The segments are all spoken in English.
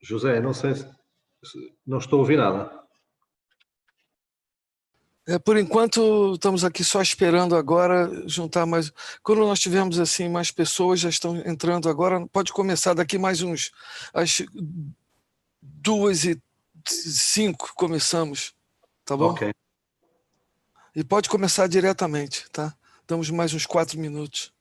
José, não sei não estou a ouvir nada. Por enquanto, estamos aqui só esperando agora juntar mais. Quando nós tivermos assim mais pessoas, já estão entrando agora, pode começar daqui mais uns. Às 2h05 começamos, tá bom? Ok. E pode começar diretamente, tá? Damos mais uns 4 minutos.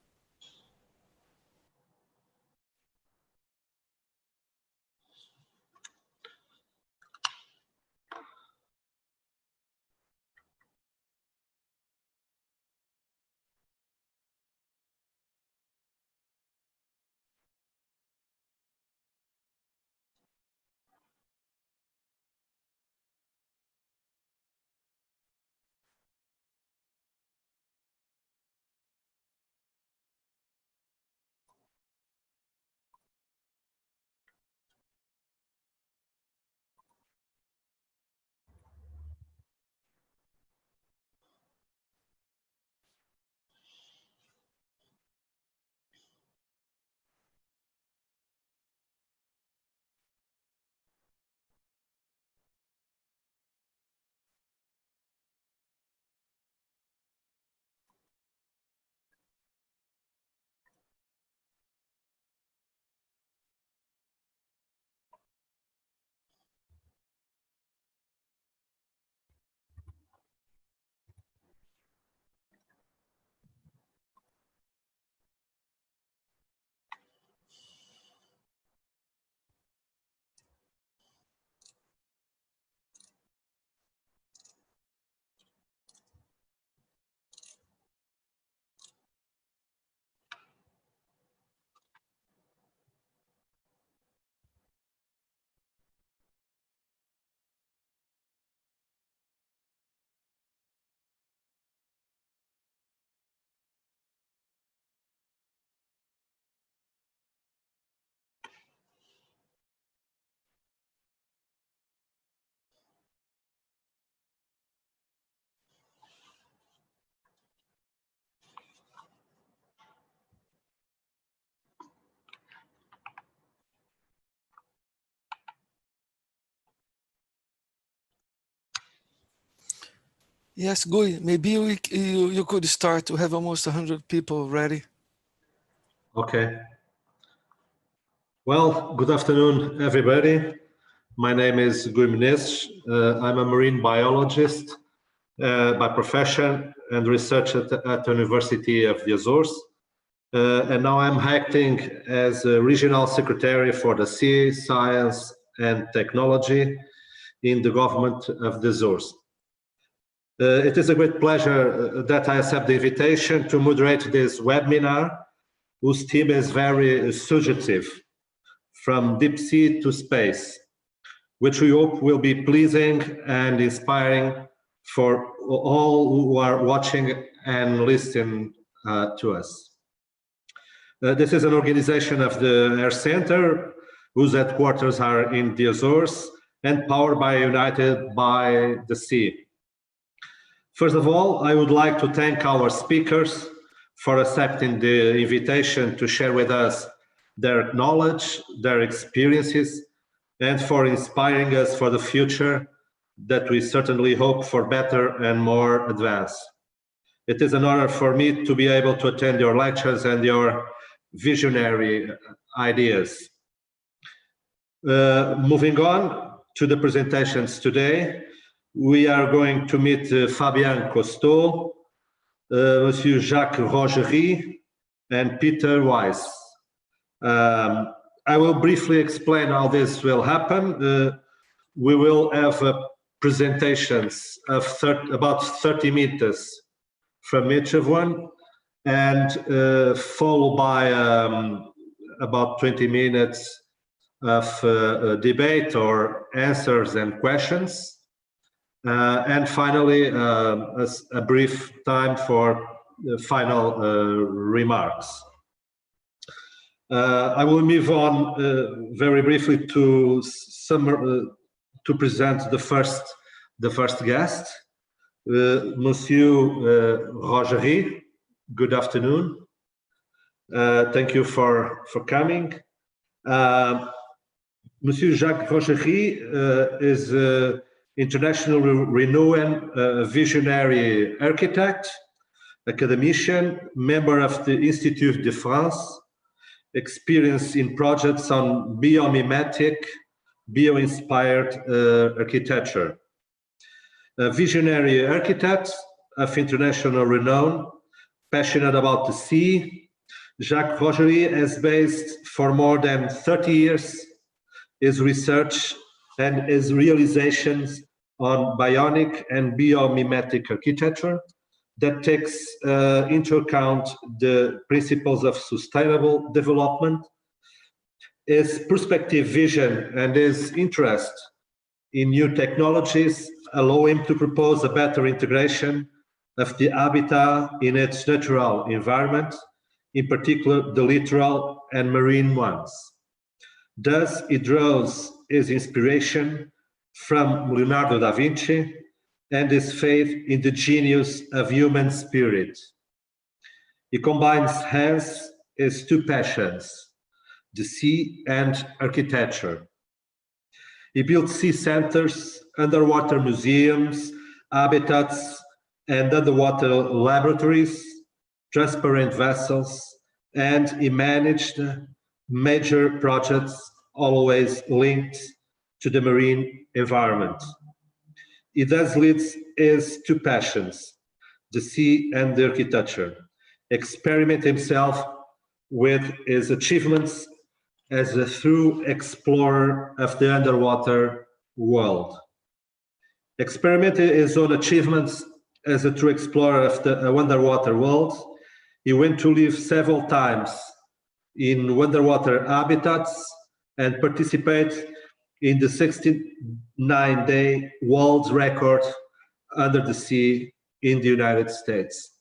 Yes, Gui, maybe you could start. To have almost 100 people ready. Okay. Well, good afternoon, everybody. My name is Gui Menezes. I'm a marine biologist by profession and research at the University of the Azores. And now I'm acting as a regional secretary for the Sea, Science and Technology in the government of the Azores. It is a great pleasure that I accept the invitation to moderate this webinar, whose theme is very suggestive, from deep sea to space, which we hope will be pleasing and inspiring for all who are watching and listening to us. This is an organization of the Air Center, whose headquarters are in the Azores and powered by United by the Sea. First of all, I would like to thank our speakers for accepting the invitation to share with us their knowledge, their experiences, and for inspiring us for the future that we certainly hope for better and more advanced. It is an honor for me to be able to attend your lectures and your visionary ideas. Moving on to the presentations today, we are going to meet Fabien Cousteau, Monsieur Jacques Rougerie, and Peter Weiss. I will briefly explain how this will happen. We will have presentations of about 30 minutes from each of one, and followed by about 20 minutes of debate or answers and questions. And finally, a brief time for final remarks. I will move on very briefly to present the first guest, Monsieur Rougerie. Good afternoon. Thank you for coming. Monsieur Jacques Rougerie is international renowned visionary architect, academician, member of the Institut de France, experience in projects on biomimetic, bio-inspired architecture. A visionary architect of international renown, passionate about the sea, Jacques Rougerie has based for more than 30 years his research and his realizations on bionic and biomimetic architecture that takes into account the principles of sustainable development. His perspective, vision, and his interest in new technologies allow him to propose a better integration of the habitat in its natural environment, in particular the littoral and marine ones. Thus, he draws his inspiration from Leonardo da Vinci and his faith in the genius of human spirit. He combines hence his two passions, the sea and architecture. He built sea centers, underwater museums, habitats, and underwater laboratories, transparent vessels, and he managed major projects always linked to the marine environment. He thus leads his two passions, the sea and the architecture, experiment himself with his achievements as a true explorer of the underwater world. Experiment his own achievements as a true explorer of the underwater world. He went to live several times in underwater habitats and participate in the 69-day world record under the sea in the United States.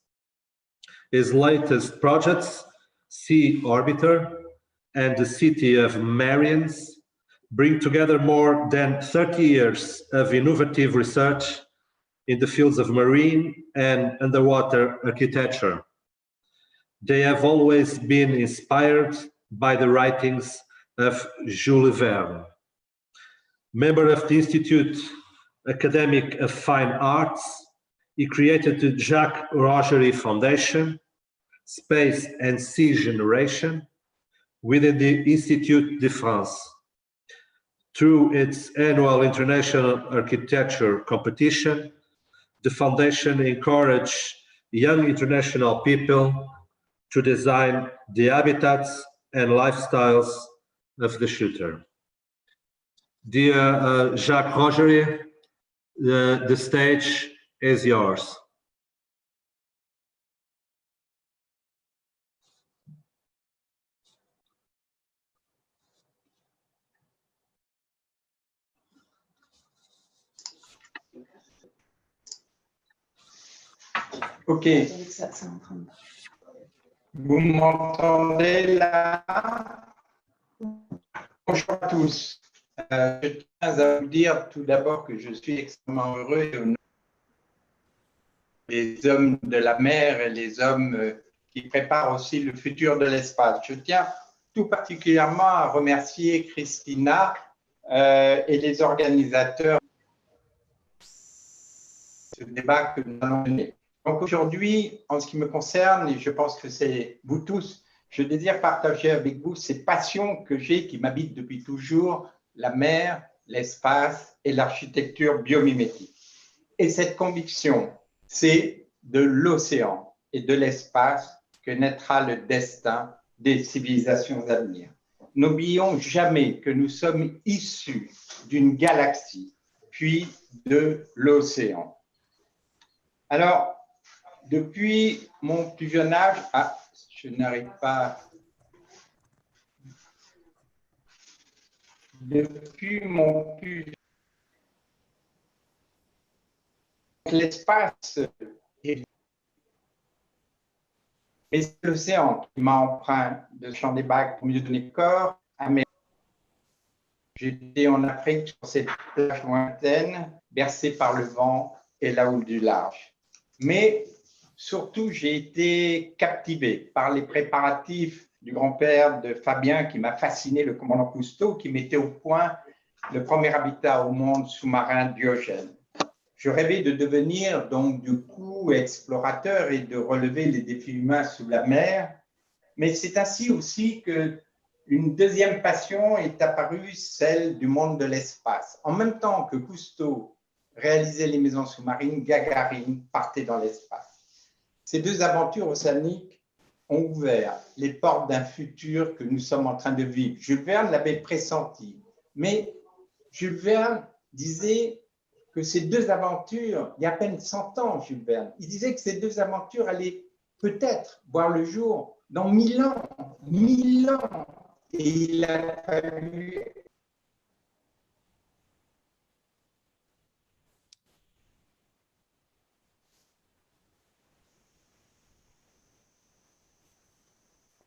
His latest projects, Sea Orbiter and the City of Marians, bring together more than 30 years of innovative research in the fields of marine and underwater architecture. They have always been inspired by the writings of Jules Verne. Member of the Institute Academic of Fine Arts, He created the Jacques Rougerie Foundation, Space and Sea Generation, within the Institut de France. Through its annual international architecture competition, the foundation encouraged young international people to design the habitats and lifestyles of the future. Dear Jacques Rougerie, the stage is yours. Ok. Vous m'entendez là? Bonjour à tous. Je tiens à vous dire tout d'abord que je suis extrêmement heureux et honoré des hommes de la mer et les hommes qui préparent aussi le futur de l'espace. Je tiens tout particulièrement à remercier Christina et les organisateurs de ce débat que nous allons mener. Donc aujourd'hui, en ce qui me concerne, et je pense que c'est vous tous, je désire partager avec vous ces passions que j'ai, qui m'habitent depuis toujours, la mer, l'espace et l'architecture biomimétique. Et cette conviction, c'est de l'océan et de l'espace que naîtra le destin des civilisations à venir. N'oublions jamais que nous sommes issus d'une galaxie, puis de l'océan. Alors, depuis mon plus jeune âge, je n'arrive pas. Depuis mon plus l'espace et c'est l'océan qui m'a empreint de champ des bacs pour mieux donner corps à mes. J'étais en Afrique sur cette plage lointaine, bercée par le vent et la houle du large. Mais surtout, j'ai été captivé par les préparatifs du grand-père de Fabien qui m'a fasciné, le commandant Cousteau, qui mettait au point le premier habitat au monde sous-marin Diogène. Je rêvais de devenir donc du coup explorateur et de relever les défis humains sous la mer, mais c'est ainsi aussi que une deuxième passion est apparue, celle du monde de l'espace. En même temps que Cousteau réalisait les maisons sous-marines, Gagarine partait dans l'espace. Ces deux aventures océaniques ont ouvert les portes d'un futur que nous sommes en train de vivre. Jules Verne l'avait pressenti, mais Jules Verne disait que ces deux aventures, il y a à peine 100 ans, Jules Verne, il disait que ces deux aventures allaient peut-être voir le jour dans 1000 ans, 1000 ans. Et il a fallu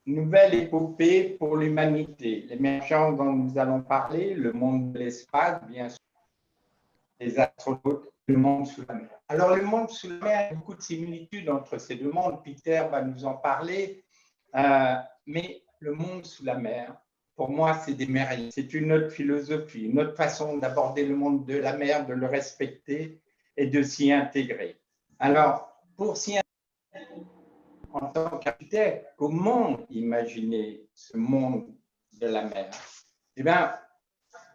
nouvelle épopée pour l'humanité. L'émergence dont nous allons parler, le monde de l'espace, bien sûr, les astronautes, le monde sous la mer. Alors, le monde sous la mer, il y a beaucoup de similitudes entre ces deux mondes. Peter va nous en parler. Mais le monde sous la mer, pour moi, c'est des merveilles. C'est une autre philosophie, une autre façon d'aborder le monde de la mer, de le respecter et de s'y intégrer. Alors, pour s'y intégrer, en tant qu'architecte, comment imaginer ce monde de la mer? Eh bien,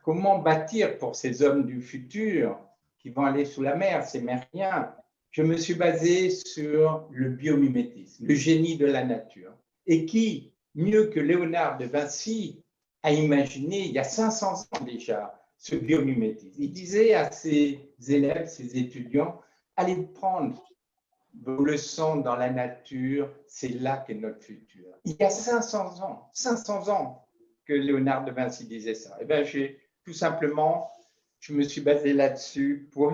comment bâtir pour ces hommes du futur qui vont aller sous la mer, ces mériens? Je me suis basé sur le biomimétisme, le génie de la nature. Et qui, mieux que Léonard de Vinci, a imaginé, il y a 500 ans déjà, ce biomimétisme. Il disait à ses élèves, ses étudiants, allez prendre vos leçons dans la nature, c'est là qu'est notre futur. Il y a 500 ans que Léonard de Vinci disait ça. Eh bien, tout simplement, je me suis basé là-dessus pour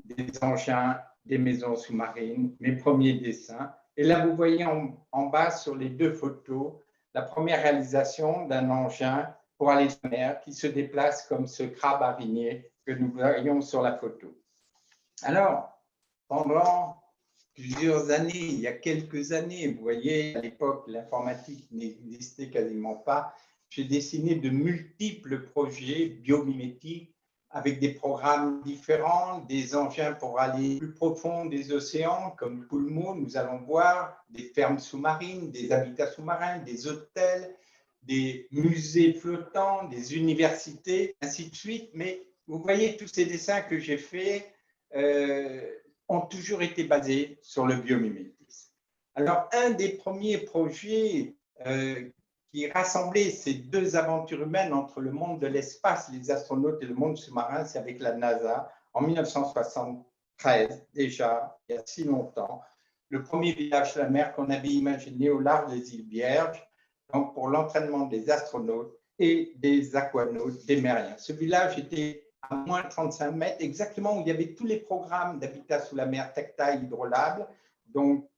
des engins, des maisons sous-marines, mes premiers dessins. Et là, vous voyez en bas sur les deux photos, la première réalisation d'un engin pour aller sur la mer qui se déplace comme ce crabe araignée que nous voyons sur la photo. Alors, pendant plusieurs années, il y a quelques années, vous voyez, à l'époque, l'informatique n'existait quasiment pas, j'ai dessiné de multiples projets biomimétiques avec des programmes différents, des engins pour aller plus profond des océans, comme Poulmo, nous allons voir, des fermes sous-marines, des habitats sous-marins, des hôtels, des musées flottants, des universités, ainsi de suite. Mais vous voyez, tous ces dessins que j'ai faits ont toujours été basés sur le biomimétisme. Alors, un des premiers projets qui rassemblait ces deux aventures humaines entre le monde de l'espace, les astronautes, et le monde sous-marin, c'est avec la NASA, en 1973, déjà, il y a si longtemps, le premier village sur la mer qu'on avait imaginé au large des îles Vierges, donc pour l'entraînement des astronautes et des aquanautes, des mériens. Ce village était à moins 35 mètres, exactement où il y avait tous les programmes d'habitat sous la mer tactile hydrolable, donc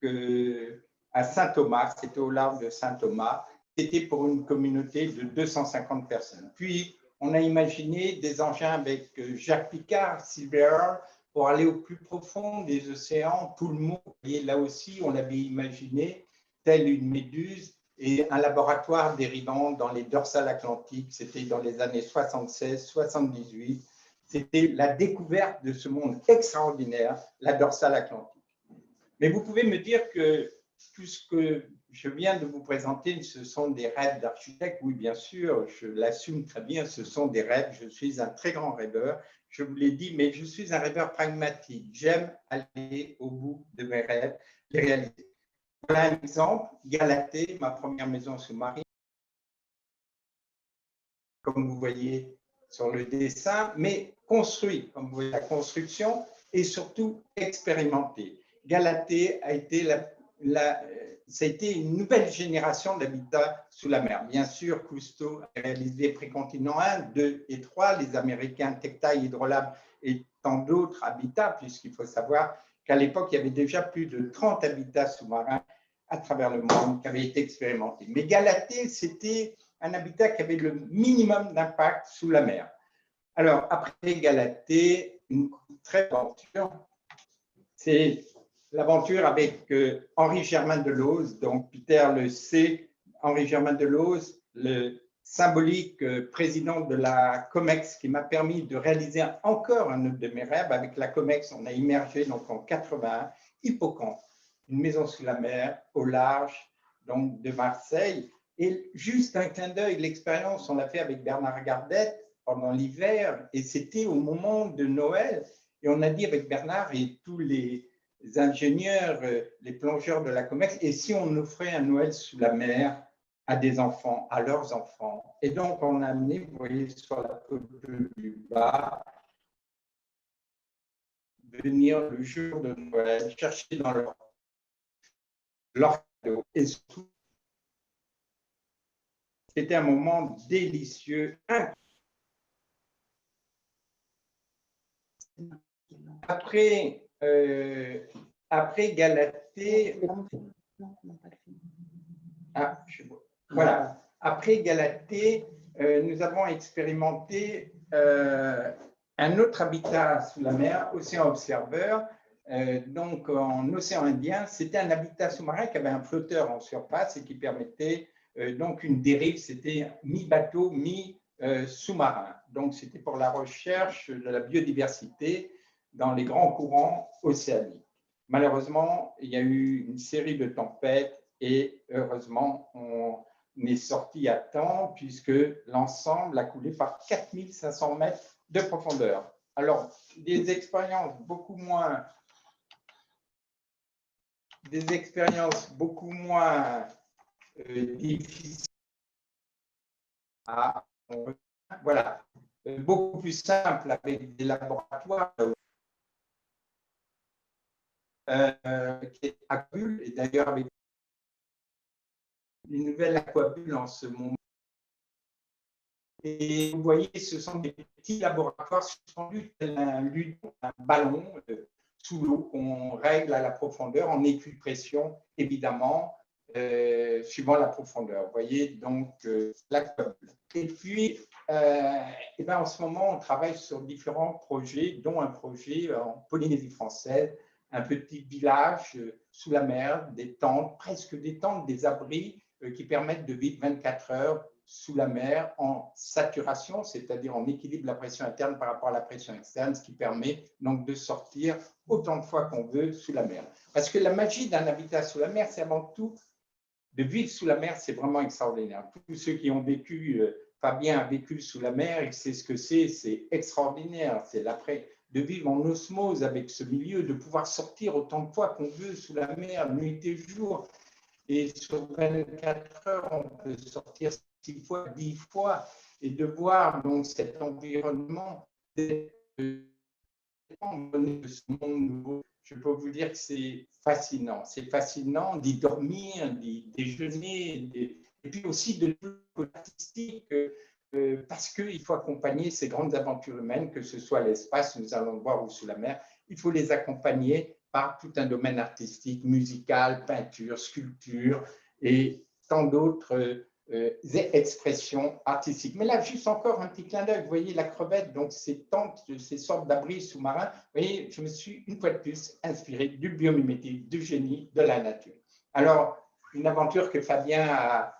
à Saint-Thomas, c'était au large de Saint-Thomas. C'était pour une communauté de 250 personnes. Puis, on a imaginé des engins avec Jacques Picard, Silver, pour aller au plus profond des océans, tout le monde. Et là aussi, on l'avait imaginé, telle une méduse, et un laboratoire dérivant dans les dorsales atlantiques. C'était dans les années 76-78. C'était la découverte de ce monde extraordinaire, la dorsale atlantique. Mais vous pouvez me dire que tout ce que je viens de vous présenter, ce sont des rêves d'architecte. Oui, bien sûr, je l'assume très bien, ce sont des rêves. Je suis un très grand rêveur, je vous l'ai dit, mais je suis un rêveur pragmatique. J'aime aller au bout de mes rêves, les réaliser. Voilà un exemple, Galatée, ma première maison sous-marine, comme vous voyez sur le dessin, mais construit, comme vous voyez la construction, et surtout expérimenté. Galatée a été ça a été une nouvelle génération d'habitats sous la mer. Bien sûr, Cousteau a réalisé Précontinent 1, 2 et 3, les Américains Tectail, Hydrolab et tant d'autres habitats, puisqu'il faut savoir qu'à l'époque, il y avait déjà plus de 30 habitats sous-marins à travers le monde qui avaient été expérimentés. Mais Galatée, c'était un habitat qui avait le minimum d'impact sous la mer. Alors, après Galatée, une très grande aventure, c'est l'aventure avec Henri Germain Delauze, donc Peter le sait, Henri Germain Delauze, le symbolique président de la COMEX, qui m'a permis de réaliser encore un autre de mes rêves. Avec la COMEX, on a immergé donc en 81 Hippocampe, une maison sous la mer, au large donc de Marseille. Et juste un clin d'œil, l'expérience, on l'a fait avec Bernard Gardette pendant l'hiver, et c'était au moment de Noël. Et on a dit avec Bernard et tous les ingénieurs, les plongeurs de la COMEX, et si on offrait un Noël sous la mer à des enfants, à leurs enfants. Et donc, on a amené, vous voyez sur la photo du bas, venir le jour de Noël, chercher dans leur cadeau. Et surtout, c'était un moment délicieux. Après Galatée, voilà. Après Galatée, nous avons expérimenté un autre habitat sous la mer, Océan Observer. Donc en océan Indien, c'était un habitat sous-marin qui avait un flotteur en surface et qui permettait donc une dérive. C'était mi-bateau, mi-sous-marin. Donc c'était pour la recherche de la biodiversité dans les grands courants océaniques. Malheureusement, il y a eu une série de tempêtes et heureusement, on est sorti à temps puisque l'ensemble a coulé par 4500 mètres de profondeur. Alors, des expériences beaucoup moins difficiles à, voilà, beaucoup plus simples avec des laboratoires qui est aquabulle, et d'ailleurs avec une nouvelle aquabulle en ce moment. Et vous voyez, ce sont des petits laboratoires suspendus tel un ballon sous l'eau qu'on règle à la profondeur en équipression, évidemment, suivant la profondeur. Vous voyez, donc, l'aquabulle. Et puis, en ce moment, on travaille sur différents projets, dont un projet en Polynésie française, un petit village sous la mer, des tentes, presque des tentes, des abris qui permettent de vivre 24 heures sous la mer en saturation, c'est-à-dire on équilibre la pression interne par rapport à la pression externe, ce qui permet donc de sortir autant de fois qu'on veut sous la mer. Parce que la magie d'un habitat sous la mer, c'est avant tout de vivre sous la mer, c'est vraiment extraordinaire. Tous ceux qui ont vécu, Fabien a vécu sous la mer, il sait ce que c'est extraordinaire. C'est l'après, de vivre en osmose avec ce milieu, de pouvoir sortir autant de fois qu'on veut sous la mer, nuit et jour. Et sur 24 heures, on peut sortir 6 fois, 10 fois, et de voir donc cet environnement de ce monde nouveau. Je peux vous dire que c'est fascinant. C'est fascinant d'y dormir, d'y déjeuner, et puis aussi de l'artistique, parce qu'il faut accompagner ces grandes aventures humaines, que ce soit l'espace, nous allons le voir, ou sous la mer. Il faut les accompagner par tout un domaine artistique, musical, peinture, sculpture et tant d'autres expressions artistiques. Mais là, juste encore un petit clin d'œil. Vous voyez la crevette, donc ces tentes, ces sortes d'abris sous-marins. Vous voyez, je me suis une fois de plus inspiré du biomimétisme, du génie, de la nature. Alors, une aventure que Fabien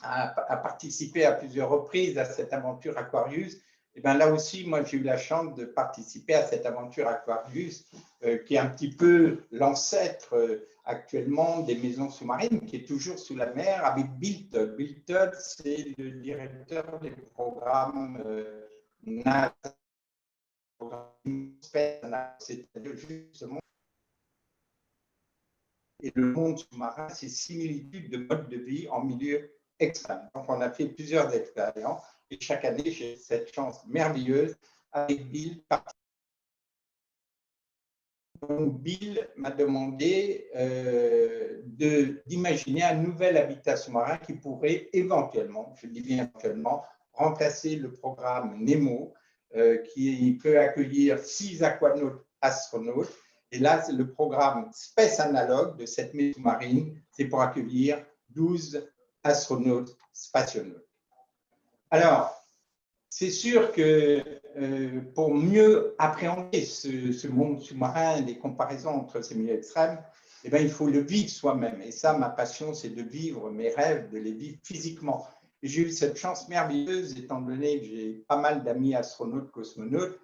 a participé à plusieurs reprises à cette aventure Aquarius. Et bien là aussi, moi, j'ai eu la chance de participer à cette aventure Aquarius, qui est un petit peu l'ancêtre actuellement des maisons sous-marines, qui est toujours sous la mer, avec Bill Todd. Bill Todd, c'est le directeur des programmes NASA, c'est-à-dire justement, et le monde sous-marin, c'est similitudes de mode de vie en milieu extrême. Donc, on a fait plusieurs expériences, et chaque année, j'ai cette chance merveilleuse avec Bill. Donc, Bill m'a demandé d'imaginer un nouvel habitat sous-marin qui pourrait éventuellement, je dis bien éventuellement, remplacer le programme Nemo, qui peut accueillir 6 aquanautes astronautes. Et là, c'est le programme Space Analogue de cette maison sous-marine, c'est pour accueillir 12 astronautes spationautes. Alors, c'est sûr que pour mieux appréhender ce monde sous-marin, les comparaisons entre ces milieux extrêmes, eh bien, il faut le vivre soi-même. Et ça, ma passion, c'est de vivre mes rêves, de les vivre physiquement. Et j'ai eu cette chance merveilleuse, étant donné que j'ai pas mal d'amis astronautes, cosmonautes,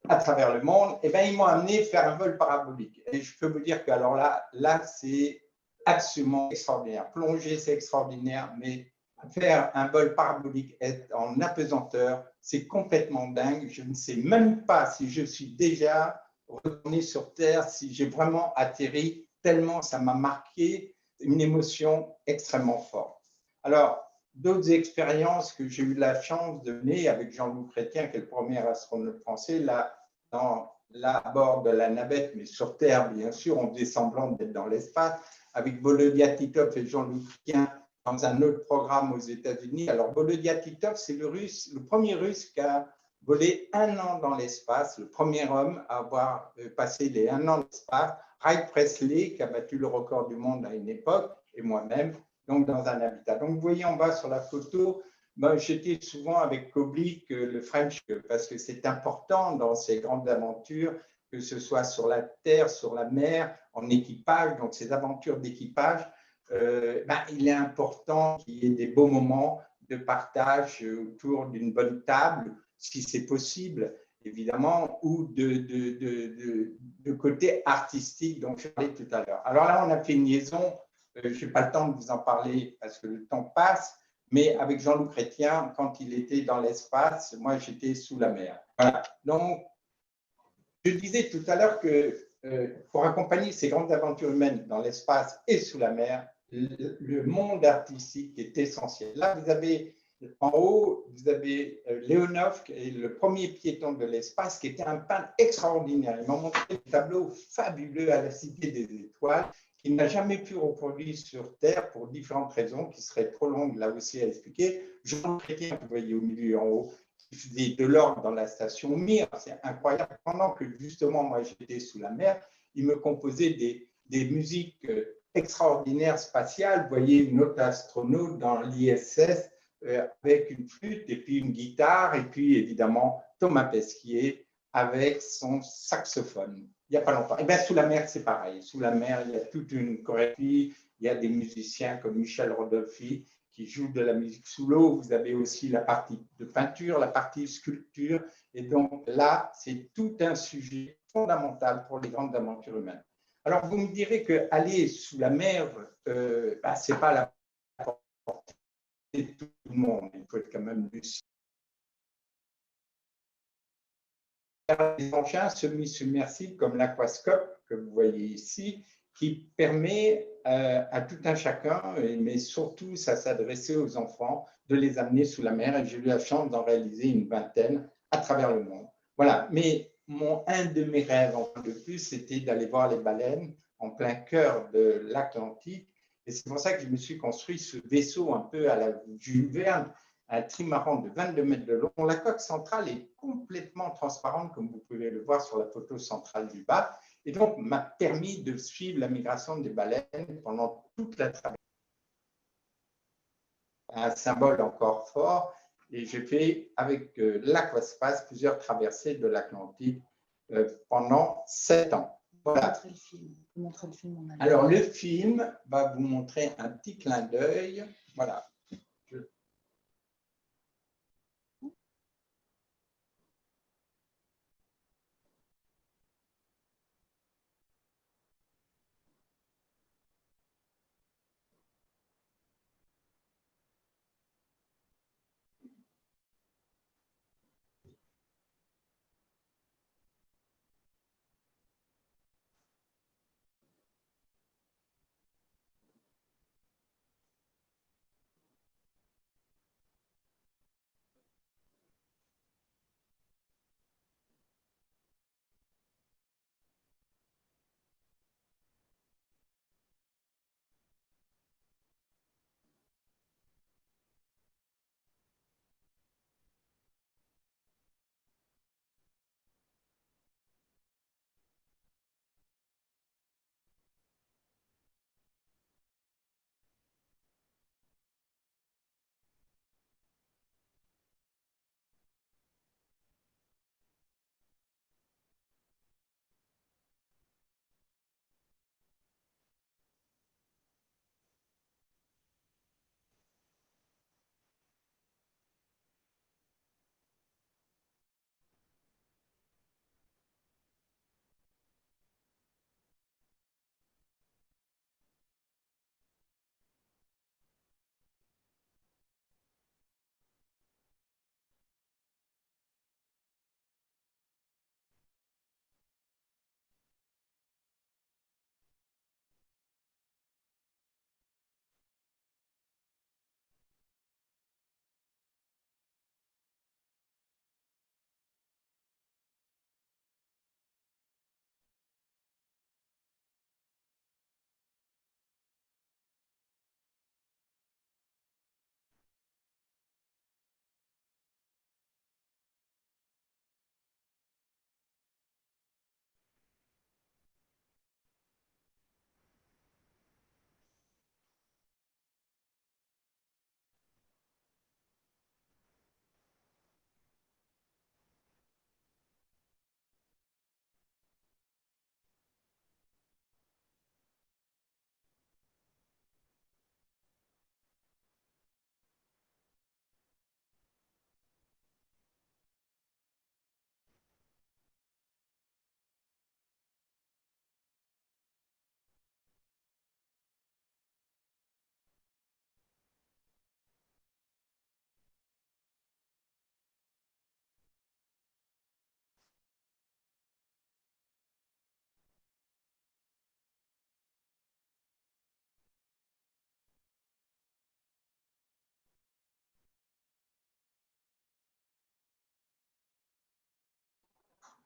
à travers le monde, eh bien, ils m'ont amené faire un vol parabolique. Et je peux vous dire que alors là c'est absolument extraordinaire. Plonger, c'est extraordinaire, mais faire un vol parabolique en apesanteur, c'est complètement dingue. Je ne sais même pas si je suis déjà retourné sur Terre, si j'ai vraiment atterri, tellement ça m'a marqué, une émotion extrêmement forte. Alors, d'autres expériences que j'ai eu la chance de mener avec Jean-Loup Chrétien, qui est le premier astronaute français, là à bord de la navette, mais sur Terre, bien sûr, on faisait semblant d'être dans l'espace, avec Volodya Titov et Jean-Loup Chrétien dans un autre programme aux États-Unis. Alors, Volodya Titov, c'est le premier Russe qui a volé 1 an dans l'espace, le premier homme à avoir passé les 1 an dans l'espace. Ray Presley, qui a battu le record du monde à une époque, et moi-même, donc dans un habitat. Donc, vous voyez en bas sur la photo, ben, j'étais souvent avec Koblik, le French, parce que c'est important dans ces grandes aventures, que ce soit sur la terre, sur la mer, en équipage, donc ces aventures d'équipage, ben, il est important qu'il y ait des beaux moments de partage autour d'une bonne table, si c'est possible, évidemment, ou de côté artistique dont je parlais tout à l'heure. Alors là, on a fait une liaison, je n'ai pas le temps de vous en parler parce que le temps passe, mais avec Jean-Loup Chrétien, quand il était dans l'espace, moi, j'étais sous la mer. Voilà. Donc, je disais tout à l'heure que pour accompagner ces grandes aventures humaines dans l'espace et sous la mer, le monde artistique est essentiel. Là, vous avez en haut, vous avez Leonov, qui est le premier piéton de l'espace, qui était un peintre extraordinaire. Il m'a montré un tableau fabuleux à la Cité des Étoiles, qu'il n'a jamais pu reproduire sur Terre pour différentes raisons, qui seraient trop longues là aussi à expliquer. Jean Chrétien, vous voyez au milieu en haut, qui faisait de l'orgue dans la station Mir, c'est incroyable. Pendant que justement, moi, j'étais sous la mer, il me composait des musiques extraordinaires spatiales. Vous voyez une autre astronaute dans l'ISS avec une flûte et puis une guitare, et puis évidemment Thomas Pesquet avec son saxophone. Il n'y a pas longtemps. Et bien, sous la mer, c'est pareil. Sous la mer, il y a toute une chorégraphie. Il y a des musiciens comme Michel Rodolphi qui jouent de la musique sous l'eau. Vous avez aussi la partie de peinture, la partie sculpture. Et donc là, c'est tout un sujet fondamental pour les grandes aventures humaines. Alors, vous me direz qu'aller sous la mer, ce n'est pas la portée de tout le monde. Il faut être quand même lucide. Des engins semi-submersibles comme l'aquascope que vous voyez ici, qui permet à tout un chacun, mais surtout ça s'adressait aux enfants, de les amener sous la mer. Et j'ai eu la chance d'en réaliser une vingtaine à travers le monde. Voilà, mais un de mes rêves, en de plus, c'était d'aller voir les baleines en plein cœur de l'Atlantique. Et c'est pour ça que je me suis construit ce vaisseau un peu à la Jules Verne, un trimaran de 22 mètres de long. La coque centrale est complètement transparente, comme vous pouvez le voir sur la photo centrale du bas, et donc m'a permis de suivre la migration des baleines pendant toute la traversée. Un symbole encore fort, et j'ai fait avec l'Aquaspace plusieurs traversées de l'Atlantique pendant 7 ans. Voilà. Alors, le film va vous montrer un petit clin d'œil. Voilà.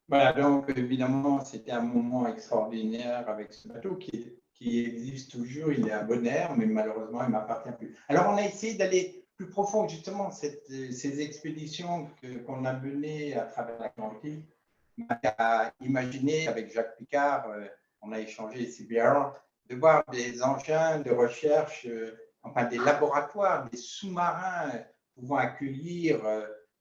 Voilà, donc évidemment, c'était un moment extraordinaire avec ce bateau qui existe toujours. Il est à Bonaire, mais malheureusement, il ne m'appartient plus. Alors, on a essayé d'aller plus profond, justement, ces expéditions qu'on a menées à travers l'Atlantique. On a imaginé, avec Jacques Picard, on a échangé CBR, de voir des engins de recherche, enfin des laboratoires, des sous-marins pouvant accueillir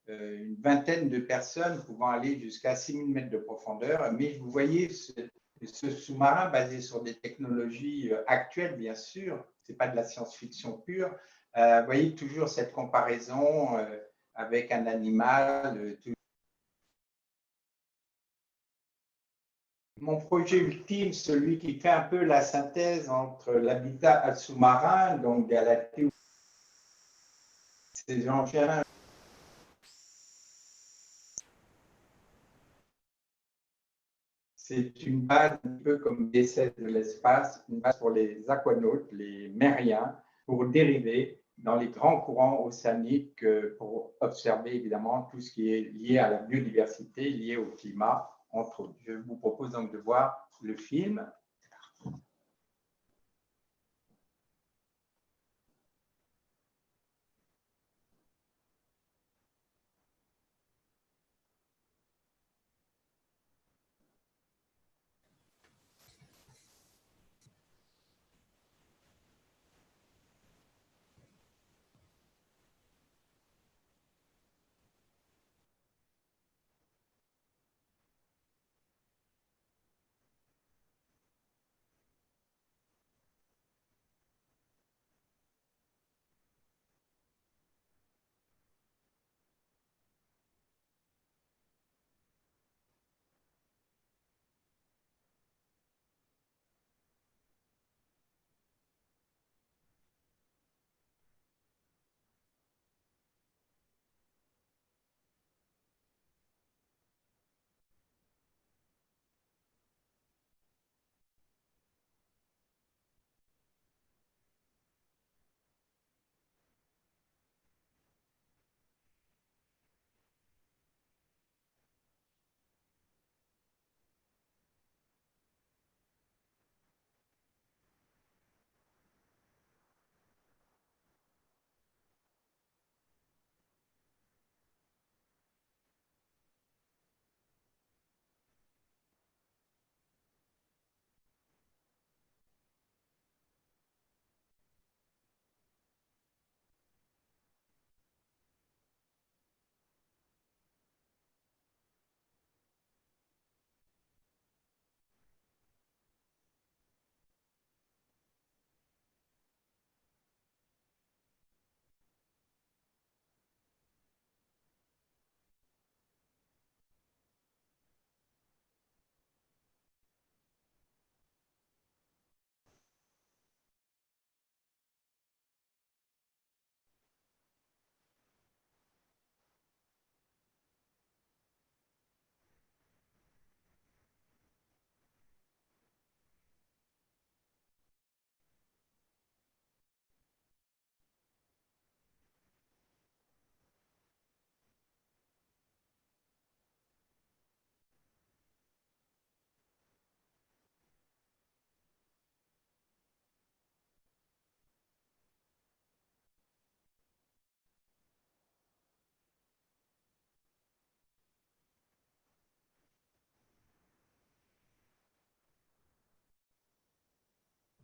une vingtaine de personnes pouvant aller jusqu'à 6000 mètres de profondeur. Mais vous voyez, ce sous-marin basé sur des technologies actuelles, bien sûr, ce n'est pas de la science-fiction pure, Vous voyez toujours cette comparaison avec un animal. Mon projet ultime, celui qui fait un peu la synthèse entre l'habitat sous-marin, donc Galathée, ces engins. C'est une base un peu comme l'essai de l'espace, une base pour les aquanautes, les mériens, pour dériver dans les grands courants océaniques pour observer évidemment tout ce qui est lié à la biodiversité, lié au climat, entre autres. Je vous propose donc de voir le film.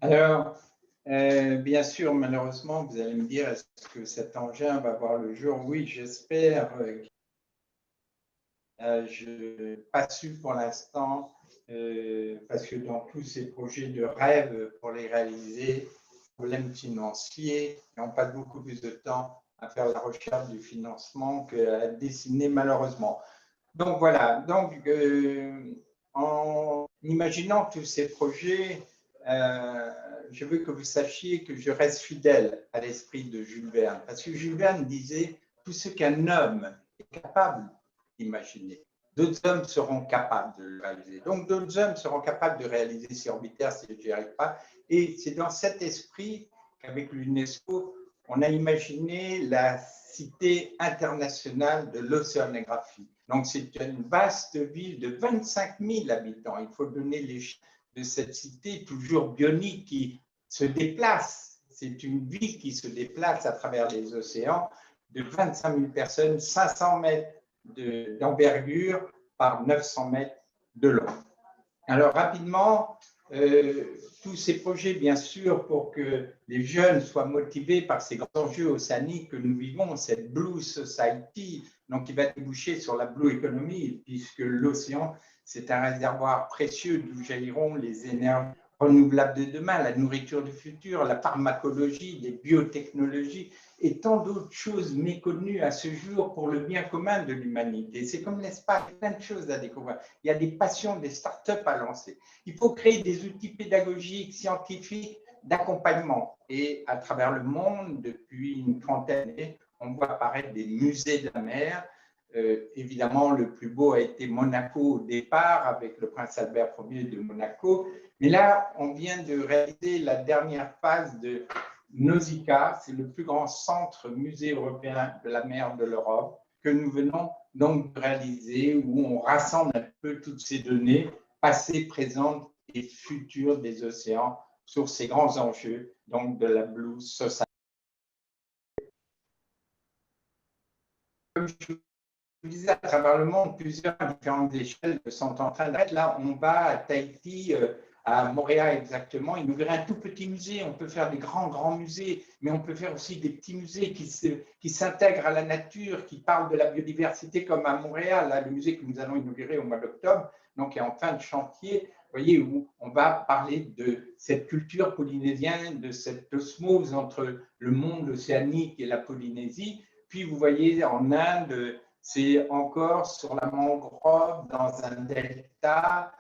Alors, bien sûr, malheureusement, vous allez me dire, est-ce que cet engin va voir le jour? Oui, j'espère. Je n'ai pas su pour l'instant, parce que dans tous ces projets de rêve, pour les réaliser, problèmes financiers, et on passe beaucoup plus de temps à faire la recherche du financement qu'à dessiner malheureusement. Donc voilà, donc, en imaginant tous ces projets, je veux que vous sachiez que je reste fidèle à l'esprit de Jules Verne, parce que Jules Verne disait tout ce qu'un homme est capable d'imaginer, d'autres hommes seront capables de le réaliser. Donc d'autres hommes seront capables de réaliser ces orbitaires si je n'y arrive pas. Et c'est dans cet esprit qu'avec l'UNESCO, on a imaginé la Cité internationale de l'océanographie. Donc, c'est une vaste ville de 25 000 habitants. Il faut donner les chiffres de cette cité toujours bionique qui se déplace. C'est une ville qui se déplace à travers les océans de 25 000 personnes, 500 mètres d'envergure par 900 mètres de long. Alors, rapidement, tous ces projets, bien sûr, pour que les jeunes soient motivés par ces grands enjeux océaniques que nous vivons, cette Blue Society, donc qui va déboucher sur la Blue Economy, puisque l'océan, c'est un réservoir précieux d'où jailliront les énergies renouvelables de demain, la nourriture du futur, la pharmacologie, les biotechnologies et tant d'autres choses méconnues à ce jour pour le bien commun de l'humanité. C'est comme l'espace, il y a plein de choses à découvrir. Il y a des passions, des startups à lancer. Il faut créer des outils pédagogiques, scientifiques, d'accompagnement. Et à travers le monde, depuis une trentaine d'années, on voit apparaître des musées de la mer. Évidemment, le plus beau a été Monaco au départ, avec le prince Albert Ier de Monaco. Mais là, on vient de réaliser la dernière phase de Nausicaa. C'est le plus grand centre musée européen de la mer de l'Europe que nous venons donc de réaliser, où on rassemble un peu toutes ces données passées, présentes et futures des océans sur ces grands enjeux donc de la Blue Society. Comme je vous disais, à travers le monde, plusieurs différentes échelles sont en train d'être. Là, on va à Tahiti, à Montréal exactement, inaugurer un tout petit musée. On peut faire des grands musées, mais on peut faire aussi des petits musées qui s'intègrent à la nature, qui parlent de la biodiversité, comme à Montréal, là, le musée que nous allons inaugurer au mois d'octobre, donc est en fin de chantier. Vous voyez, où on va parler de cette culture polynésienne, de cette osmose entre le monde océanique et la Polynésie. Puis vous voyez en Inde, c'est encore sur la mangrove dans un delta,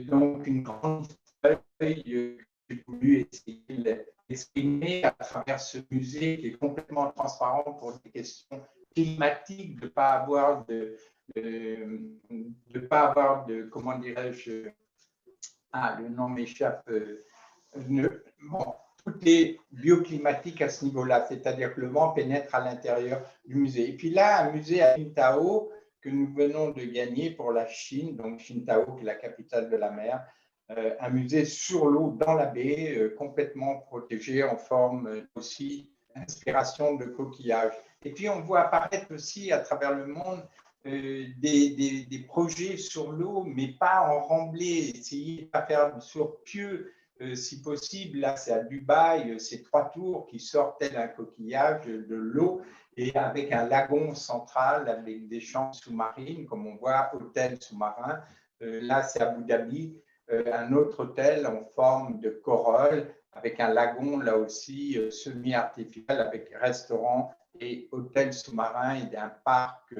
donc une grande feuille que j'ai voulu essayer d'exprimer à travers ce musée qui est complètement transparent pour des questions climatiques, de ne pas avoir de comment dirais-je, le nom m'échappe, bon, tout est bioclimatique à ce niveau-là, c'est-à-dire que le vent pénètre à l'intérieur du musée. Et puis là, un musée à Qingdao que nous venons de gagner pour la Chine, donc Qingdao qui est la capitale de la mer, un musée sur l'eau dans la baie, complètement protégé en forme aussi d'inspiration de coquillages. Et puis on voit apparaître aussi à travers le monde des projets sur l'eau, mais pas en remblai, essayer de pas faire sur pieux, si possible. Là, c'est à Dubaï, ces 3 tours qui sortent tel un coquillage de l'eau et avec un lagon central, avec des chambres sous-marines, comme on voit, hôtel sous-marin. Là, c'est à Abu Dhabi, un autre hôtel en forme de corolle, avec un lagon, là aussi, semi-artificiel, avec restaurant et hôtel sous-marin et un parc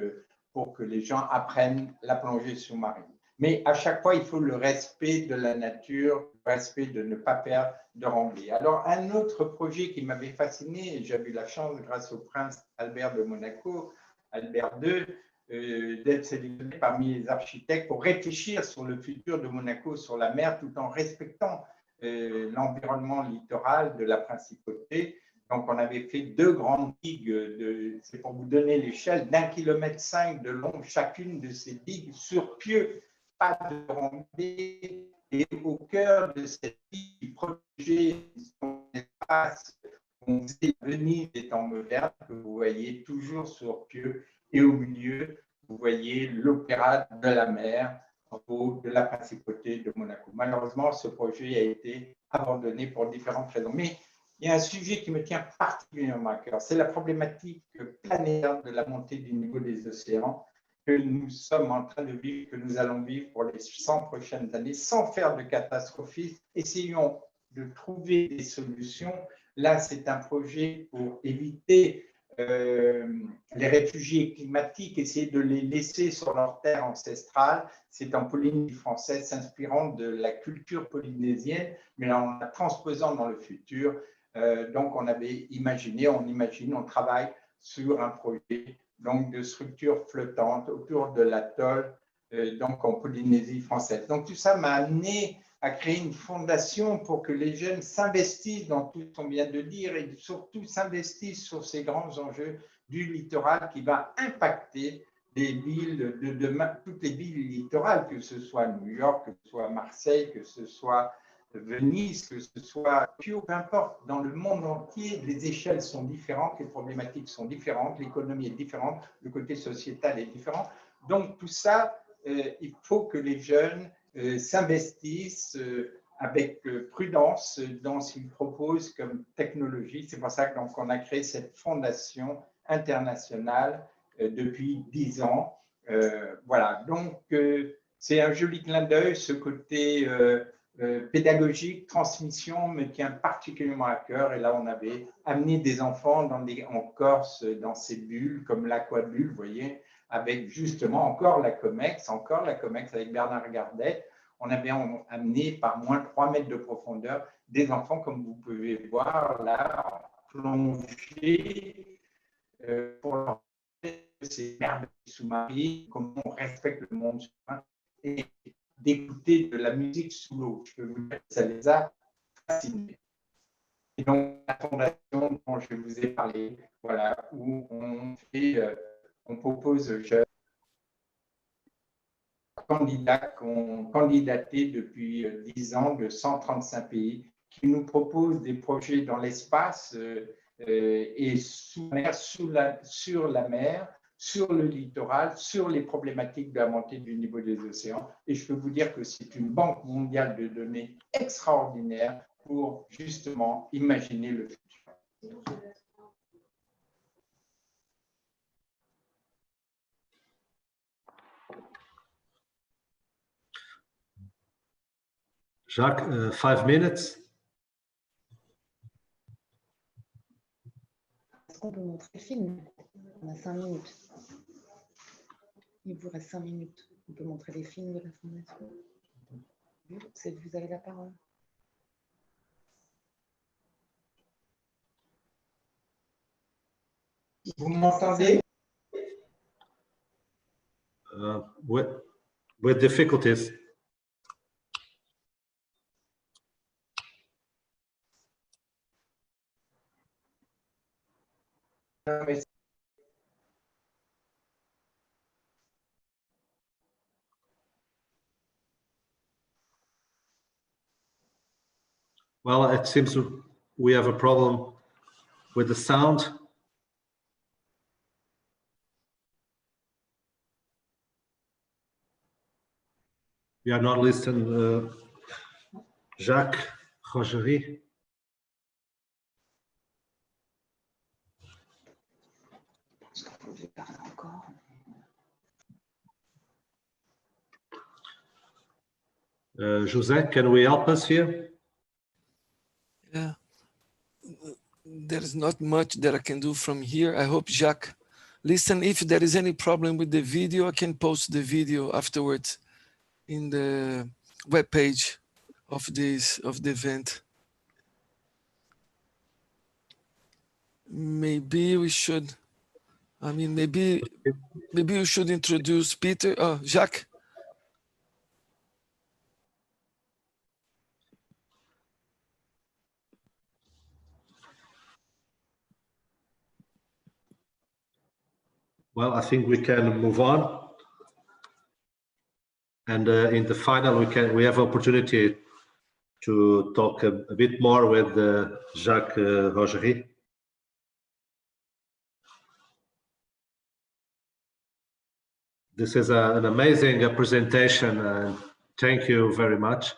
pour que les gens apprennent la plongée sous-marine. Mais à chaque fois, il faut le respect de la nature, le respect de ne pas perdre de remblai. Alors, un autre projet qui m'avait fasciné, j'ai eu la chance, grâce au prince Albert de Monaco, Albert II, d'être sélectionné parmi les architectes pour réfléchir sur le futur de Monaco sur la mer, tout en respectant l'environnement littoral de la principauté. Donc, on avait fait 2 grandes digues, c'est pour vous donner l'échelle, d'1,5 km de long, chacune de ces digues sur pieux, pas de remblai, et au cœur de cette digue protégée, son espace, on sait Venise étant moderne, que vous voyez toujours sur pieux, et au milieu, vous voyez l'opéra de la mer, en haut de la principauté de Monaco. Malheureusement, ce projet a été abandonné pour différentes raisons. Mais il y a un sujet qui me tient particulièrement à cœur, c'est la problématique planétaire de la montée du niveau des océans que nous sommes en train de vivre, que nous allons vivre pour les 100 prochaines années, sans faire de catastrophisme. Essayons de trouver des solutions. Là, c'est un projet pour éviter les réfugiés climatiques, essayer de les laisser sur leur terre ancestrale. C'est en Polynésie française, s'inspirant de la culture polynésienne, mais en la transposant dans le futur. Donc, on avait imaginé, on travaille sur un projet donc, de structure flottante autour de l'atoll, donc en Polynésie française. Donc, tout ça m'a amené à créer une fondation pour que les jeunes s'investissent dans tout ce qu'on vient de dire et surtout s'investissent sur ces grands enjeux du littoral qui va impacter les villes de demain, toutes les villes littorales, que ce soit New York, que ce soit Marseille, que ce soit Venise, que ce soit Tokyo, peu importe, dans le monde entier, les échelles sont différentes, les problématiques sont différentes, l'économie est différente, le côté sociétal est différent. Donc tout ça, il faut que les jeunes s'investissent avec prudence dans ce qu'ils proposent comme technologie. C'est pour ça qu'on a créé cette fondation internationale depuis 10 ans. Voilà, donc c'est un joli clin d'œil, ce côté pédagogique, transmission me tient particulièrement à cœur. Et là, on avait amené des enfants en Corse, dans ces bulles, comme l'aquabulle, vous voyez, avec justement encore la COMEX avec Bernard Gardet. On avait amené par moins 3 mètres de profondeur des enfants, comme vous pouvez voir là, plongés pour leur ces merveilles sous-marines, comment on respecte le monde sous-marin et d'écouter de la musique sous l'eau. Je peux vous dire que ça les a fascinés. Et donc, la fondation dont je vous ai parlé, voilà, où on propose aux jeunes candidats qui ont candidaté depuis 10 ans de 135 pays, qui nous proposent des projets dans l'espace et sous mer, sur la mer, sur le littoral, sur les problématiques de la montée du niveau des océans. Et je peux vous dire que c'est une banque mondiale de données extraordinaire pour justement imaginer le futur. Jacques, 5 minutes. Est-ce qu'on peut montrer le film? On a 5 minutes. Il vous reste 5 minutes. On peut montrer les films de la fondation. Vous avez la parole. Vous m'entendez? With difficulties. Well, it seems we have a problem with the sound. We are not listening, Jacques, Rougerie. José, can we help us here? Yeah, there is not much that I can do from here. I hope Jacques, listen, if there is any problem with the video, I can post the video afterwards in the webpage of the event. Maybe we should, maybe you should introduce Peter. Oh, Jacques. Well, I think we can move on, and in the final we have opportunity to talk a bit more with Jacques Rougerie. This is an amazing presentation, and thank you very much.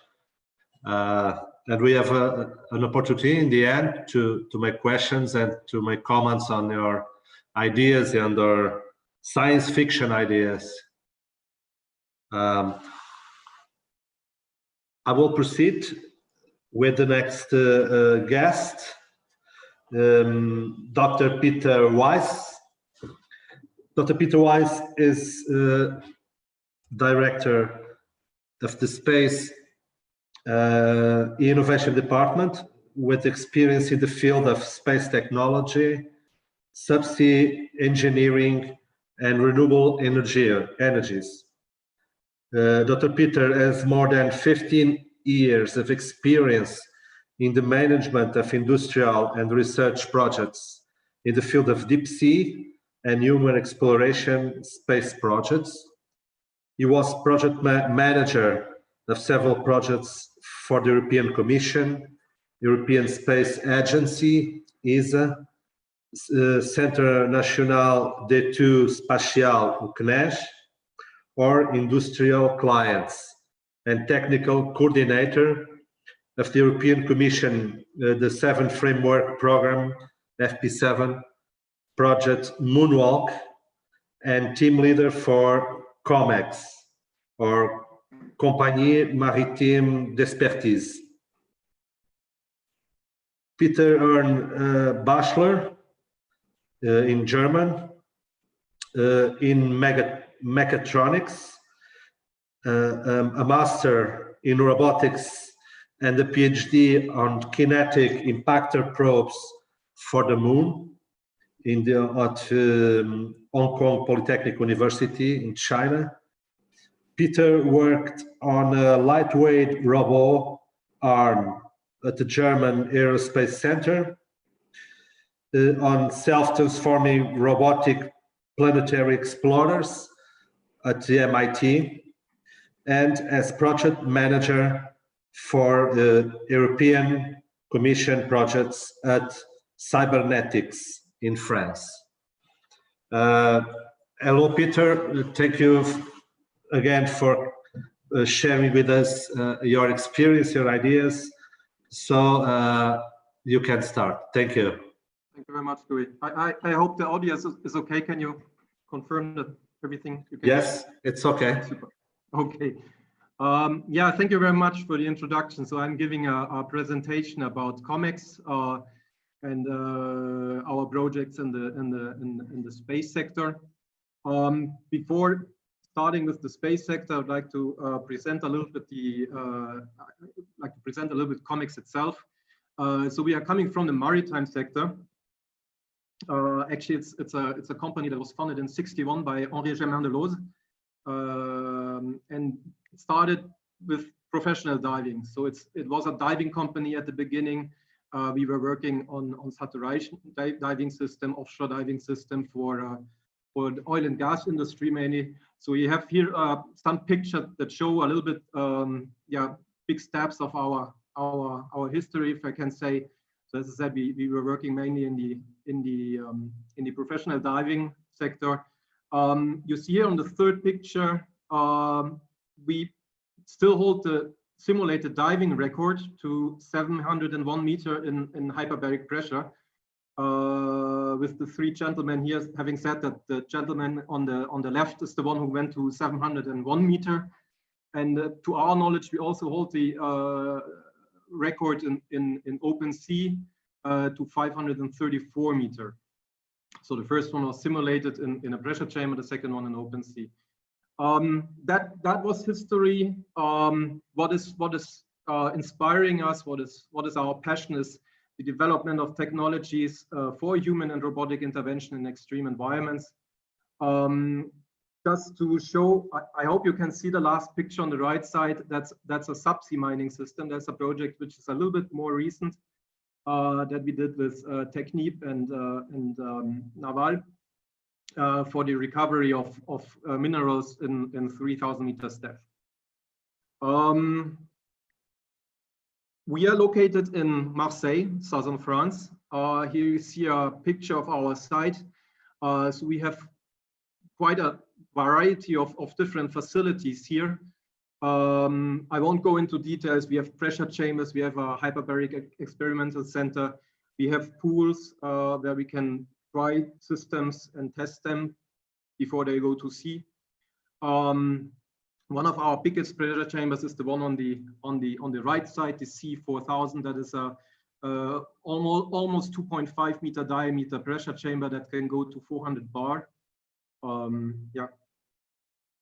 And we have an opportunity in the end to make questions and to make comments on your ideas and our science fiction ideas. I will proceed with the next guest, Dr. Peter Weiss. Dr. Peter Weiss is director of the Space Innovation Department with experience in the field of space technology, subsea engineering, and renewable energies. Dr. Peter has more than 15 years of experience in the management of industrial and research projects in the field of deep sea and human exploration space projects. He was project manager of several projects for the European Commission, European Space Agency, ESA, Centre National d'études spatiales, ou CNES, or industrial clients, and technical coordinator of the European Commission, the 7th Framework Program, FP7, Project Moonwalk, and team leader for COMEX, or Compagnie Maritime d'Expertise. Peter earned a bachelor in German, in mechatronics, a master in robotics, and a PhD on kinetic impactor probes for the moon at Hong Kong Polytechnic University in China. Peter worked on a lightweight robot arm at the German Aerospace Center, on self-transforming robotic planetary explorers at the MIT, and as project manager for European Commission projects at Cybernetics in France. Hello, Peter. Thank you again for sharing with us your experience, your ideas. So you can start. Thank you. Thank you very much, Louis. I hope the audio is okay. Can you confirm that everything? You can yes, it's okay. Super. Okay. Yeah, thank you very much for the introduction. So I'm giving a presentation about comics and our projects in the space sector. Before starting with the space sector, I'd like to present a little bit comics itself. So we are coming from the maritime sector. Actually, it's a company that was founded in '61 by Henri Germain Deleuze, and it started with professional diving. So it was a diving company at the beginning. We were working on saturation diving system, offshore diving system for the oil and gas industry mainly. So we have here some pictures that show a little bit, big steps of our history, if I can say. So as I said, we were working mainly in the professional diving sector. You see here on the third picture, we still hold the simulated diving record to 701 meter in hyperbaric pressure. With the three gentlemen here having said that the gentleman on the left is the one who went to 701 meter. And to our knowledge, we also hold the record in open sea to 534 meter. So the first one was simulated in a pressure chamber, the second one in open sea. That was history. What is inspiring us, what is our passion is the development of technologies for human and robotic intervention in extreme environments. Just to show, I hope you can see the last picture on the right side. That's a subsea mining system. That's a project which is a little bit more recent that we did with Technip and Naval for the recovery of minerals in 3,000 meters depth. We are located in Marseille, southern France. Here you see a picture of our site. So we have quite a variety of different facilities here. I won't go into details. We have pressure chambers, we have a hyperbaric experimental center, we have pools where we can try systems and test them before they go to sea. One of our biggest pressure chambers is the one on the right side, the C4000. That is a almost 2.5 meter diameter pressure chamber that can go to 400 bar.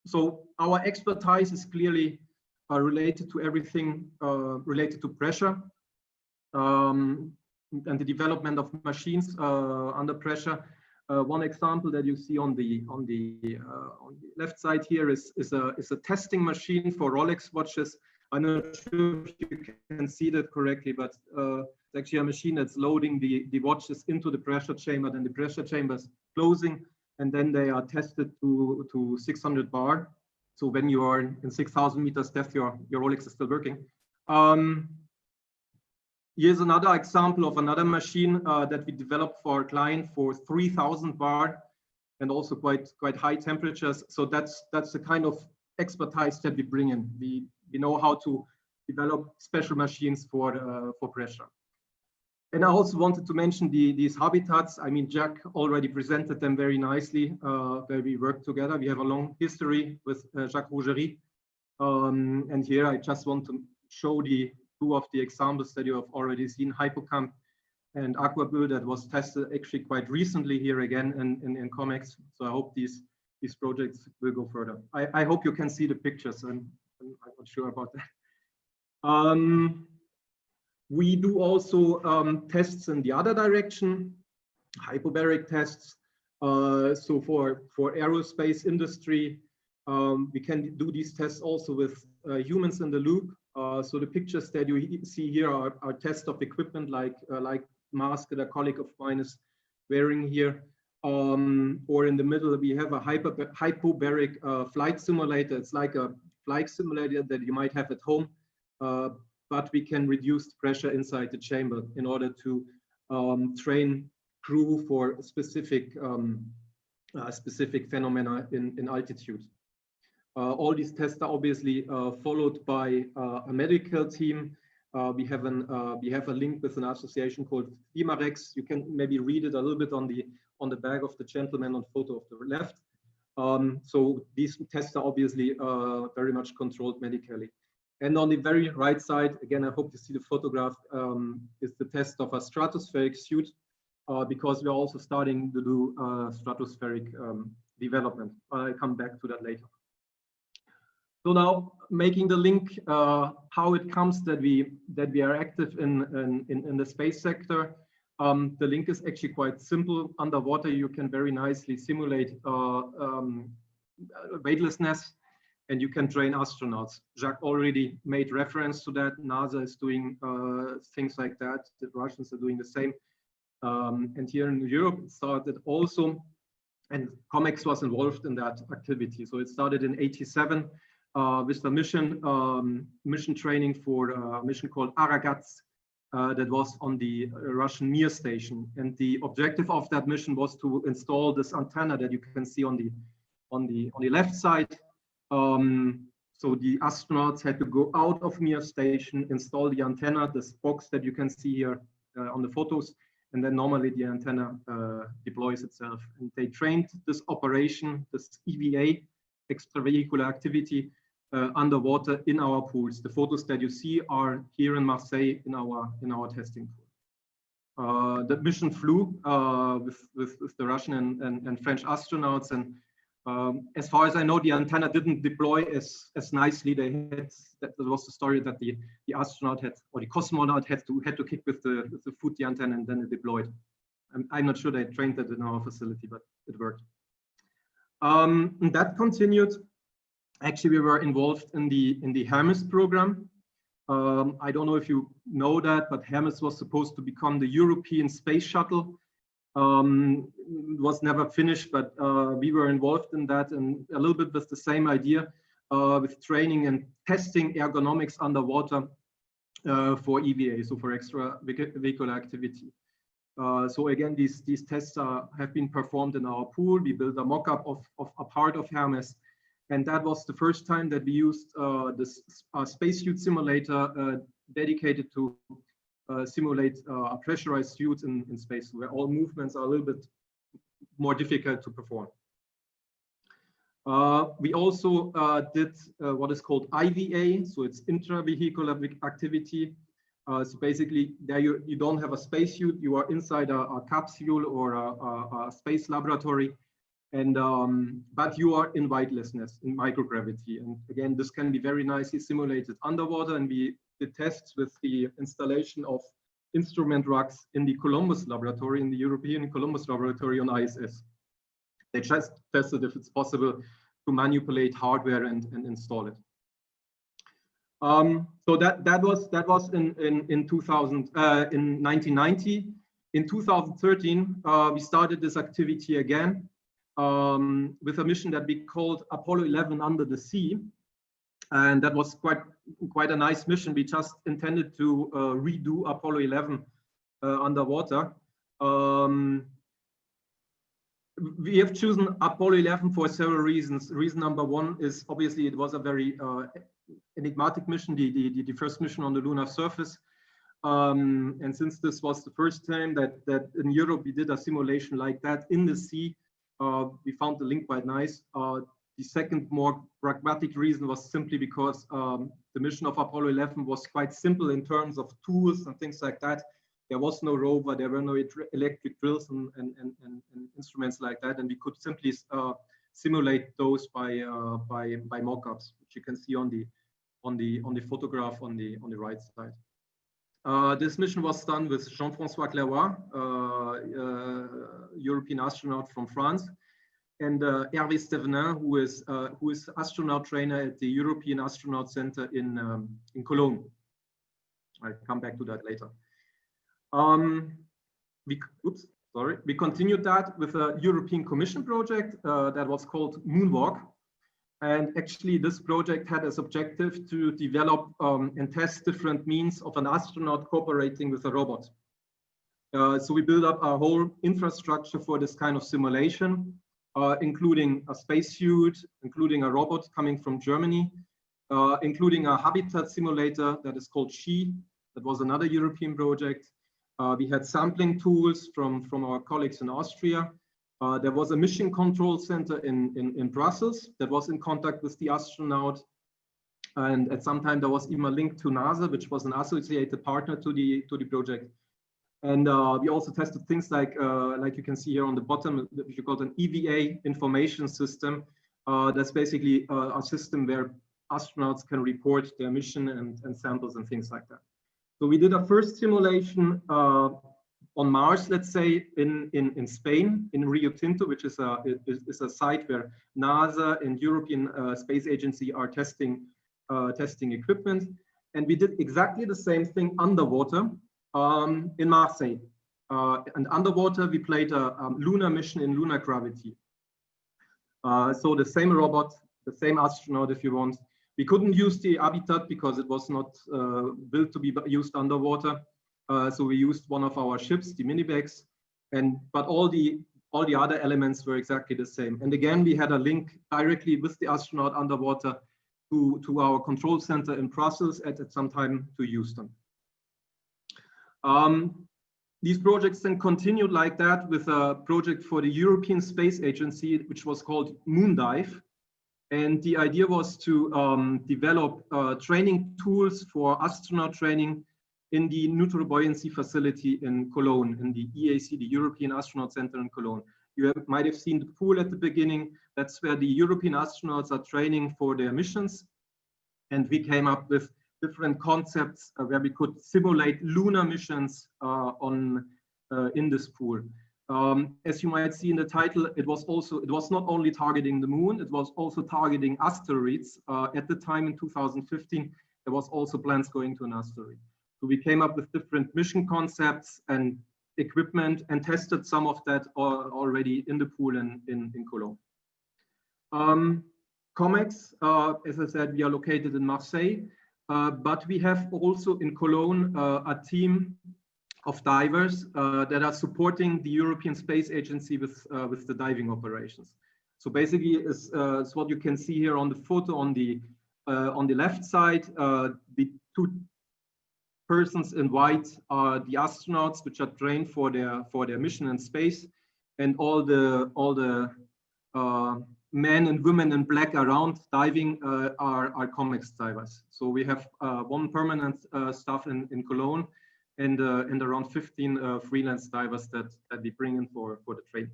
So our expertise is clearly related to everything related to pressure and the development of machines under pressure. One example that you see on the left side here is a testing machine for Rolex watches. I'm not sure if you can see that correctly, but it's actually a machine that's loading the watches into the pressure chamber, then the pressure chamber is closing, and then they are tested to 600 bar. So when you are in 6,000 meters depth, your Rolex is still working. Here's another example of another machine that we developed for a client for 3,000 bar and also quite high temperatures. So that's the kind of expertise that we bring in. We know how to develop special machines for pressure. And I also wanted to mention these habitats. I mean, Jacques already presented them very nicely, where we work together. We have a long history with Jacques Rougerie. And here I just want to show the two of the examples that you have already seen, Hippocamp and Aquabull, that was tested actually quite recently here again in COMEX. So I hope these projects will go further. I hope you can see the pictures, and I'm not sure about that. We do also tests in the other direction, hypobaric tests. So for aerospace industry, we can do these tests also with humans in the loop. So the pictures that you see here are tests of equipment like mask that a colleague of mine is wearing here. Or in the middle, we have a hypobaric flight simulator. It's like a flight simulator that you might have at home, but we can reduce the pressure inside the chamber in order to train crew for specific phenomena in altitude. All these tests are obviously followed by a medical team. We have a link with an association called IMAREX. You can maybe read it a little bit on the back of the gentleman on photo of the left. So these tests are obviously very much controlled medically. And on the very right side, again, I hope you see the photograph, is the test of a stratospheric suit, because we're also starting to do stratospheric development. I'll come back to that later. So now making the link, how it comes that we are active in the space sector. The link is actually quite simple. Underwater, you can very nicely simulate weightlessness, and you can train astronauts. Jacques already made reference to that. NASA is doing things like that. The Russians are doing the same. And here in Europe, it started also, and COMEX was involved in that activity. So it started in '87 with the mission training for a mission called Aragats that was on the Russian Mir station. And the objective of that mission was to install this antenna that you can see on the left side. So the astronauts had to go out of Mir station, install the antenna, this box that you can see here on the photos, and then normally the antenna deploys itself. And they trained this operation, this EVA, extravehicular activity, underwater in our pools. The photos that you see are here in Marseille in our testing pool. The mission flew with the Russian and French astronauts, and as far as I know, the antenna didn't deploy as nicely. That was the story that the astronaut had, or the cosmonaut had to kick with the foot the antenna, and then it deployed. I'm not sure they trained that in our facility, but it worked. And that continued. Actually, we were involved in the Hermes program. I don't know if you know that, but Hermes was supposed to become the European space shuttle. It was never finished, but we were involved in that, and a little bit with the same idea, with training and testing ergonomics underwater for EVA, so for extravehicular activity. So again, these tests have been performed in our pool. We built a mock-up of a part of Hermes, and that was the first time that we used this spacesuit simulator dedicated to simulate a pressurized suit in space, where all movements are a little bit more difficult to perform. We also did what is called IVA, so it's intravehicular activity. So basically, there you don't have a spacesuit, you are inside a capsule or a space laboratory, and but you are in weightlessness, in microgravity. And again, this can be very nicely simulated underwater, and we did tests with the installation of instrument racks in the Columbus laboratory, in the European Columbus laboratory on ISS. They just tested if it's possible to manipulate hardware and install it. So that was in 1990. In 2013, we started this activity again with a mission that we called Apollo 11 Under the Sea. And that was quite a nice mission. We just intended to redo Apollo 11 underwater. We have chosen Apollo 11 for several reasons. Reason number one is obviously it was a very enigmatic mission, the first mission on the lunar surface. And since this was the first time that in Europe we did a simulation like that in the sea, we found the link quite nice. The second, more pragmatic reason was simply because the mission of Apollo 11 was quite simple in terms of tools and things like that. There was no rover, there were no electric drills and instruments like that, and we could simply simulate those by mock-ups, which you can see on the photograph on the right side. This mission was done with Jean-François Clairvoy, European astronaut from France, and Hervé Stevenin, who is astronaut trainer at the European Astronaut Center in Cologne. I'll come back to that later. We continued that with a European Commission project that was called Moonwalk. And actually, this project had as objective to develop and test different means of an astronaut cooperating with a robot. So we built up our whole infrastructure for this kind of simulation, including a spacesuit, including a robot coming from Germany, including a habitat simulator that is called SHE. That was another European project. We had sampling tools from our colleagues in Austria. There was a mission control center in Brussels that was in contact with the astronaut. And at some time there was even a link to NASA, which was an associated partner to the project. And we also tested things like you can see here on the bottom, which we call an EVA information system. That's basically a system where astronauts can report their mission and samples and things like that. So we did a first simulation on Mars, let's say, in Spain, in Rio Tinto, which is a site where NASA and European Space Agency are testing equipment. And we did exactly the same thing underwater in Marseille. And underwater, we played a lunar mission in lunar gravity. So the same robot, the same astronaut, if you want. We couldn't use the habitat because it was not built to be used underwater. So we used one of our ships, the Minibex, but all the other elements were exactly the same. And again, we had a link directly with the astronaut underwater to our control center in Brussels at some time to use them. These projects then continued like that with a project for the European Space Agency, which was called Moondive. And the idea was to develop training tools for astronaut training in the neutral buoyancy facility in Cologne, in the EAC, the European Astronaut Center in Cologne. You might have seen the pool at the beginning. That's where the European astronauts are training for their missions. And we came up with different concepts where we could simulate lunar missions in this pool. As you might see in the title, it was not only targeting the moon, it was also targeting asteroids. At the time in 2015, there was also plans going to an asteroid. So we came up with different mission concepts and equipment and tested some of that already in the pool in Cologne. COMEX, as I said, we are located in Marseille, but we have also in Cologne a team of divers that are supporting the European Space Agency with the diving operations. So basically, it's what you can see here on the photo on the left side. The two persons in white are the astronauts, which are trained for their mission in space, and all the men and women in black around diving are COMEX divers. So we have one permanent staff in Cologne, and around 15 freelance divers that we bring in for the training.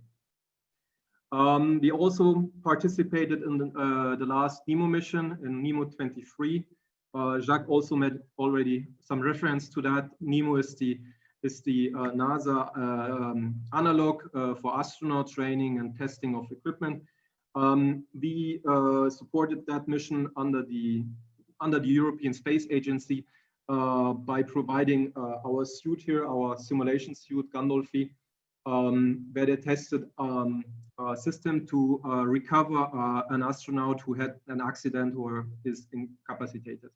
We also participated in the last NEMO mission in NEMO 23. Jacques also made already some reference to that. NEMO is the NASA analog for astronaut training and testing of equipment. We supported that mission under the European Space Agency by providing our suit here, our simulation suit, Gandolfi, where they tested a system to recover an astronaut who had an accident or is incapacitated,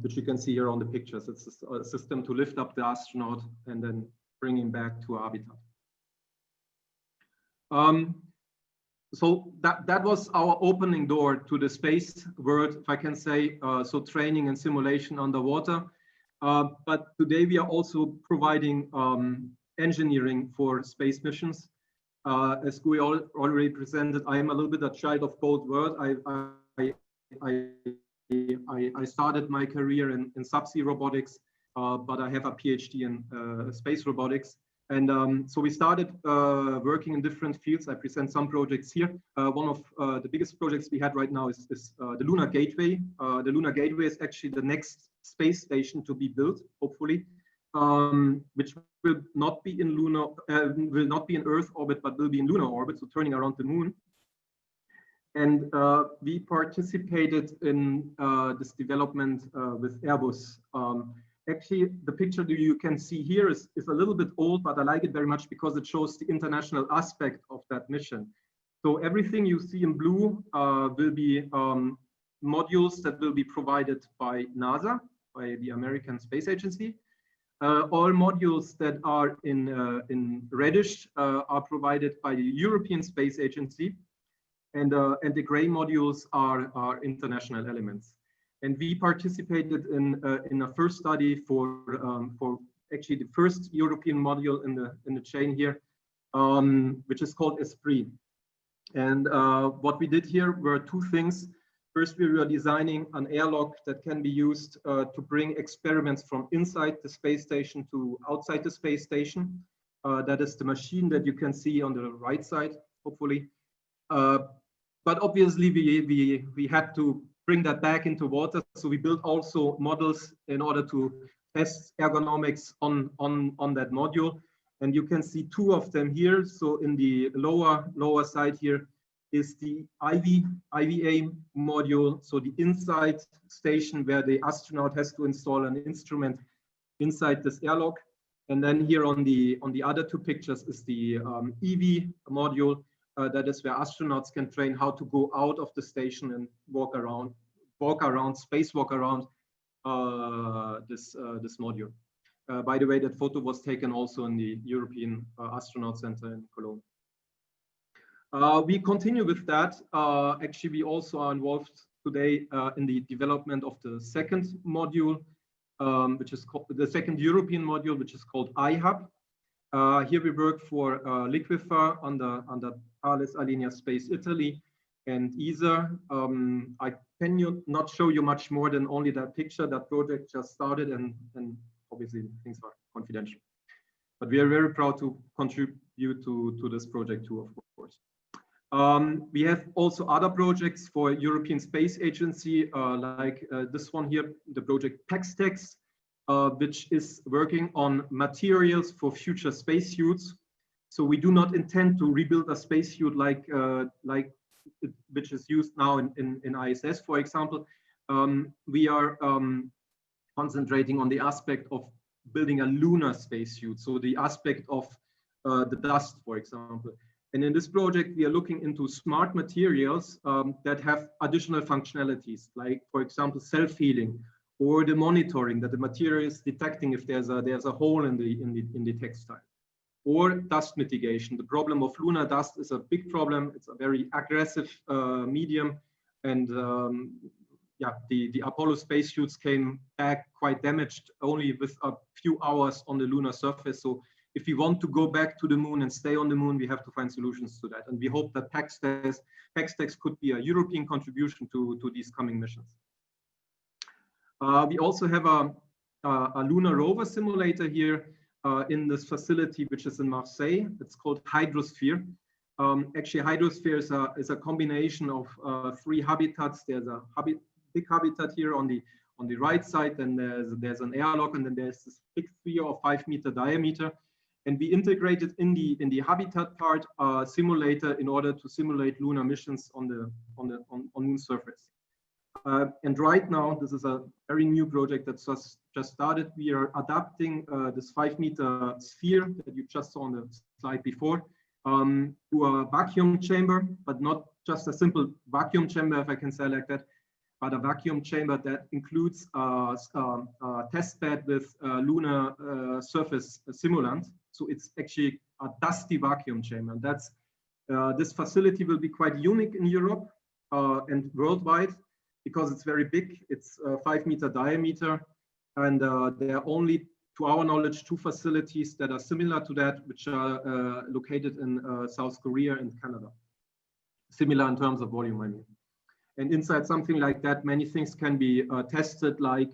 which you can see here on the pictures. It's a system to lift up the astronaut and then bring him back to habitat. So that was our opening door to the space world, if I can say, so training and simulation underwater. But today we are also providing engineering for space missions. As Gui already presented, I'm a little bit a child of both worlds. I started my career in subsea robotics, but I have a PhD in space robotics. And so we started working in different fields. I present some projects here. One of the biggest projects we had right now is the Lunar Gateway. The Lunar Gateway is actually the next space station to be built, hopefully, which will not be in Earth orbit, but will be in lunar orbit, so turning around the moon. And we participated in this development with Airbus. Actually, the picture that you can see here is a little bit old, but I like it very much because it shows the international aspect of that mission. So everything you see in blue will be modules that will be provided by NASA, by the American Space Agency. All modules that are in reddish are provided by the European Space Agency, and the gray modules are international elements. And we participated in a first study for actually the first European module in the chain here, which is called Esprit. And what we did here were two things. First, we were designing an airlock that can be used to bring experiments from inside the space station to outside the space station. That is the machine that you can see on the right side, hopefully. But obviously, we had to bring that back into water. So we built also models in order to test ergonomics on that module. And you can see two of them here. So in the lower side here is the IVA module. So the inside station where the astronaut has to install an instrument inside this airlock. And then here on the other two pictures is the EV module. That is where astronauts can train how to go out of the station and walk around, spacewalk around this module. By the way, that photo was taken also in the European Astronaut Center in Cologne. We continue with that. Actually, we also are involved today in the development of the second module, which is called the second European module, which is called iHub. Here we work for Liquifar under Thales Alenia Space Italy and ESA. I can not show you much more than only that picture. That project just started, and obviously things are confidential. But we are very proud to contribute to this project too, of course. We have also other projects for European Space Agency, like this one here, the project PAXTEX, which is working on materials for future spacesuits. So we do not intend to rebuild a spacesuit like which is used now in ISS, for example. We are concentrating on the aspect of building a lunar spacesuit, so the aspect of the dust, for example. And in this project, we are looking into smart materials that have additional functionalities, like, for example, self-healing, or the monitoring that the material is detecting if there's a hole in the textile, or dust mitigation. The problem of lunar dust is a big problem. It's a very aggressive medium, and yeah, the Apollo spacesuits came back quite damaged, only with a few hours on the lunar surface. So if we want to go back to the moon and stay on the moon, we have to find solutions to that. And we hope that PAXTEX could be a European contribution to these coming missions. We also have a lunar rover simulator here in this facility, which is in Marseille. It's called Hydrosphere. Actually, Hydrosphere is a combination of three habitats. There's a big habitat here on the right side, and there's an airlock, and then there's this big 3 or 5 meter diameter. And we integrated in the habitat part simulator in order to simulate lunar missions on moon surface. And right now, this is a very new project that's just started. We are adapting this 5 meter sphere that you just saw on the slide before to a vacuum chamber, but not just a simple vacuum chamber, if I can say like that, but a vacuum chamber that includes a test bed with lunar surface simulant. So it's actually a dusty vacuum chamber. And that's this facility will be quite unique in Europe and worldwide, because it's very big. It's 5 meter diameter, and there are only to our knowledge, 2 facilities that are similar to that, which are located in South Korea and Canada. Similar in terms of volume, I mean. And inside something like that, many things can be tested, like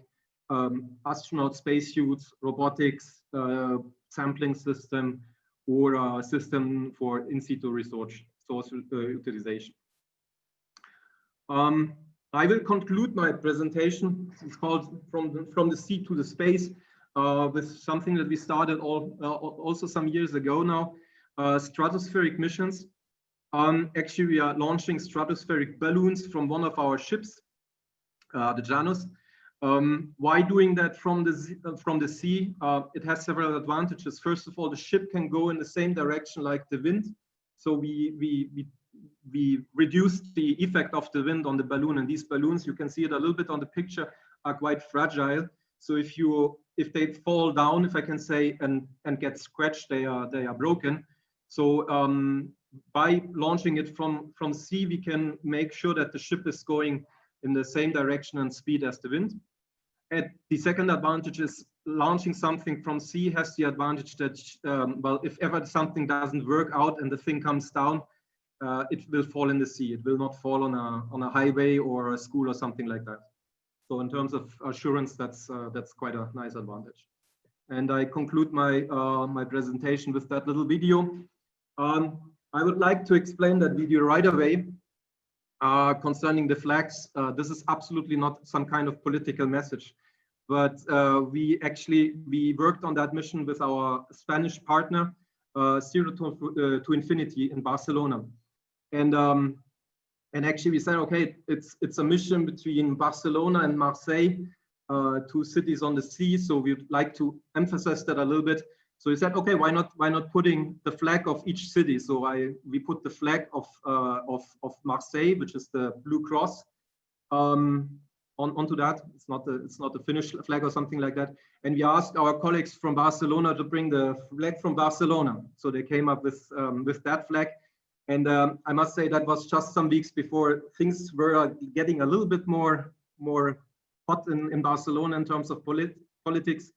astronaut spacesuits, robotics, sampling system, or a system for in situ research source utilization. I will conclude my presentation. It's called From the Sea to the Space, with something that we started also some years ago now, stratospheric missions. Actually, we are launching stratospheric balloons from one of our ships, the Janus. Why doing that from the sea? It has several advantages. First of all, the ship can go in the same direction like the wind, so we reduce the effect of the wind on the balloon. And these balloons, you can see it a little bit on the picture, are quite fragile. So if they fall down, if I can say, and get scratched, they are broken. So by launching it from sea, we can make sure that the ship is going in the same direction and speed as the wind. And the second advantage is launching something from sea has the advantage that, well, if ever something doesn't work out and the thing comes down, it will fall in the sea. It will not fall on a highway or a school or something like that. So in terms of assurance, that's quite a nice advantage. And I conclude my my presentation with that little video. I would like to explain that video right away concerning the flags. This is absolutely not some kind of political message, but we worked on that mission with our Spanish partner, Zero to Infinity in Barcelona. And actually we said, okay, it's a mission between Barcelona and Marseille, 2 cities on the sea. So we'd like to emphasize that a little bit. So we said, okay, why not putting the flag of each city? So we put the flag of Marseille, which is the blue cross, onto that. It's not the Finnish flag or something like that. And we asked our colleagues from Barcelona to bring the flag from Barcelona. So they came up with that flag. And I must say that was just some weeks before things were getting a little bit more hot in Barcelona in terms of politics.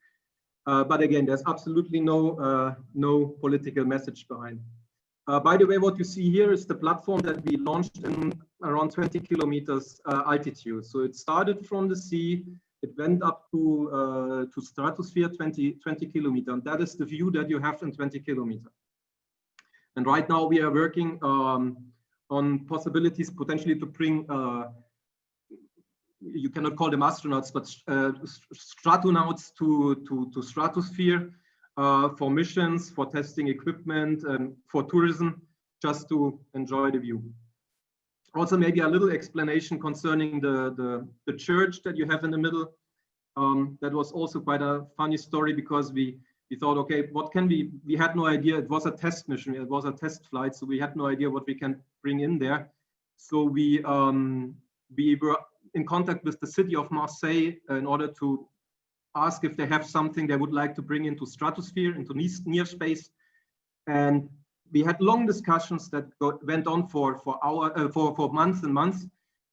But again, there's absolutely no political message behind. By the way, what you see here is the platform that we launched in around 20 kilometers altitude. So it started from the sea, it went up to stratosphere 20 kilometers, and that is the view that you have in 20 kilometers. And right now we are working on possibilities potentially to bring, you cannot call them astronauts, but stratonauts to stratosphere for missions, for testing equipment, and for tourism, just to enjoy the view. Also, maybe a little explanation concerning the church that you have in the middle. That was also quite a funny story, because we thought, okay, what can we had no idea. It was a test mission, it was a test flight, so we had no idea what we can bring in there. So we were in contact with the city of Marseille in order to ask if they have something they would like to bring into stratosphere, into near space. And we had long discussions that went on for months and months.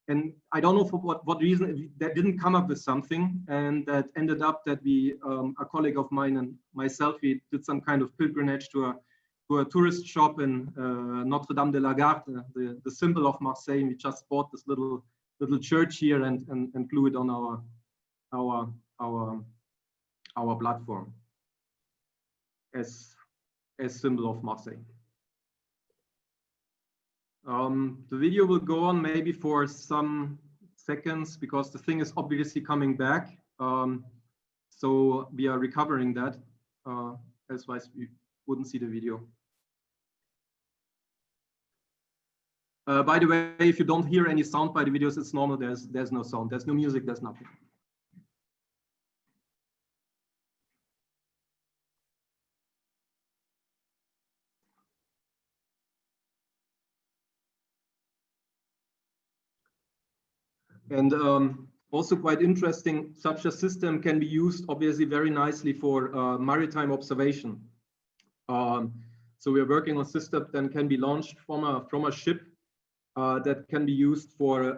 And I don't know for what reason that didn't come up with something, and that ended up that a colleague of mine and myself, we did some kind of pilgrimage to a tourist shop in Notre Dame de la Garde, the symbol of Marseille. And we just bought this little church here and flew it on our platform as symbol of Marseille. The video will go on maybe for some seconds, because the thing is obviously coming back. So we are recovering that, otherwise we wouldn't see the video. By the way, if you don't hear any sound by the videos, it's normal. There's no sound, there's no music, there's nothing. And also quite interesting, such a system can be used obviously very nicely for maritime observation. So we are working on a system that can be launched from a ship that can be used for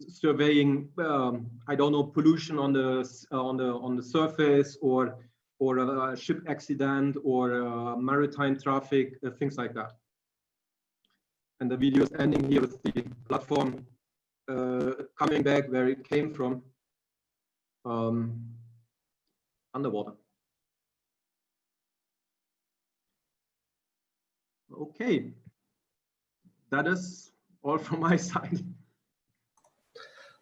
surveying, I don't know, pollution on the surface, or a ship accident, or maritime traffic, things like that. And the video is ending here with the platform coming back where it came from, underwater. Okay, that is all from my side.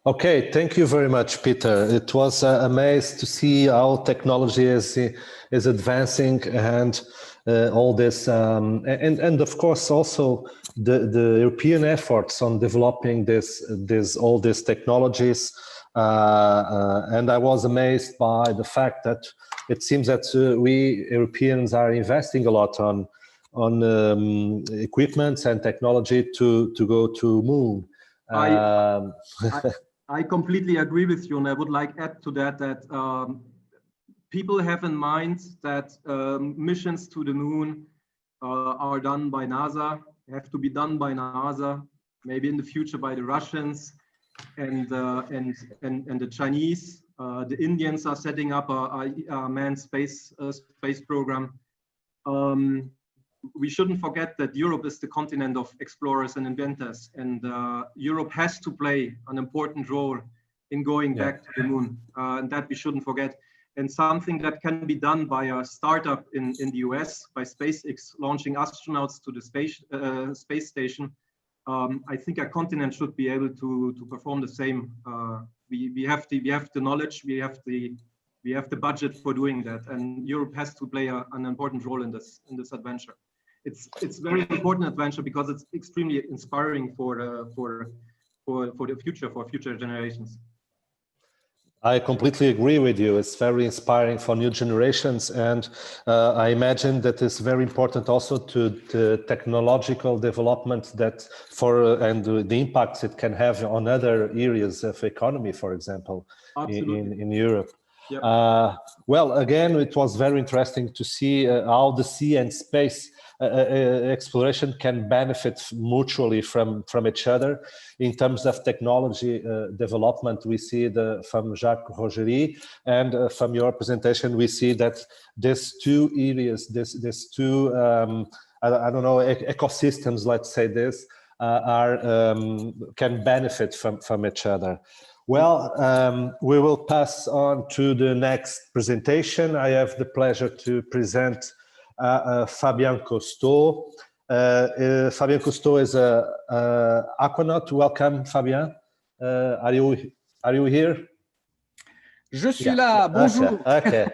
Okay, thank you very much, Peter. It was amazing to see how technology is advancing, and all this, and of course also the European efforts on developing all these technologies. And I was amazed by the fact that it seems that we Europeans are investing a lot on equipment and technology to go to moon. I completely agree with you, and I would like to add to that people have in mind that missions to the moon are done by NASA, have to be done by NASA, maybe in the future by the Russians and the Chinese. The Indians are setting up a manned space program. We shouldn't forget that Europe is the continent of explorers and inventors, and Europe has to play an important role in going back to the moon, and that we shouldn't forget. And something that can be done by a startup in the US, by SpaceX launching astronauts to the space station, I think a continent should be able to perform the same. We have the knowledge, we have the budget for doing that, and Europe has to play an important role in this adventure. It's very important adventure because it's extremely inspiring for the future, for future generations. I completely agree with you. It's very inspiring for new generations, and I imagine that it's very important also to the technological development and the impacts it can have on other areas of economy, for example, in Europe. Yep. Well, again, it was very interesting to see how the sea and space exploration can benefit mutually from each other. In terms of technology development, we see from Jacques Rougerie, and from your presentation, we see that these two areas, these two, I don't know, ecosystems, let's say this, can benefit from each other. Well, we will pass on to the next presentation. I have the pleasure to present Fabien Cousteau. Fabien Cousteau is an aquanaut. Welcome, Fabien. Are you here? Je suis là. Bonjour. Okay.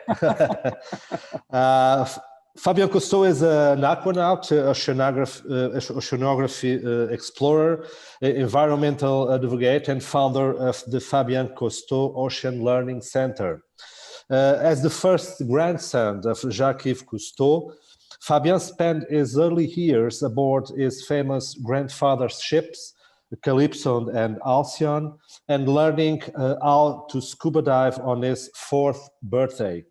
Fabien Cousteau is an aquanaut, oceanography explorer, environmental advocate, and founder of the Fabien Cousteau Ocean Learning Center. As the first grandson of Jacques Cousteau, Fabien spent his early years aboard his famous grandfather's ships, Calypso and Alcyon, and learning how to scuba dive on his 4th birthday.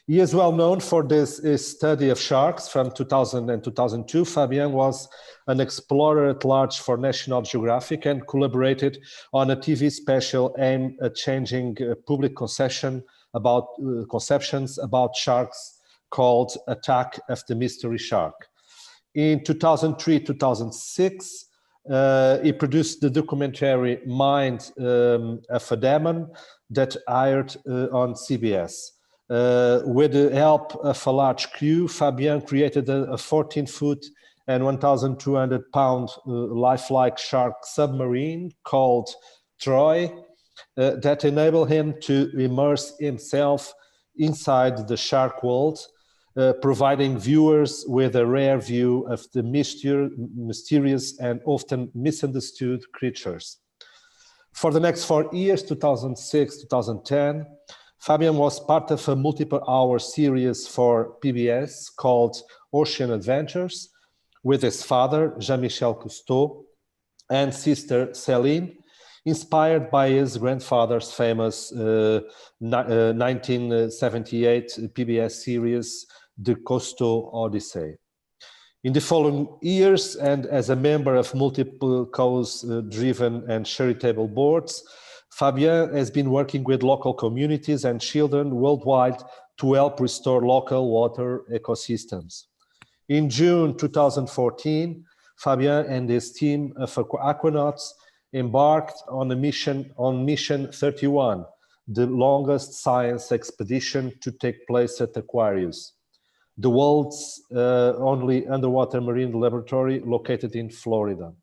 He is well known for his study of sharks. From 2000 and 2002, Fabien was an explorer at large for National Geographic and collaborated on a TV special aimed at changing public conceptions about sharks called Attack of the Mystery Shark. In 2003-2006, he produced the documentary Mind of a Demon that aired on CBS. With the help of a large crew, Fabien created a 14-foot and 1,200-pound lifelike shark submarine called Troy that enabled him to immerse himself inside the shark world, providing viewers with a rare view of the mysterious and often misunderstood creatures. For the next 4 years, 2006-2010, Fabien was part of a multiple-hour series for PBS called Ocean Adventures with his father, Jean-Michel Cousteau, and sister Céline, inspired by his grandfather's famous 1978 PBS series, The Cousteau Odyssey. In the following years, and as a member of multiple cause-driven and charitable boards, Fabien has been working with local communities and children worldwide to help restore local water ecosystems. In June 2014, Fabien and his team of aquanauts embarked on Mission 31, the longest science expedition to take place at Aquarius, the world's only underwater marine laboratory located in Florida.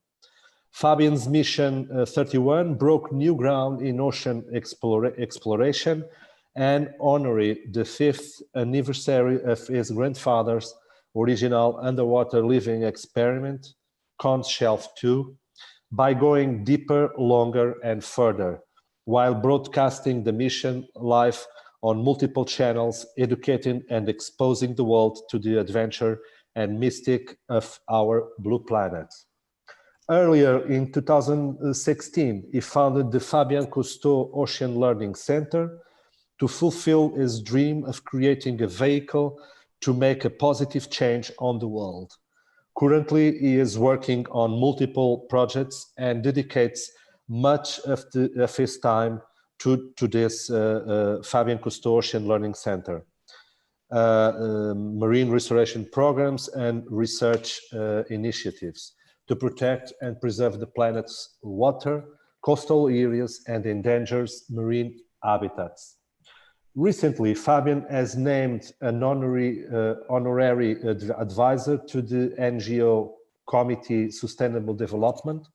Fabien's Mission 31 broke new ground in ocean exploration and honored the 5th anniversary of his grandfather's original underwater living experiment, Conch Shelf 2, by going deeper, longer, and further, while broadcasting the mission live on multiple channels, educating and exposing the world to the adventure and mystic of our blue planet. Earlier in 2016, he founded the Fabien Cousteau Ocean Learning Center to fulfill his dream of creating a vehicle to make a positive change on the world. Currently, he is working on multiple projects and dedicates much of his time to this Fabien Cousteau Ocean Learning Center, marine restoration programs and research initiatives to protect and preserve the planet's water, coastal areas, and endangered marine habitats. Recently, Fabien has named an honorary advisor to the NGO Committee Sustainable Development,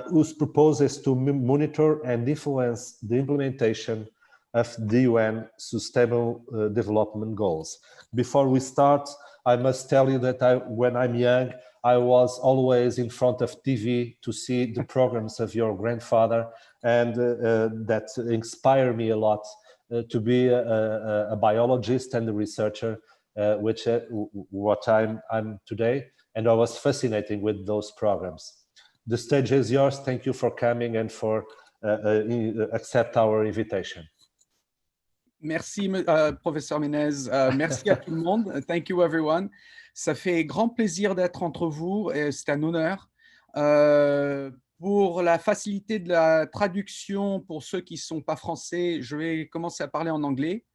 whose purpose is to monitor and influence the implementation of the UN Sustainable Development Goals. Before we start, I must tell you that when I'm young, I was always in front of TV to see the programs of your grandfather, and that inspired me a lot to be a biologist and a researcher, which what I'm today, and I was fascinated with those programs. The stage is yours. Thank you for coming and for accept our invitation. Merci, professeur Ménez. Merci à tout le monde. Thank you, everyone. Ça fait grand plaisir d'être entre vous. C'est un honneur. Pour la facilité de la traduction, pour ceux qui ne sont pas français, je vais commencer à parler en anglais.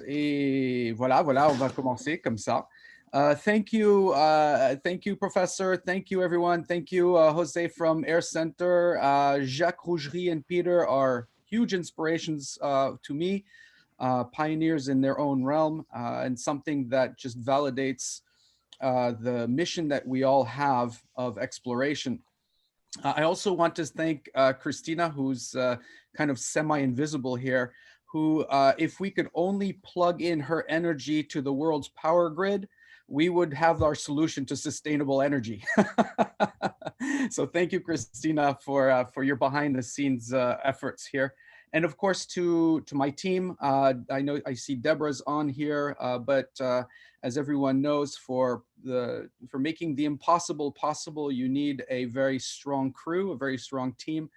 Et voilà, on va commencer comme ça. Thank you, Professor. Thank you, everyone. Thank you, Jose from Air Center. Jacques, Rougerie, and Peter are huge inspirations to me, pioneers in their own realm, and something that just validates the mission that we all have of exploration. I also want to thank Christina, who's kind of semi-invisible here, who, if we could only plug in her energy to the world's power grid, we would have our solution to sustainable energy. So thank you, Christina, for your behind-the-scenes efforts here. And of course, to my team, I know I see Deborah's on here, but as everyone knows, for making the impossible possible, you need a very strong crew, a very strong team,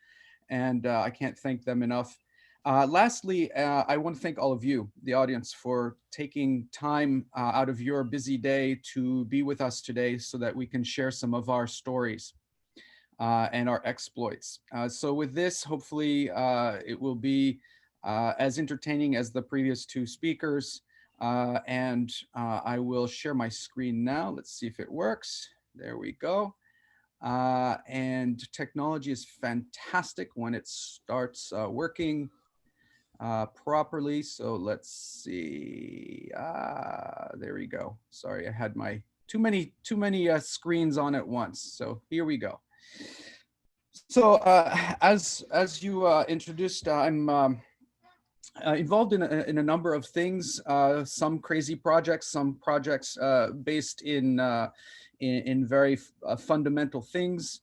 and I can't thank them enough. Lastly, I want to thank all of you, the audience, for taking time out of your busy day to be with us today so that we can share some of our stories and our exploits. So with this, hopefully it will be as entertaining as the previous two speakers. And I will share my screen now. Let's see if it works. There we go. And technology is fantastic when it starts working properly. So let's see. There we go. Sorry, I had my too many screens on at once. So here we go. So as you introduced, I'm involved in a number of things, some crazy projects, some projects based in very fundamental things.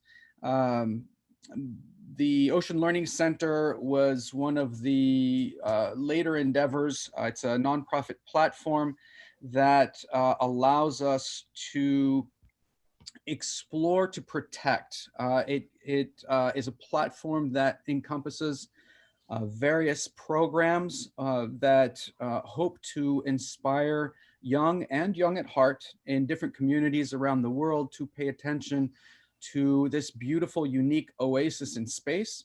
The Ocean Learning Center was one of the later endeavors. It's a nonprofit platform that allows us to explore to protect. It is a platform that encompasses various programs that hope to inspire young and young at heart in different communities around the world to pay attention to this beautiful, unique oasis in space.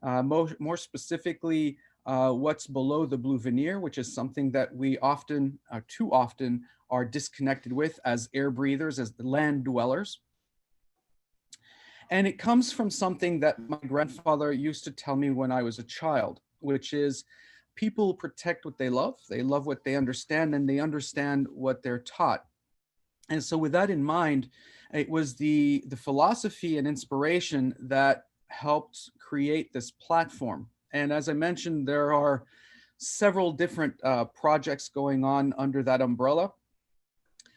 More specifically, what's below the blue veneer, which is something that we often, too often, are disconnected with as air breathers, as the land dwellers. And it comes from something that my grandfather used to tell me when I was a child, which is people protect what they love what they understand, and they understand what they're taught. And so with that in mind, it was the philosophy and inspiration that helped create this platform. And as I mentioned, there are several different projects going on under that umbrella,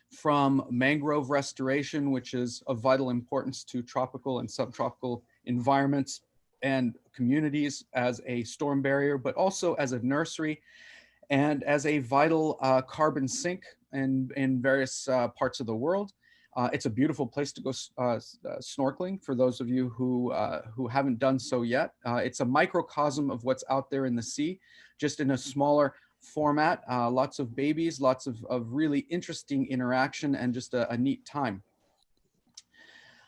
from mangrove restoration, which is of vital importance to tropical and subtropical environments and communities as a storm barrier, but also as a nursery and as a vital carbon sink in various parts of the world. It's a beautiful place to go snorkeling for those of you who haven't done so yet. It's a microcosm of what's out there in the sea, just in a smaller format, lots of babies, lots of really interesting interaction, and just a neat time.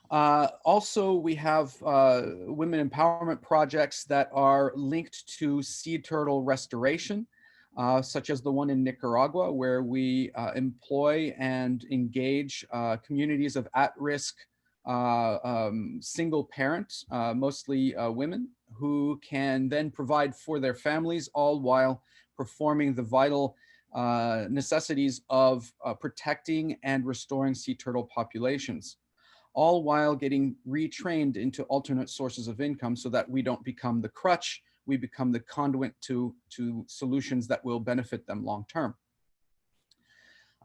Also, we have women empowerment projects that are linked to sea turtle restoration, such as the one in Nicaragua, where we employ and engage communities of at-risk single parents, mostly women, who can then provide for their families, all while performing the vital necessities of protecting and restoring sea turtle populations, all while getting retrained into alternate sources of income so that we don't become the crutch, we become the conduit to solutions that will benefit them long term.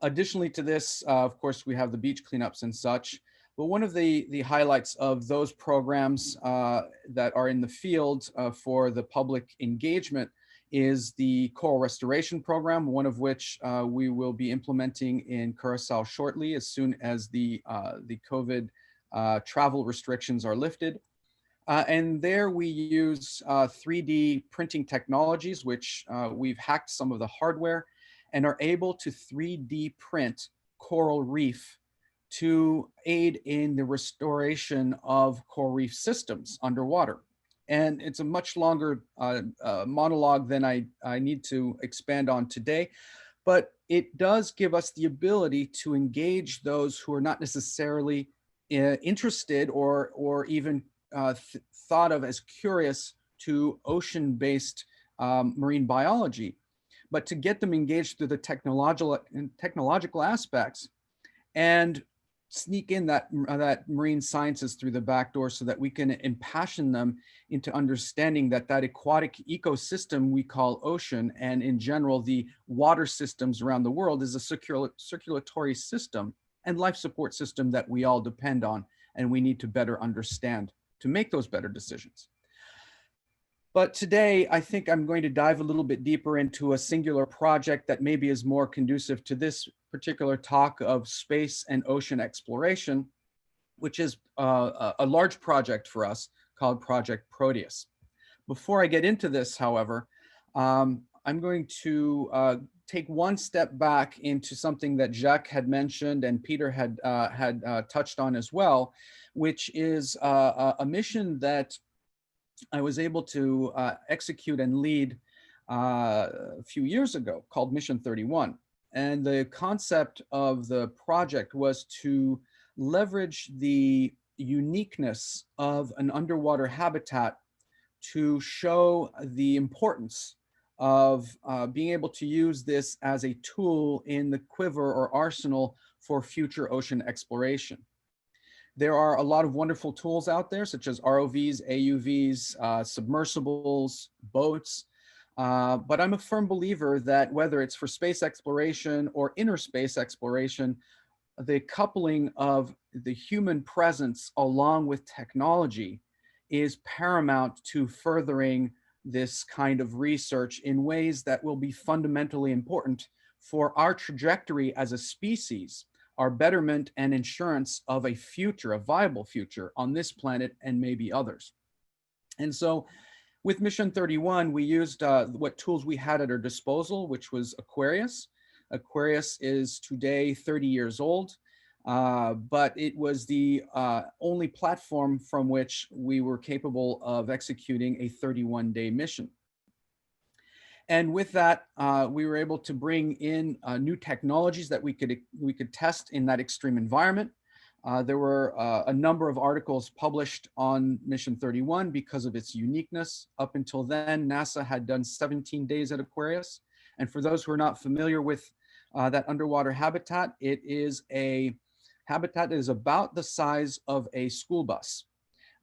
Additionally to this, of course, we have the beach cleanups and such. But one of the highlights of those programs that are in the field for the public engagement is the coral restoration program, one of which we will be implementing in Curacao shortly, as soon as the COVID travel restrictions are lifted. And there we use 3D printing technologies, which we've hacked some of the hardware and are able to 3D print coral reef to aid in the restoration of coral reef systems underwater. And it's a much longer monologue than I need to expand on today, but it does give us the ability to engage those who are not necessarily interested or even thought of as curious to ocean-based marine biology, but to get them engaged through the technological aspects and sneak in that marine sciences through the back door so that we can impassion them into understanding that aquatic ecosystem we call ocean, and in general, the water systems around the world, is a circulatory system and life support system that we all depend on, and we need to better understand to make those better decisions. But today, I think I'm going to dive a little bit deeper into a singular project that maybe is more conducive to this particular talk of space and ocean exploration, which is a large project for us called Project Proteus. Before I get into this, however, I'm going to take one step back into something that Jacques had mentioned and Peter had touched on as well, which is a mission that I was able to execute and lead a few years ago, called Mission 31. And the concept of the project was to leverage the uniqueness of an underwater habitat to show the importance of being able to use this as a tool in the quiver or arsenal for future ocean exploration. There are a lot of wonderful tools out there, such as ROVs, AUVs, submersibles, boats. But I'm a firm believer that whether it's for space exploration or inner space exploration, the coupling of the human presence along with technology is paramount to furthering this kind of research in ways that will be fundamentally important for our trajectory as a species, our betterment and insurance of a future, a viable future on this planet and maybe others. And so with Mission 31, we used what tools we had at our disposal, which was Aquarius. Aquarius is today 30 years old, but it was the only platform from which we were capable of executing a 31-day mission. And with that, we were able to bring in new technologies that we could test in that extreme environment. There were a number of articles published on Mission 31 because of its uniqueness. Up until then, NASA had done 17 days at Aquarius. And for those who are not familiar with that underwater habitat, it is a habitat that is about the size of a school bus.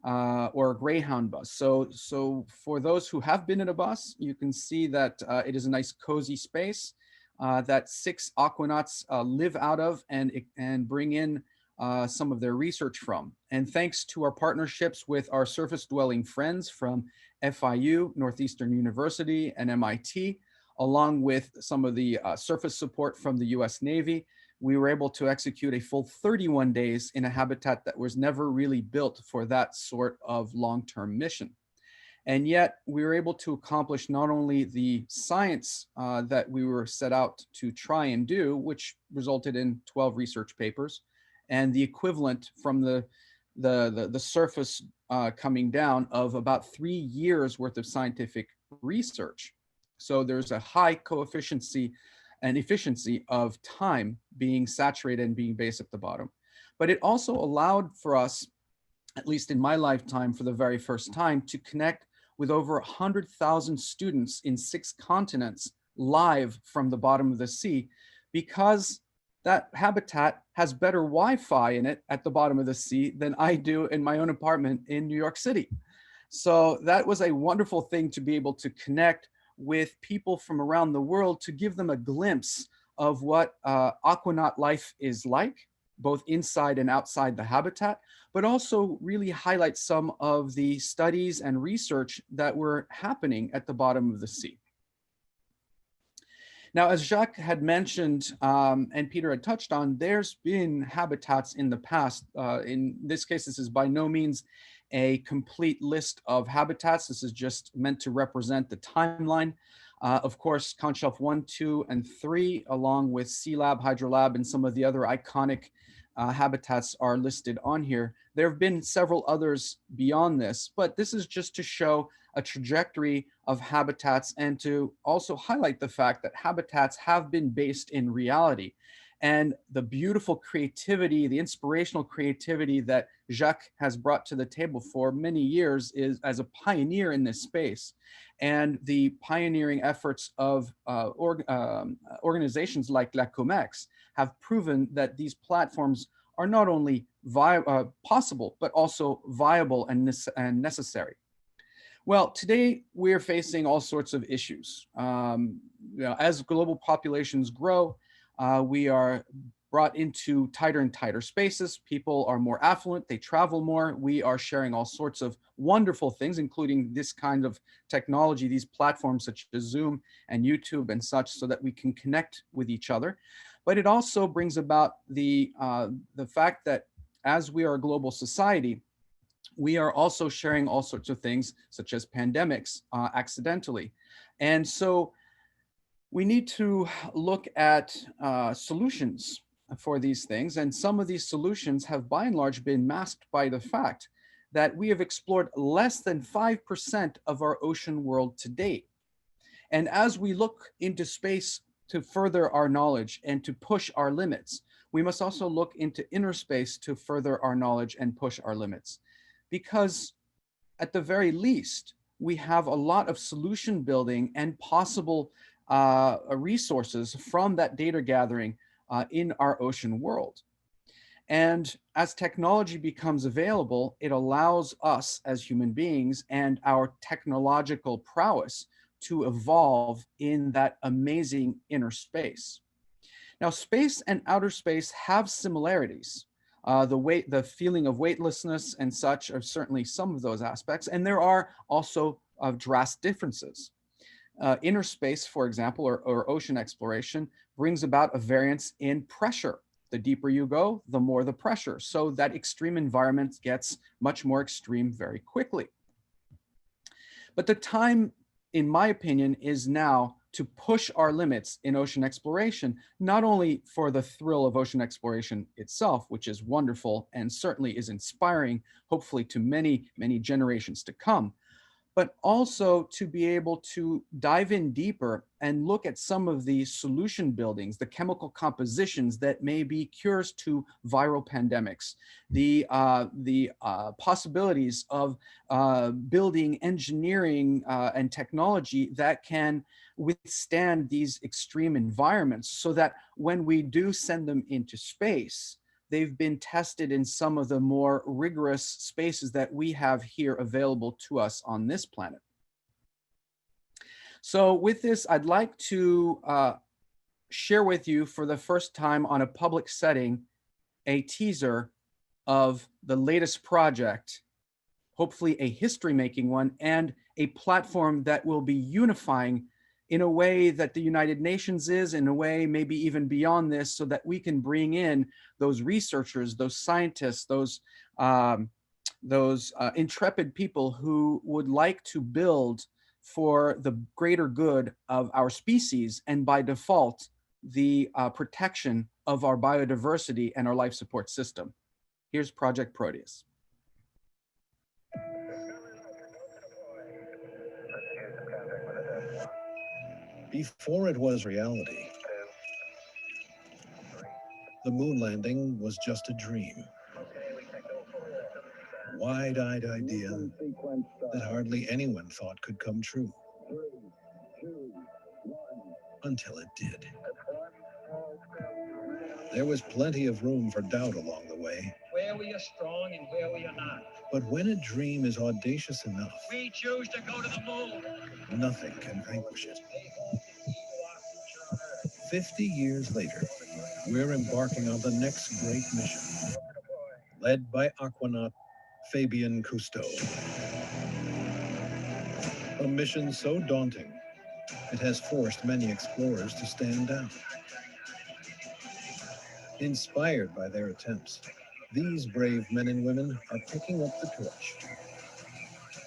Or a Greyhound bus. So for those who have been in a bus, you can see that it is a nice cozy space that 6 aquanauts live out of and bring in some of their research from. And thanks to our partnerships with our surface dwelling friends from FIU, Northeastern University, and MIT, along with some of the surface support from the US Navy, we were able to execute a full 31 days in a habitat that was never really built for that sort of long-term mission. And yet we were able to accomplish not only the science that we were set out to try and do, which resulted in 12 research papers, and the equivalent from the surface coming down of about 3 years worth of scientific research. So there's a high coefficient and efficiency of time being saturated and being based at the bottom. But it also allowed for us, at least in my lifetime for the very first time, to connect with over 100,000 students in 6 continents live from the bottom of the sea, because that habitat has better Wi-Fi in it at the bottom of the sea than I do in my own apartment in New York City. So that was a wonderful thing to be able to connect with people from around the world, to give them a glimpse of what aquanaut life is like, both inside and outside the habitat, but also really highlight some of the studies and research that were happening at the bottom of the sea. Now, as Jacques had mentioned, and Peter had touched on, there's been habitats in the past. In this case, this is by no means a complete list of habitats. This is just meant to represent the timeline. Of course, Conch 1, 2, and 3, along with Sea Lab, Hydrolab, and some of the other iconic habitats are listed on here. There have been several others beyond this, but this is just to show a trajectory of habitats and to also highlight the fact that habitats have been based in reality. And the beautiful creativity, the inspirational creativity that Jacques has brought to the table for many years is as a pioneer in this space. And the pioneering efforts of organizations like La Comex have proven that these platforms are not only possible, but also viable and necessary. Well, today we're facing all sorts of issues. As global populations grow, we are brought into tighter and tighter spaces. People are more affluent, they travel more. We are sharing all sorts of wonderful things, including this kind of technology, these platforms such as Zoom and YouTube and such, so that we can connect with each other. But it also brings about the fact that as we are a global society, we are also sharing all sorts of things, such as pandemics, accidentally. And so we need to look at solutions for these things. And some of these solutions have by and large been masked by the fact that we have explored less than 5% of our ocean world to date. And as we look into space to further our knowledge and to push our limits, we must also look into inner space to further our knowledge and push our limits. Because at the very least, we have a lot of solution building and possible resources from that data gathering in our ocean world. And as technology becomes available, it allows us as human beings and our technological prowess to evolve in that amazing inner space. Now, space and outer space have similarities. The feeling of weightlessness and such are certainly some of those aspects, and there are also drastic differences. Inner space, for example, or ocean exploration brings about a variance in pressure. The deeper you go, the more the pressure. So that extreme environment gets much more extreme very quickly. But the time, in my opinion, is now to push our limits in ocean exploration, not only for the thrill of ocean exploration itself, which is wonderful and certainly is inspiring, hopefully to many, many generations to come, but also to be able to dive in deeper and look at some of the solution buildings, the chemical compositions that may be cures to viral pandemics, the possibilities of building engineering and technology that can withstand these extreme environments, so that when we do send them into space, they've been tested in some of the more rigorous spaces that we have here available to us on this planet. So with this, I'd like to share with you for the first time on a public setting, a teaser of the latest project, hopefully a history-making one, and a platform that will be unifying in a way that the United Nations is, in a way maybe even beyond this, so that we can bring in those researchers, those scientists, those intrepid people who would like to build for the greater good of our species, and by default, the protection of our biodiversity and our life support system. Here's Project Proteus. Before it was reality, the moon landing was just a dream. Wide-eyed idea that hardly anyone thought could come true. Until it did. There was plenty of room for doubt along the way. Where we are strong and where we are not. But when a dream is audacious enough, We choose to go to the moon. nothing can vanquish it. 50 years later, we're embarking on the next great mission, led by aquanaut Fabien Cousteau. A mission so daunting, it has forced many explorers to stand down. Inspired by their attempts, these brave men and women are picking up the torch.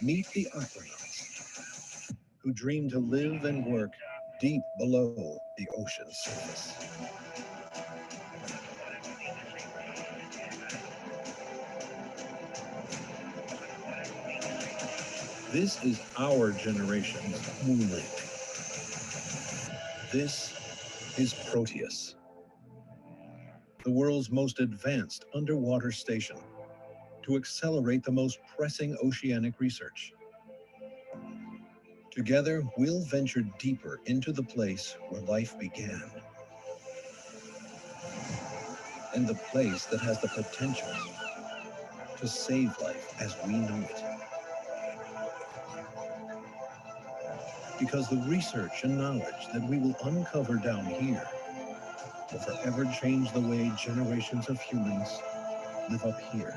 Meet the aquanauts, who dream to live and work deep below the ocean's surface. This is our generation's moonlink. This is Proteus, the world's most advanced underwater station to accelerate the most pressing oceanic research. Together, we'll venture deeper into the place where life began, and the place that has the potential to save life as we know it. Because the research and knowledge that we will uncover down here will forever change the way generations of humans live up here.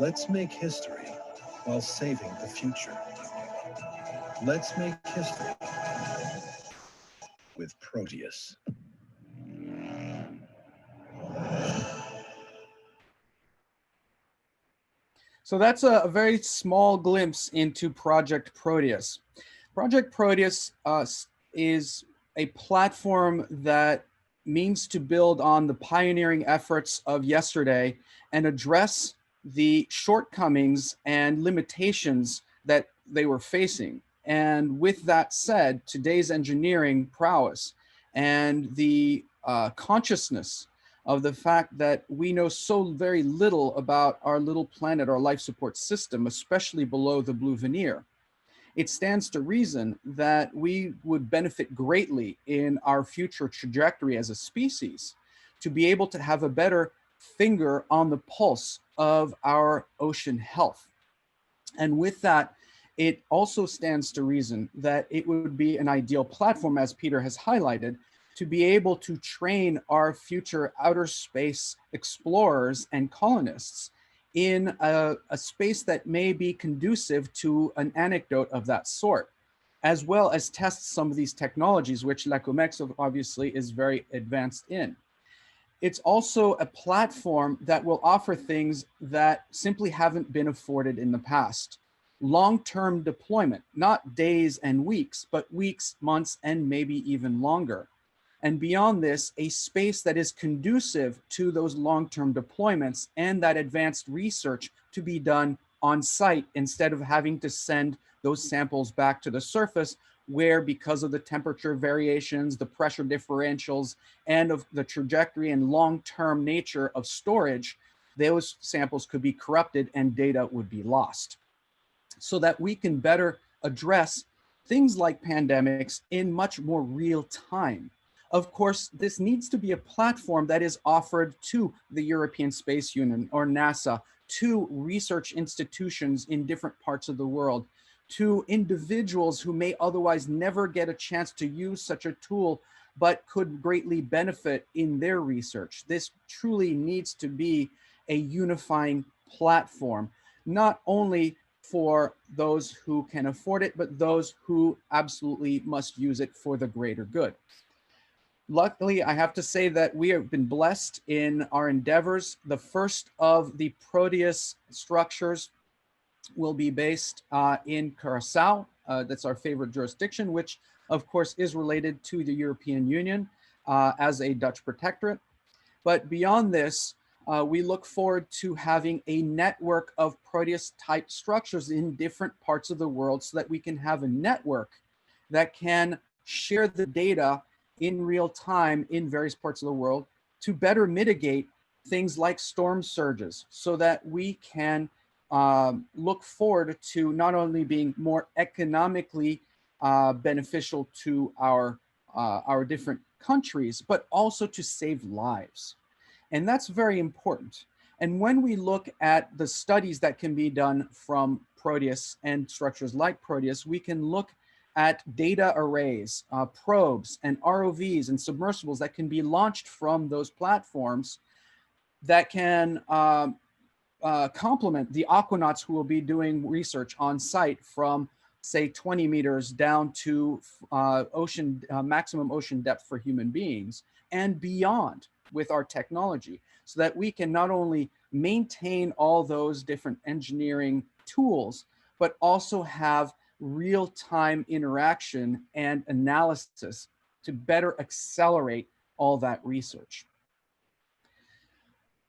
Let's make history while saving the future. Let's make history with Proteus. So that's a very small glimpse into Project Proteus. Project Proteus is a platform that means to build on the pioneering efforts of yesterday and address the shortcomings and limitations that they were facing. And with that said, today's engineering prowess and the consciousness of the fact that we know so very little about our little planet, our life support system, especially below the blue veneer, it stands to reason that we would benefit greatly in our future trajectory as a species to be able to have a better finger on the pulse of our ocean health. And with that, it also stands to reason that it would be an ideal platform, as Peter has highlighted, to be able to train our future outer space explorers and colonists in a space that may be conducive to an anecdote of that sort, as well as test some of these technologies, which LACOMEX obviously is very advanced in. It's also a platform that will offer things that simply haven't been afforded in the past. long-term deployment, not days and weeks, but weeks, months, and maybe even longer. And beyond this, a space that is conducive to those long-term deployments and that advanced research to be done on site instead of having to send those samples back to the surface, where because of the temperature variations, the pressure differentials, and of the trajectory and long-term nature of storage, those samples could be corrupted and data would be lost. So that we can better address things like pandemics in much more real time. Of course, this needs to be a platform that is offered to the European Space Union or NASA, to research institutions in different parts of the world, to individuals who may otherwise never get a chance to use such a tool, but could greatly benefit in their research. This truly needs to be a unifying platform, not only for those who can afford it, but those who absolutely must use it for the greater good. Luckily, I have to say that we have been blessed in our endeavors. The first of the Proteus structures will be based in Curacao. That's our favorite jurisdiction, which of course is related to the European Union as a Dutch protectorate. But beyond this, we look forward to having a network of Proteus type structures in different parts of the world so that we can have a network that can share the data in real time in various parts of the world to better mitigate things like storm surges, so that we can look forward to not only being more economically beneficial to our different countries, but also to save lives. And that's very important. And when we look at the studies that can be done from Proteus and structures like Proteus, we can look at data arrays, probes, and ROVs and submersibles that can be launched from those platforms that can complement the aquanauts who will be doing research on site from, say, 20 meters down to maximum ocean depth for human beings and beyond with our technology, so that we can not only maintain all those different engineering tools, but also have real-time interaction and analysis to better accelerate all that research.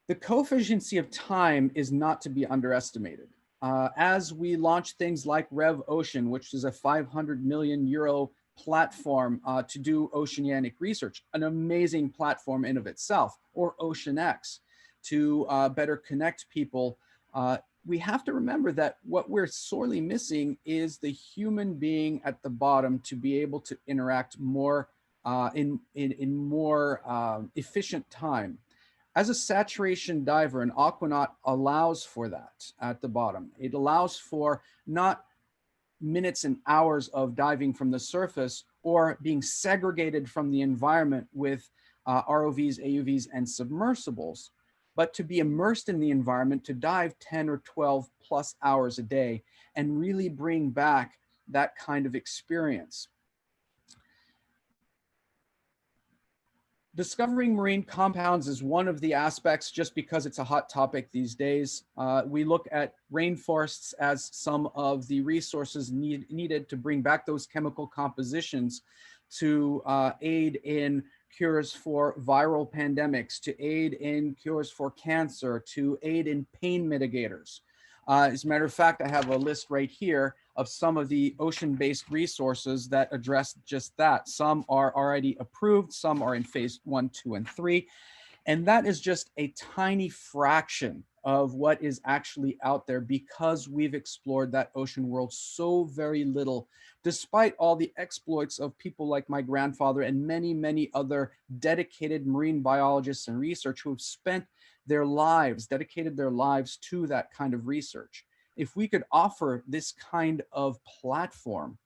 The co-efficiency of time is not to be underestimated. As we launch things like Rev Ocean, which is a 500 million euro platform to do oceanic research, an amazing platform in of itself, or OceanX to better connect people, we have to remember that what we're sorely missing is the human being at the bottom to be able to interact more in more efficient time. As a saturation diver, an aquanaut allows for that at the bottom. It allows for not minutes and hours of diving from the surface or being segregated from the environment with ROVs, AUVs, and submersibles, but to be immersed in the environment, to dive 10 or 12 plus hours a day and really bring back that kind of experience. Discovering marine compounds is one of the aspects, just because it's a hot topic these days. We look at rainforests as some of the resources needed to bring back those chemical compositions to aid in cures for viral pandemics, to aid in cures for cancer, to aid in pain mitigators. As a matter of fact, I have a list right here of some of the ocean-based resources that address just that. Some are already approved, some are in phase 1, 2, and 3. And that is just a tiny fraction of what is actually out there, because we've explored that ocean world so very little, despite all the exploits of people like my grandfather and many, many other dedicated marine biologists and researchers who have spent their lives, dedicated their lives to that kind of research. If we could offer this kind of platform,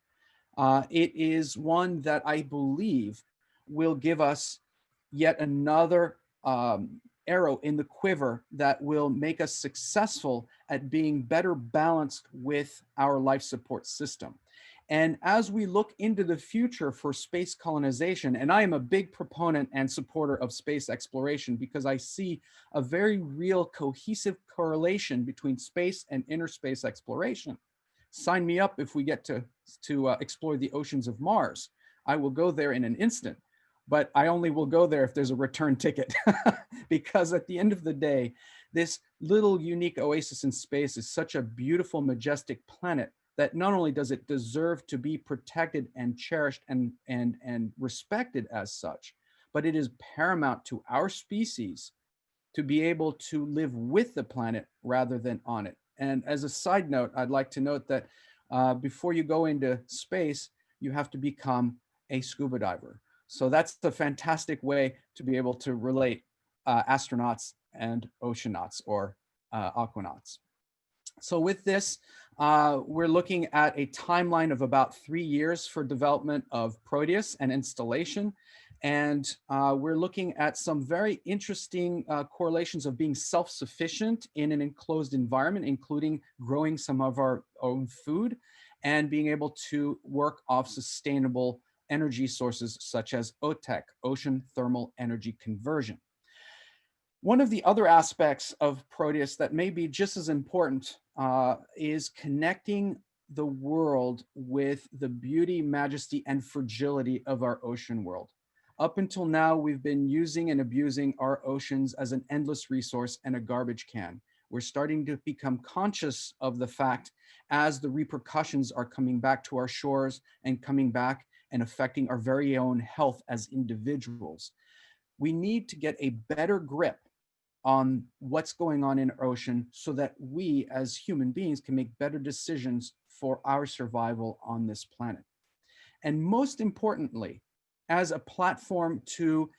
it is one that I believe will give us yet another arrow in the quiver that will make us successful at being better balanced with our life support system. And as we look into the future for space colonization, and I am a big proponent and supporter of space exploration because I see a very real cohesive correlation between space and inner space exploration. sign me up if we get to explore the oceans of Mars. I will go there in an instant, but I only will go there if there's a return ticket because at the end of the day, this little unique oasis in space is such a beautiful, majestic planet that not only does it deserve to be protected and cherished and respected as such, but it is paramount to our species to be able to live with the planet rather than on it. And as a side note, I'd like to note that before you go into space, you have to become a scuba diver. So that's the fantastic way to be able to relate astronauts and oceanauts or aquanauts. So with this, we're looking at a timeline of about 3 years for development of Proteus and installation. And we're looking at some very interesting correlations of being self-sufficient in an enclosed environment, including growing some of our own food and being able to work off sustainable energy sources such as OTEC, ocean thermal energy conversion. One of the other aspects of Proteus that may be just as important is connecting the world with the beauty, majesty, and fragility of our ocean world. Up until now, we've been using and abusing our oceans as an endless resource and a garbage can. We're starting to become conscious of the fact as the repercussions are coming back to our shores and coming back and affecting our very own health as individuals. We need to get a better grip on what's going on in our ocean so that we as human beings can make better decisions for our survival on this planet. And most importantly, as a platform to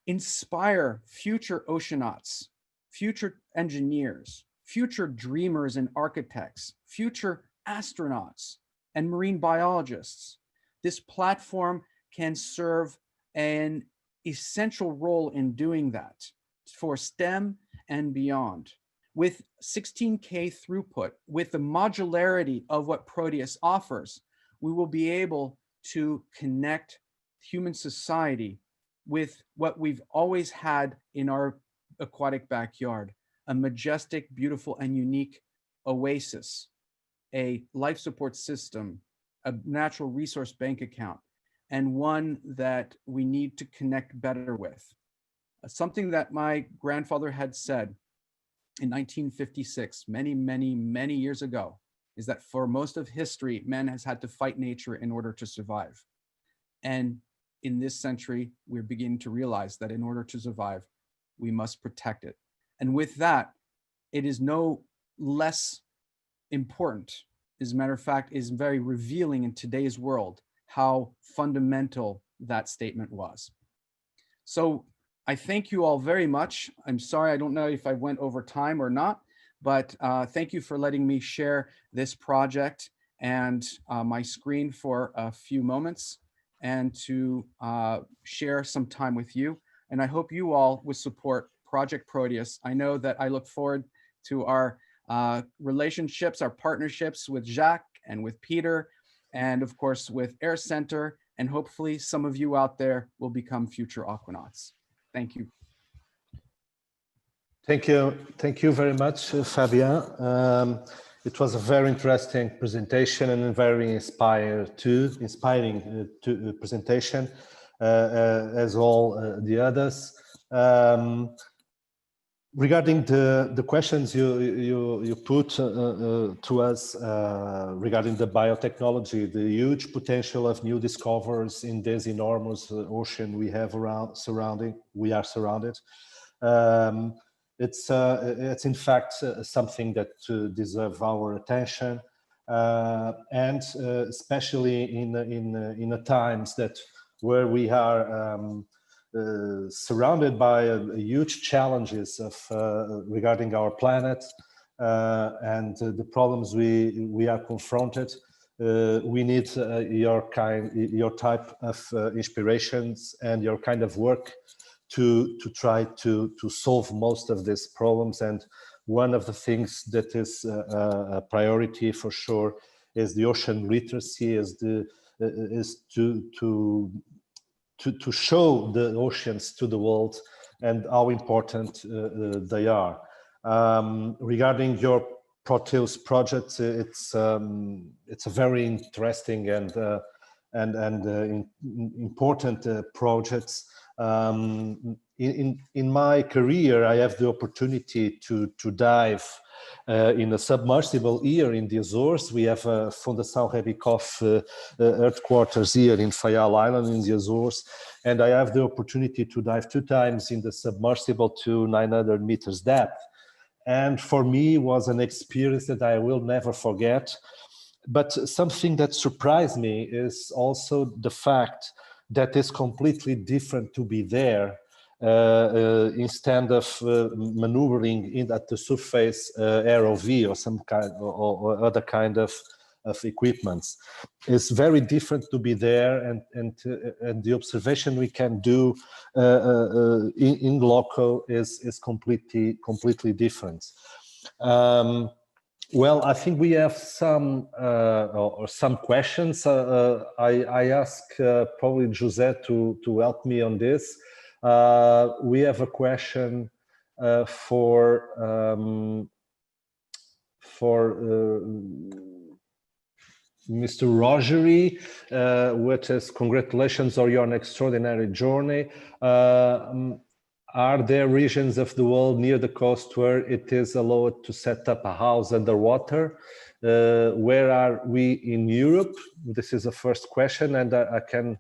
inspire future oceanauts, future engineers, future dreamers and architects, future astronauts and marine biologists, this platform can serve an essential role in doing that for STEM and beyond. With 16K throughput, with the modularity of what Proteus offers, we will be able to connect human society with what we've always had in our aquatic backyard, a majestic, beautiful, and unique oasis, a life support system, a natural resource bank account, and one that we need to connect better with. Something that my grandfather had said in 1956, many years ago, is that for most of history, man has had to fight nature in order to survive. And in this century, we're beginning to realize that in order to survive, we must protect it. And with that, it is no less important. As a matter of fact, is very revealing in today's world how fundamental that statement was. So I thank you all very much. I'm sorry, I don't know if I went over time or not, but thank you for letting me share this project and my screen for a few moments and to share some time with you. And I hope you all will support Project Proteus. I know that I look forward to our relationships, our partnerships with Jacques and with Peter, and of course with Air Center, and hopefully some of you out there will become future aquanauts. Thank you. Thank you very much, Fabien. It was a very interesting presentation and very inspiring presentation, as all the others. Regarding the questions you put to us regarding the biotechnology, the huge potential of new discoveries in this enormous ocean we have surrounded. It's in fact something that deserves our attention, and especially in the times where we are surrounded by huge challenges regarding our planet and the problems we are confronted. We need your type of inspirations and your kind of work to try to solve most of these problems. And one of the things that is a priority for sure is the ocean literacy, is to show the oceans to the world and how important they are. Regarding your Proteus project. It's a very interesting and important project. In my career, I have the opportunity to dive in a submersible here in the Azores. We have Fundação Rebikoff headquarters here in Fayal Island in the Azores, and I have the opportunity to dive 2 times in the submersible to 900 meters depth. And for me, was an experience that I will never forget. But something that surprised me is also the fact that it's completely different to be there instead of maneuvering at the surface ROV or some kind or other kind of equipments. It's very different to be there, and the observation we can do in loco is completely different. Well, I think we have some questions. I ask probably José to help me on this. We have a question for Mr. Rougerie, which is congratulations on your extraordinary journey. Are there regions of the world near the coast where it is allowed to set up a house underwater? Where are we in Europe? This is the first question, and I can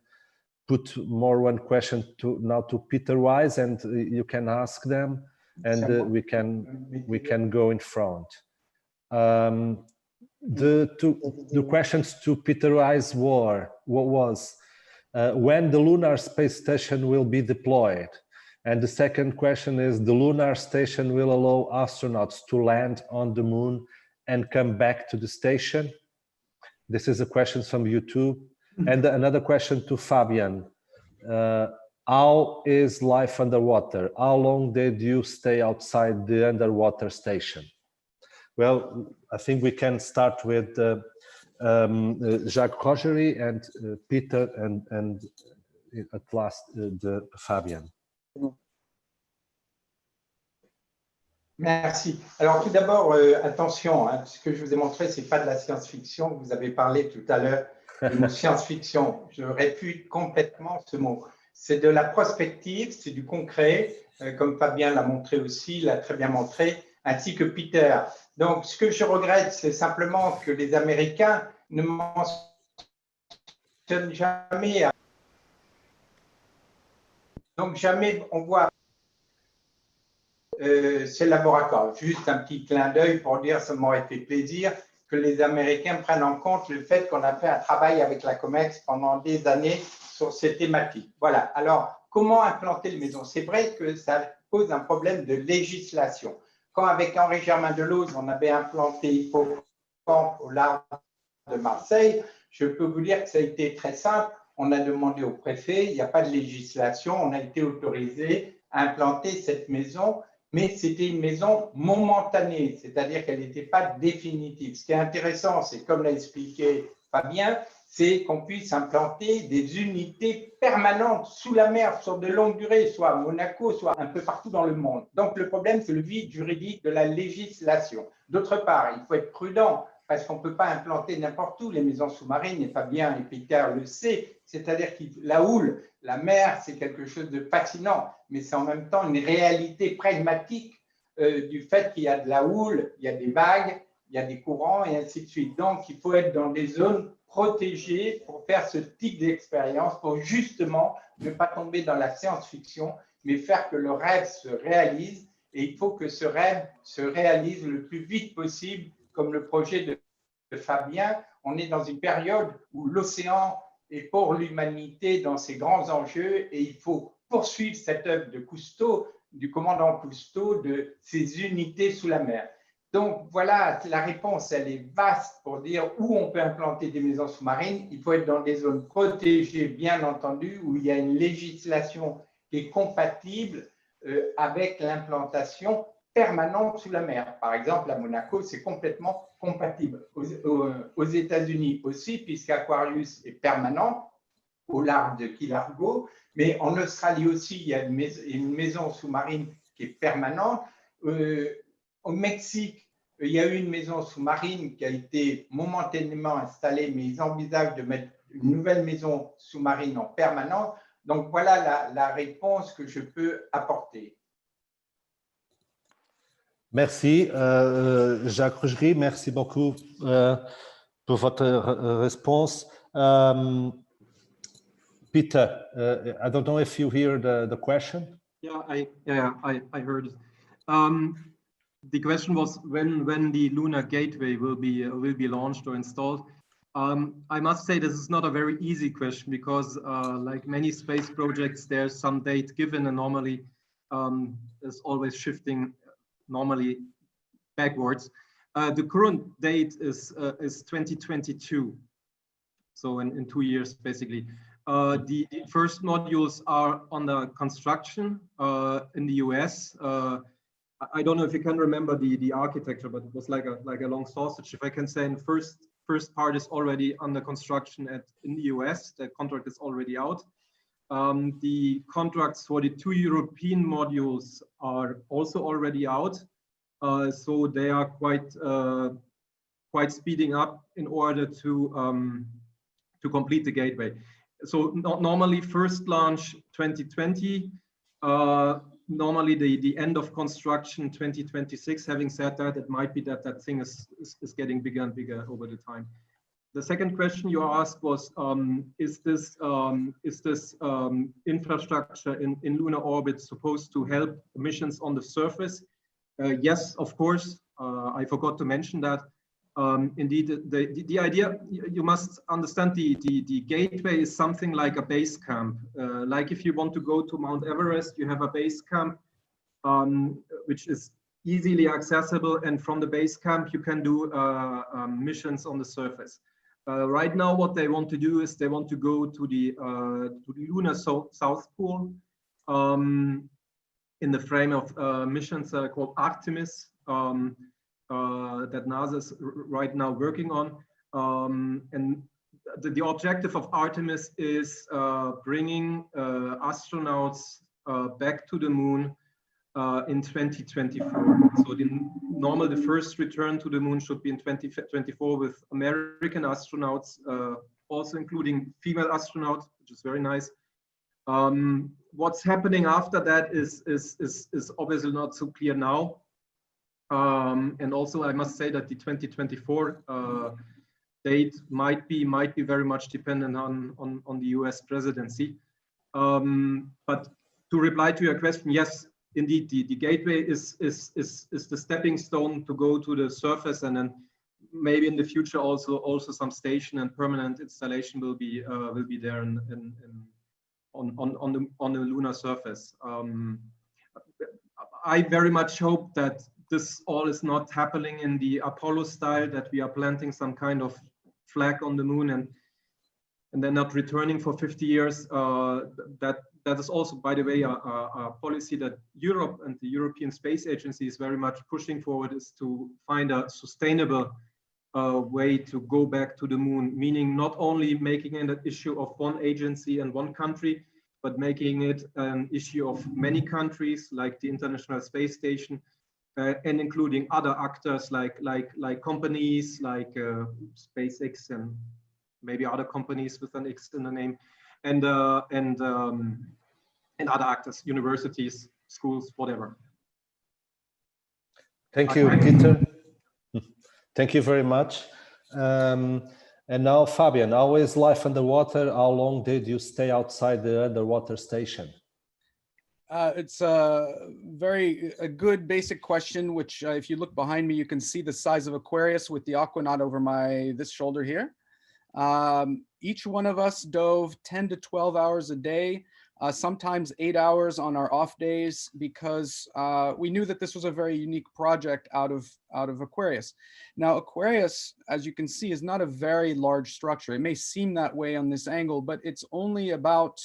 put one question now to Peter Weiss, and you can ask them, and we can go in front. The questions to Peter Weiss were, what was when the lunar space station will be deployed? And the second question is, the lunar station will allow astronauts to land on the moon and come back to the station? This is a question from YouTube. And another question to Fabien. How is life underwater? How long did you stay outside the underwater station? Well, I think we can start with Jacques Rougerie and Peter and at last Fabien. Merci. Alors tout d'abord, attention, hein, ce que je vous ai montré, ce n'est pas de la science-fiction. Vous avez parlé tout à l'heure du mot science-fiction. Je réfute complètement ce mot. C'est de la prospective, c'est du concret, comme Fabien l'a montré aussi, l'a très bien montré, ainsi que Peter. Donc ce que je regrette, c'est simplement que les Américains ne mentionnent jamais. Donc jamais on voit ces laboratoires. Juste un petit clin d'œil pour dire, ça m'aurait fait plaisir que les Américains prennent en compte le fait qu'on a fait un travail avec la COMEX pendant des années sur ces thématiques. Voilà. Alors, comment implanter les maisons? C'est vrai que ça pose un problème de législation. Quand avec Henri Germain Deleuze, on avait implanté Hippocampe au large de Marseille, je peux vous dire que ça a été très simple. On a demandé au préfet, il n'y a pas de législation, on a été autorisé à implanter cette maison, mais c'était une maison momentanée, c'est-à-dire qu'elle n'était pas définitive. Ce qui est intéressant, c'est comme l'a expliqué Fabien, c'est qu'on puisse implanter des unités permanentes sous la mer sur de longues durées, soit à Monaco, soit un peu partout dans le monde. Donc le problème, c'est le vide juridique de la législation. D'autre part, il faut être prudent, parce qu'on ne peut pas implanter n'importe où les maisons sous-marines, et Fabien et Peter le savent, c'est-à-dire que la houle, la mer, c'est quelque chose de fascinant, mais c'est en même temps une réalité pragmatique du fait qu'il y a de la houle, il y a des vagues, il y a des courants, et ainsi de suite. Donc, il faut être dans des zones protégées pour faire ce type d'expérience, pour justement ne pas tomber dans la science-fiction, mais faire que le rêve se réalise, et il faut que ce rêve se réalise le plus vite possible, comme le projet de Fabien. On est dans une période où l'océan est pour l'humanité dans ses grands enjeux et il faut poursuivre cette œuvre de Cousteau, du commandant Cousteau, de ces unités sous la mer. Donc voilà, la réponse, elle est vaste pour dire où on peut implanter des maisons sous-marines. Il faut être dans des zones protégées, bien entendu, où il y a une législation qui est compatible avec l'implantation permanente sous la mer. Par exemple, à Monaco, c'est complètement compatible. Aux États-Unis aussi, puisqu'Aquarius est permanent au large de Key Largo, mais en Australie aussi, il y a une maison sous-marine qui est permanente. Au Mexique, Il y a eu une maison sous-marine qui a été momentanément installée, mais ils envisagent de mettre une nouvelle maison sous-marine en permanence. Donc voilà la réponse que je peux apporter. Merci, Jacques Rougerie. Merci beaucoup pour votre réponse. Peter, I don't know if you hear the question. Yeah, I heard it. The question was when the Lunar Gateway will be launched or installed. I must say this is not a very easy question because, like many space projects, there's some date given, and normally it's always shifting normally backwards. The current date is 2022, so in 2 years basically. The first modules are under construction in the US. I don't know if you can remember the architecture, but it was like a long sausage. If I can say, the first part is already under construction in the US. The contract is already out. The contracts for the 2 European modules are also already out. So they are quite speeding up in order to complete the gateway. So normally first launch 2020. Normally the end of construction 2026. Having said that, it might be that thing is getting bigger and bigger over the time. The second question you asked was, is this infrastructure in lunar orbit supposed to help missions on the surface? Yes, of course. I forgot to mention that. Indeed, the idea, you must understand, the gateway is something like a base camp. Like if you want to go to Mount Everest, you have a base camp which is easily accessible, and from the base camp you can do missions on the surface. Right now, what they want to do is they want to go to the lunar South Pole in the frame of missions that are called Artemis. That NASA is right now working on. And the objective of Artemis is bringing astronauts back to the moon in 2024. So the first return to the moon should be in 2024 with American astronauts, also including female astronauts, which is very nice. What's happening after that is obviously not so clear now. And also, I must say that the 2024 date might be very much dependent on the US presidency. But to reply to your question, yes, indeed, the gateway is the stepping stone to go to the surface, and then maybe in the future also some station and permanent installation will be there on the lunar surface. I very much hope that this all is not happening in the Apollo style, that we are planting some kind of flag on the moon and then not returning for 50 years. That is also, by the way, a policy that Europe and the European Space Agency is very much pushing forward, is to find a sustainable way to go back to the moon, meaning not only making it an issue of one agency and one country, but making it an issue of many countries, like the International Space Station, and including other actors like companies like SpaceX and maybe other companies with an X in the name, and other actors, universities, schools, whatever. Thank you, Peter. Thank you very much. And now, Fabien, how is life underwater? How long did you stay outside the underwater station? It's a good basic question, which if you look behind me, you can see the size of Aquarius with the aquanaut over this shoulder here. Each one of us dove 10 to 12 hours a day, sometimes 8 hours on our off days, because we knew that this was a very unique project out of Aquarius. Now, Aquarius, as you can see, is not a very large structure. It may seem that way on this angle, but it's only about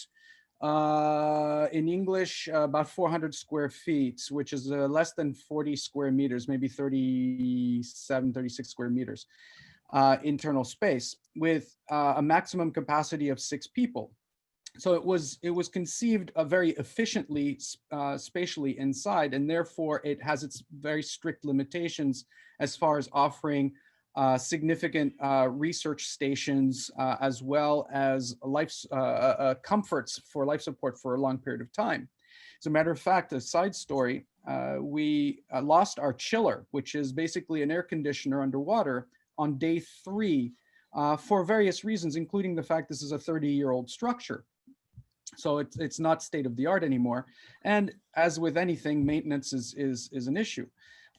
in English, about 400 square feet, which is less than 40 square meters, maybe 37, 36 square meters internal space, with a maximum capacity of 6 people. So it was conceived very efficiently spatially inside, and therefore it has its very strict limitations as far as offering significant research stations as well as comforts for life support for a long period of time. As a matter of fact, a side story, we lost our chiller, which is basically an air conditioner underwater, on day 3 for various reasons, including the fact this is a 30-year-old structure. So it's not state of the art anymore. And as with anything, maintenance is an issue,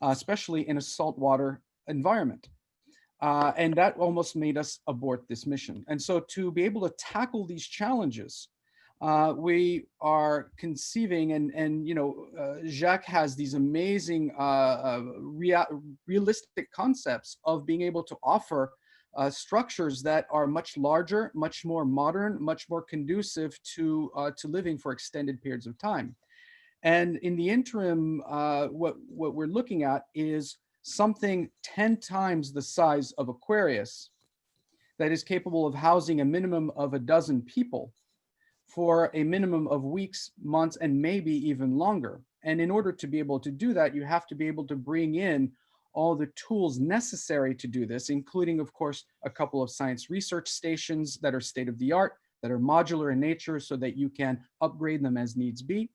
especially in a saltwater environment. And that almost made us abort this mission. And so to be able to tackle these challenges, we are conceiving, and Jacques has these amazing realistic concepts of being able to offer structures that are much larger, much more modern, much more conducive to living for extended periods of time. And in the interim, what we're looking at is something 10 times the size of Aquarius that is capable of housing a minimum of 12 people for a minimum of weeks, months, and maybe even longer. And in order to be able to do that, you have to be able to bring in all the tools necessary to do this, including, of course, a couple of science research stations that are state of the art, that are modular in nature so that you can upgrade them as needs be,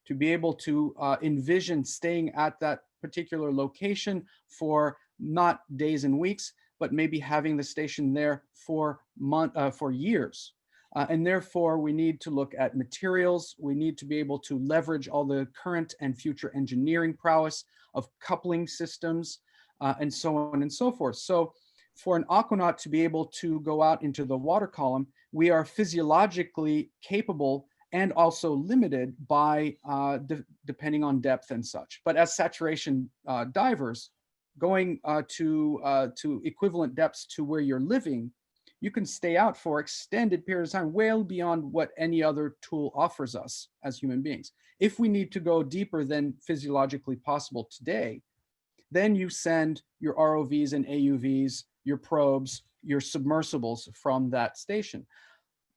to be able to envision staying at that particular location for not days and weeks, but maybe having the station there for years. And therefore, we need to look at materials. We need to be able to leverage all the current and future engineering prowess of coupling systems, and so on and so forth. So for an aquanaut to be able to go out into the water column, we are physiologically capable and also limited by depending on depth and such. But as saturation divers, going to equivalent depths to where you're living, you can stay out for extended periods of time, well beyond what any other tool offers us as human beings. If we need to go deeper than physiologically possible today, then you send your ROVs and AUVs, your probes, your submersibles from that station.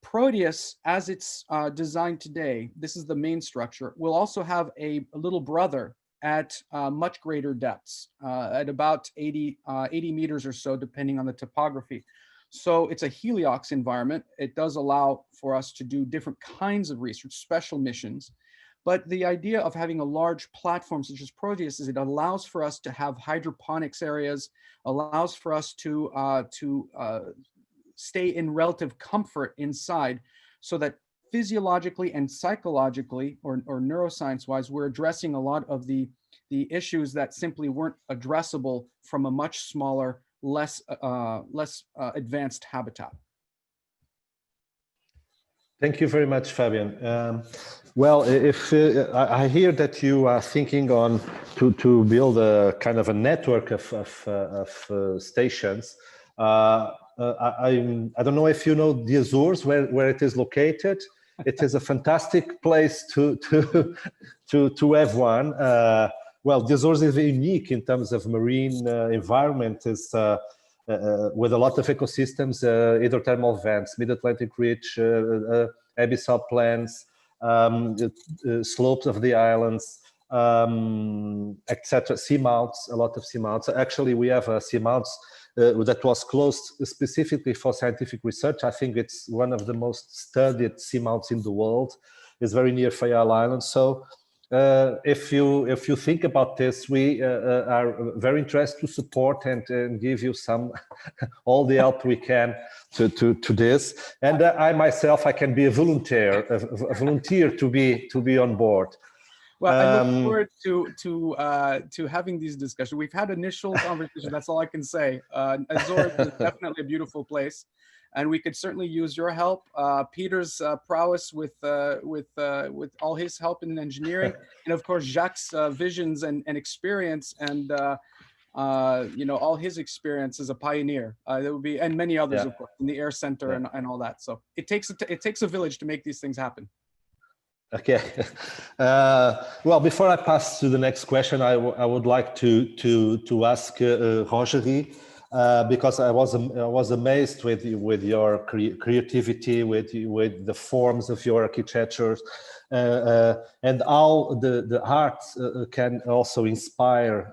Proteus, as it's designed today, this is the main structure, will also have a little brother at much greater depths, at about 80 meters or so, depending on the topography. So it's a heliox environment. It does allow for us to do different kinds of research, special missions. But the idea of having a large platform such as Proteus is it allows for us to have hydroponics areas, allows for us to stay in relative comfort inside, so that physiologically and psychologically, or neuroscience-wise, we're addressing a lot of the issues that simply weren't addressable from a much smaller, less advanced habitat. Thank you very much, Fabien. Well, if I hear that you are thinking on to build a kind of a network of stations. I don't know if you know the Azores, where it is located. It is a fantastic place to have one. Well, the Azores is unique in terms of marine environment. Is with a lot of ecosystems, hydrothermal vents, mid-Atlantic ridge, abyssal plains, slopes of the islands, etc. Seamounts, a lot of seamounts. Actually, we have a seamounts that was closed specifically for scientific research. I think it's one of the most studied seamounts in the world. It's very near Fayal Island. So if you think about this, we are very interested to support and give you some all the help we can to this. And I myself, I can be a volunteer to be on board. Well, I look forward to having these discussions. We've had initial conversations. That's all I can say. Azores is definitely a beautiful place, and we could certainly use your help. Peter's prowess with all his help in engineering, and of course Jacques' visions and experience, and all his experience as a pioneer. There would be, and many others, of course, in the Air Center and all that. So it takes a village to make these things happen. Okay. Well, before I pass to the next question, I would like to ask Rougerie because I was amazed with your creativity, with the forms of your architectures, and how the art can also inspire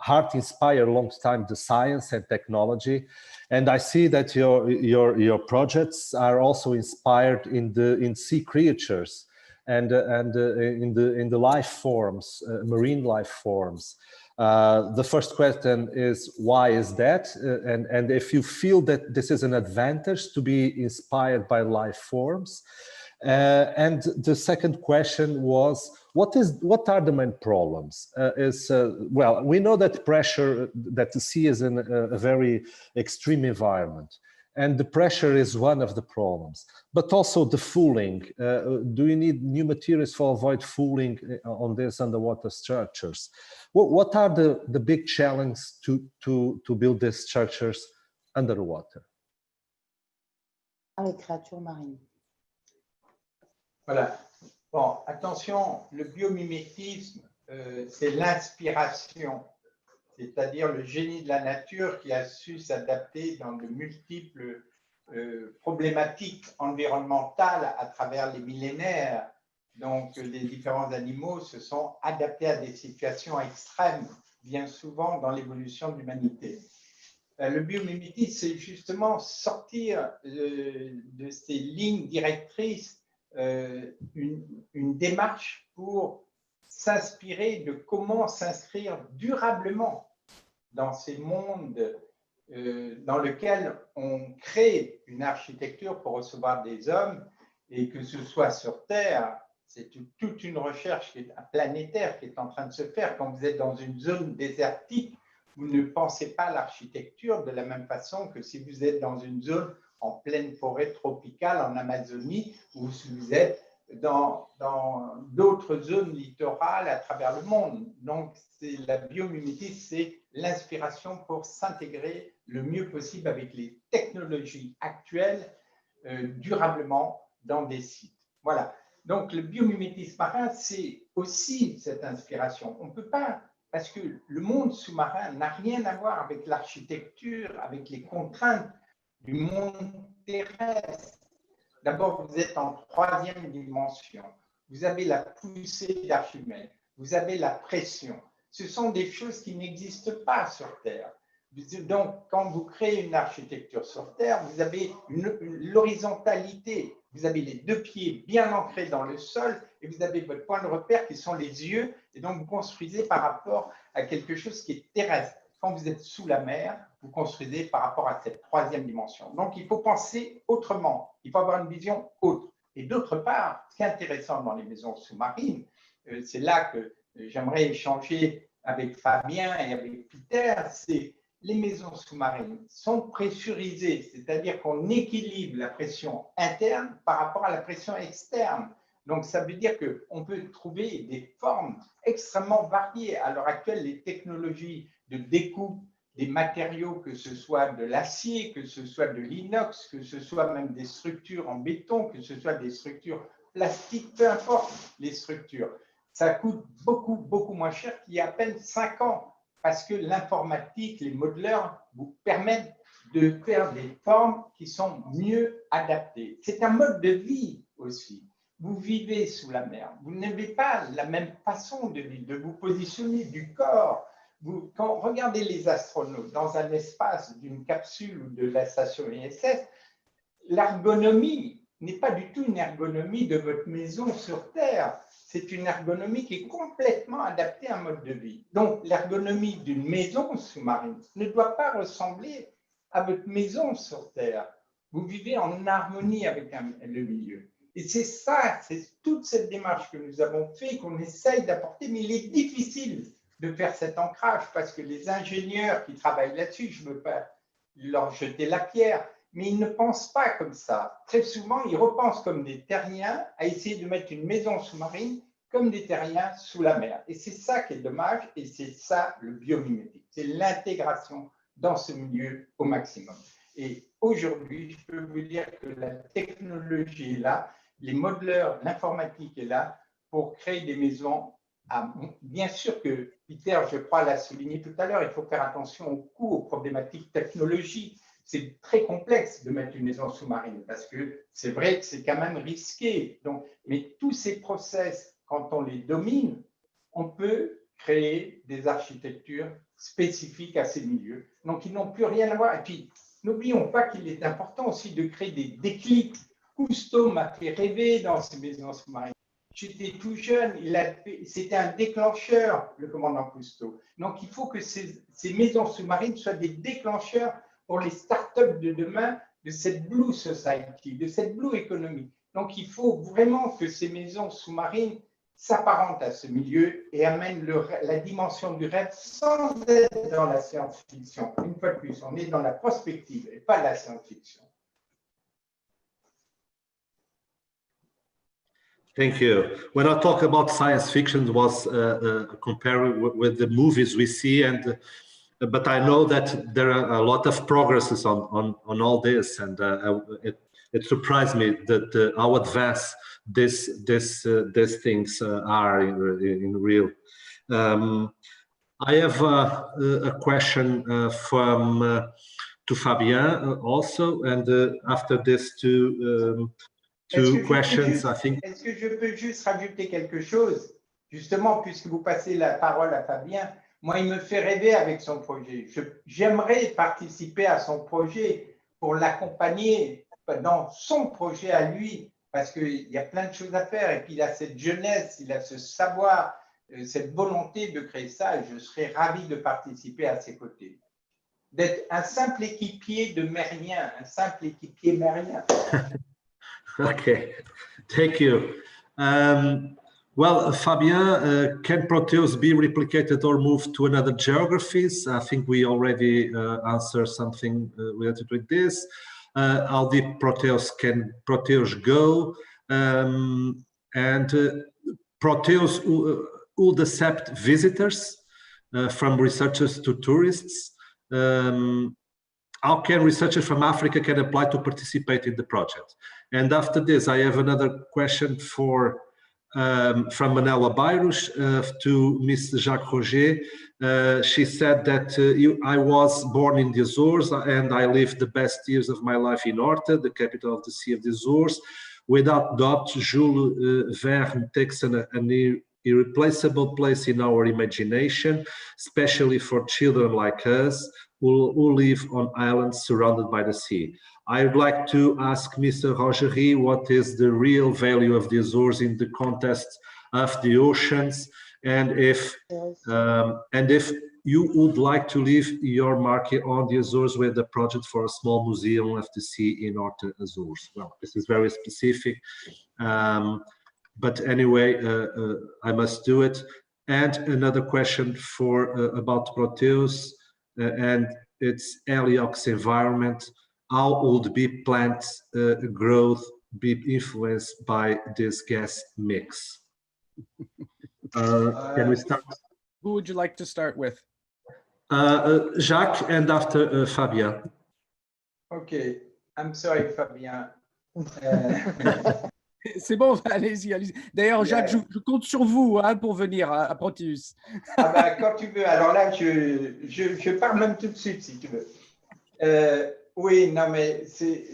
art inspire a long time the science and technology. And I see that your projects are also inspired in sea creatures and in the life forms, marine life forms. The first question is, why is that? And if you feel that this is an advantage to be inspired by life forms. And the second question was, what are the main problems? Well, we know that that the sea is in a very extreme environment, and the pressure is one of the problems, but also the fouling. Do you need new materials to avoid fouling on these underwater structures? What are the big challenges to build these structures underwater? Les créatures marines. Voilà. Bon, attention, le biomimétisme, c'est l'inspiration, c'est-à-dire le génie de la nature qui a su s'adapter dans de multiples problématiques environnementales à travers les millénaires. Donc, les différents animaux se sont adaptés à des situations extrêmes, bien souvent dans l'évolution de l'humanité. Le biomimétisme, c'est justement sortir de ces lignes directrices une démarche pour s'inspirer de comment s'inscrire durablement dans ces mondes dans lesquels on crée une architecture pour recevoir des hommes, et que ce soit sur Terre, c'est toute une recherche planétaire qui est en train de se faire. Quand vous êtes dans une zone désertique, vous ne pensez pas l'architecture de la même façon que si vous êtes dans une zone en pleine forêt tropicale en Amazonie, ou si vous êtes dans d'autres zones littorales à travers le monde. Donc, la biomimétisme, c'est l'inspiration pour s'intégrer le mieux possible avec les technologies actuelles durablement dans des sites. Voilà. Donc, le biomimétisme marin, c'est aussi cette inspiration. On ne peut pas, parce que le monde sous-marin n'a rien à voir avec l'architecture, avec les contraintes du monde terrestre. D'abord, vous êtes en troisième dimension. Vous avez la poussée d'Archimède, vous avez la pression. Ce sont des choses qui n'existent pas sur Terre. Donc, quand vous créez une architecture sur Terre, vous avez l'horizontalité. Vous avez les deux pieds bien ancrés dans le sol et vous avez votre point de repère qui sont les yeux. Et donc, vous construisez par rapport à quelque chose qui est terrestre. Quand vous êtes sous la mer, vous construisez par rapport à cette troisième dimension. Donc, il faut penser autrement. Il faut avoir une vision autre. Et d'autre part, ce qui est intéressant dans les maisons sous-marines, c'est là que j'aimerais échanger avec Fabien et avec Peter, c'est les maisons sous-marines sont pressurisées, c'est-à-dire qu'on équilibre la pression interne par rapport à la pression externe. Donc, ça veut dire qu'on peut trouver des formes extrêmement variées. À l'heure actuelle, les technologies de découpe des matériaux, que ce soit de l'acier, que ce soit de l'inox, que ce soit même des structures en béton, que ce soit des structures plastiques, peu importe les structures, ça coûte beaucoup, beaucoup moins cher qu'il y a à peine 5 ans, parce que l'informatique, les modeleurs vous permettent de faire des formes qui sont mieux adaptées. C'est un mode de vie aussi. Vous vivez sous la mer, vous n'avez pas la même façon de vivre, de vous positionner du corps. Quand regardez les astronautes dans un espace d'une capsule ou de la station ISS, l'ergonomie n'est pas du tout une ergonomie de votre maison sur Terre. C'est une ergonomie qui est complètement adaptée à un mode de vie. Donc, l'ergonomie d'une maison sous-marine ne doit pas ressembler à votre maison sur Terre. Vous vivez en harmonie avec le milieu. Et c'est ça, c'est toute cette démarche que nous avons fait, qu'on essaye d'apporter, mais il est difficile de faire cet ancrage parce que les ingénieurs qui travaillent là-dessus, je ne veux pas leur jeter la pierre, mais ils ne pensent pas comme ça. Très souvent, ils repensent comme des terriens à essayer de mettre une maison sous-marine comme des terriens sous la mer. Et c'est ça qui est dommage, et c'est ça le biomimétique. C'est l'intégration dans ce milieu au maximum. Et aujourd'hui, je peux vous dire que la technologie est là, les modeleurs, l'informatique est là pour créer des maisons bien sûr que Peter, je crois, l'a souligné tout à l'heure, il faut faire attention aux coûts, aux problématiques technologiques. C'est très complexe de mettre une maison sous-marine parce que c'est vrai que c'est quand même risqué. Donc, mais tous ces process, quand on les domine, on peut créer des architectures spécifiques à ces milieux. Donc, ils n'ont plus rien à voir. Et puis, n'oublions pas qu'il est important aussi de créer des déclics. Cousteau m'a fait rêver dans ces maisons sous-marines. J'étais tout jeune, c'était un déclencheur, le commandant Cousteau. Donc, il faut que ces maisons sous-marines soient des déclencheurs pour les startups de demain de cette Blue Society, de cette Blue Economy. Donc, il faut vraiment que ces maisons sous-marines s'apparentent à ce milieu et amènent la dimension du rêve sans être dans la science-fiction. Une fois de plus, on est dans la prospective et pas la science-fiction. Thank you. When I talk about science fiction, it was compared with the movies we see, but I know that there are a lot of progresses on all this, and it surprised me that how advanced these things are in real. I have a question to Fabien also, and after this two questions, I think. Est-ce que je peux juste rajouter quelque chose? Justement, puisque vous passez la parole à Fabien, moi, il me fait rêver avec son projet. J'aimerais participer à son projet pour l'accompagner dans son projet à lui, parce qu'il y a plein de choses à faire. Et puis, il a cette jeunesse, il a ce savoir, cette volonté de créer ça. Et je serais ravi de participer à ses côtés. D'être un simple équipier de Mérien, un simple équipier mérien. Okay, thank you. Well, Fabien, can Proteus be replicated or moved to another geographies? I think we already answered something related with this. How deep can Proteus go? And Proteus would accept visitors from researchers to tourists. How can researchers from Africa can apply to participate in the project? And after this, I have another question from Manela Bairros to Ms. Jacques Roger. She said that I was born in the Azores and I lived the best years of my life in Horta, the capital of the Sea of the Azores. Without doubt, Jules Verne takes an irreplaceable place in our imagination, especially for children like us who live on islands surrounded by the sea. I would like to ask Mr. Rougerie what is the real value of the Azores in the context of the oceans, and if you would like to leave your market on the Azores with a project for a small museum of the sea in Horta Azores. Well, this is very specific, but anyway, I must do it. And another question about Proteus and its heliox environment. How would bee plant growth be influenced by this gas mix? Can we start? Who would you like to start with? Jacques, and after Fabien. Okay, I'm sorry, Fabien. C'est bon, allez-y, allez-y. D'ailleurs, Jacques, je compte sur vous hein, pour venir à Proteus. Ah bah, quand tu veux. Alors là, je pars même tout de suite, si tu veux. Oui, non, mais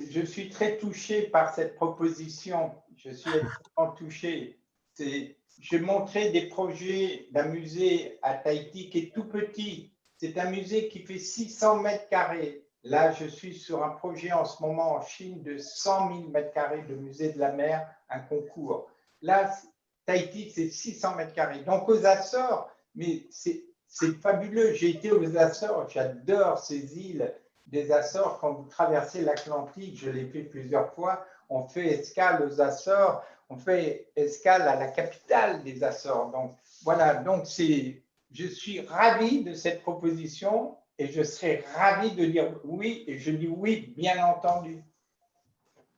je suis très touché par cette proposition. Je suis extrêmement touché. Je montrais des projets d'un musée à Tahiti qui est tout petit. C'est un musée qui fait 600 mètres carrés. Là, je suis sur un projet en ce moment en Chine de 100 000 mètres carrés de musée de la mer, un concours. Là, Tahiti, c'est 600 mètres carrés. Donc, aux Açores, mais c'est fabuleux. J'ai été aux Açores, j'adore ces îles des Açores. Quand vous traversez l'Atlantique, je l'ai fait plusieurs fois, on fait escale aux Açores, on fait escale à la capitale des Açores. Donc, voilà, donc je suis ravi de cette proposition. Et je serais ravi de dire oui, et je dis oui, bien entendu.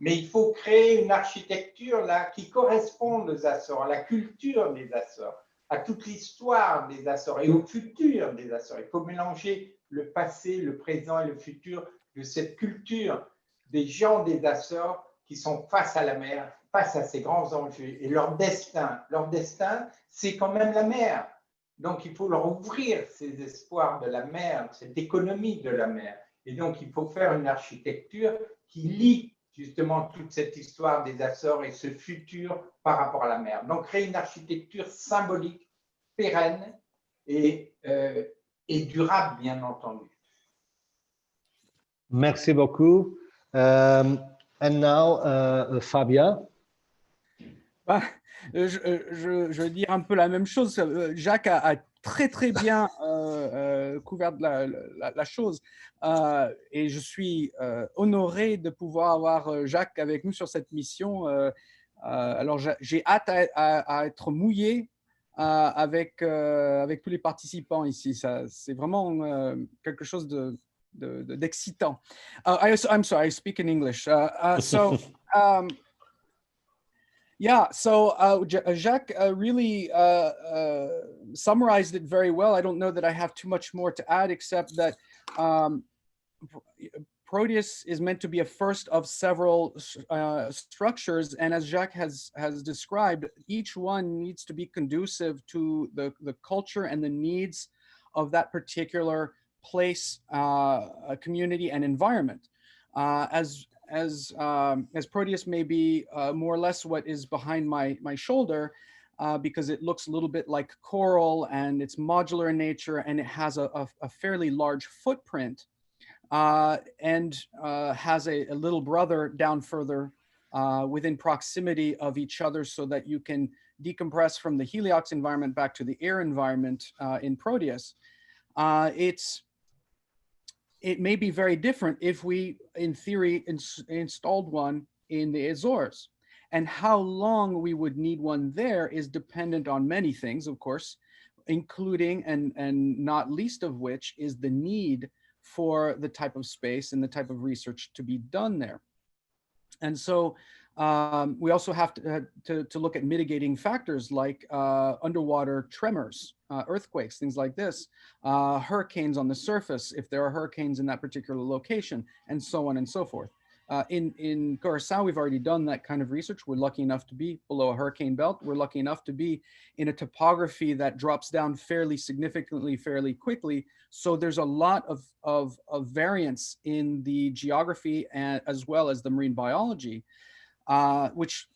Mais il faut créer une architecture là qui corresponde aux Açores, à la culture des Açores, à toute l'histoire des Açores et au futur des Açores. Il faut mélanger le passé, le présent et le futur de cette culture des gens des Açores qui sont face à la mer face à ces grands enjeux. Et leur destin, c'est quand même la mer. Donc, il faut leur ouvrir ces espoirs de la mer, cette économie de la mer. Et donc, il faut faire une architecture qui lie justement toute cette histoire des Açores et ce futur par rapport à la mer. Donc, créer une architecture symbolique, pérenne et durable, bien entendu. Merci beaucoup. And now, Fabien. Bah, je vais dire un peu la même chose. Jacques a très bien couvert la chose. Et je suis honoré de pouvoir avoir Jacques avec nous sur cette mission. Alors, j'ai hâte à être mouillé avec tous les participants ici. C'est vraiment quelque chose d'excitant. I'm sorry, I speak in English. Yeah, so Jacques really summarized it very well. I don't know that I have too much more to add, except that Proteus is meant to be a first of several structures. And as Jacques has described, each one needs to be conducive to the culture and the needs of that particular place, community, and environment. As Proteus may be more or less what is behind my shoulder, because it looks a little bit like coral and it's modular in nature and it has a fairly large footprint, and has a little brother down further within proximity of each other, so that you can decompress from the heliox environment back to the air environment in Proteus. It may be very different if we, in theory, installed one in the Azores. And how long we would need one there is dependent on many things, of course, including and not least of which is the need for the type of space and the type of research to be done there. And so we also have to look at mitigating factors like underwater tremors, earthquakes, things like this, hurricanes on the surface, if there are hurricanes in that particular location, and so on and so forth. In Curacao, we've already done that kind of research. We're lucky enough to be below a hurricane belt. We're lucky enough to be in a topography that drops down fairly significantly, fairly quickly. So there's a lot of variance in the geography and as well as the marine biology, which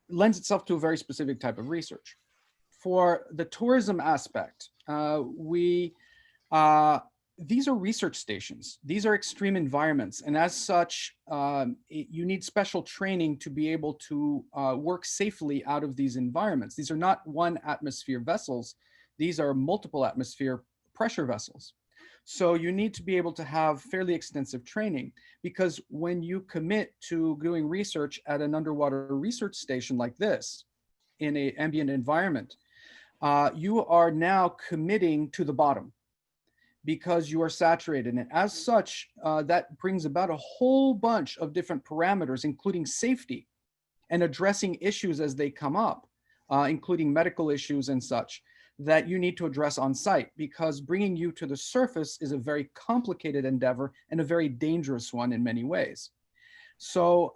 lends itself to a very specific type of research. For the tourism aspect, these are research stations. These are extreme environments. And as such, you need special training to be able to work safely out of these environments. These are not one atmosphere vessels. These are multiple atmosphere pressure vessels. So you need to be able to have fairly extensive training, because when you commit to doing research at an underwater research station like this in an ambient environment, you are now committing to the bottom, because you are saturated. And as such, that brings about a whole bunch of different parameters, including safety and addressing issues as they come up, including medical issues and such, that you need to address on site, because bringing you to the surface is a very complicated endeavor and a very dangerous one in many ways. So,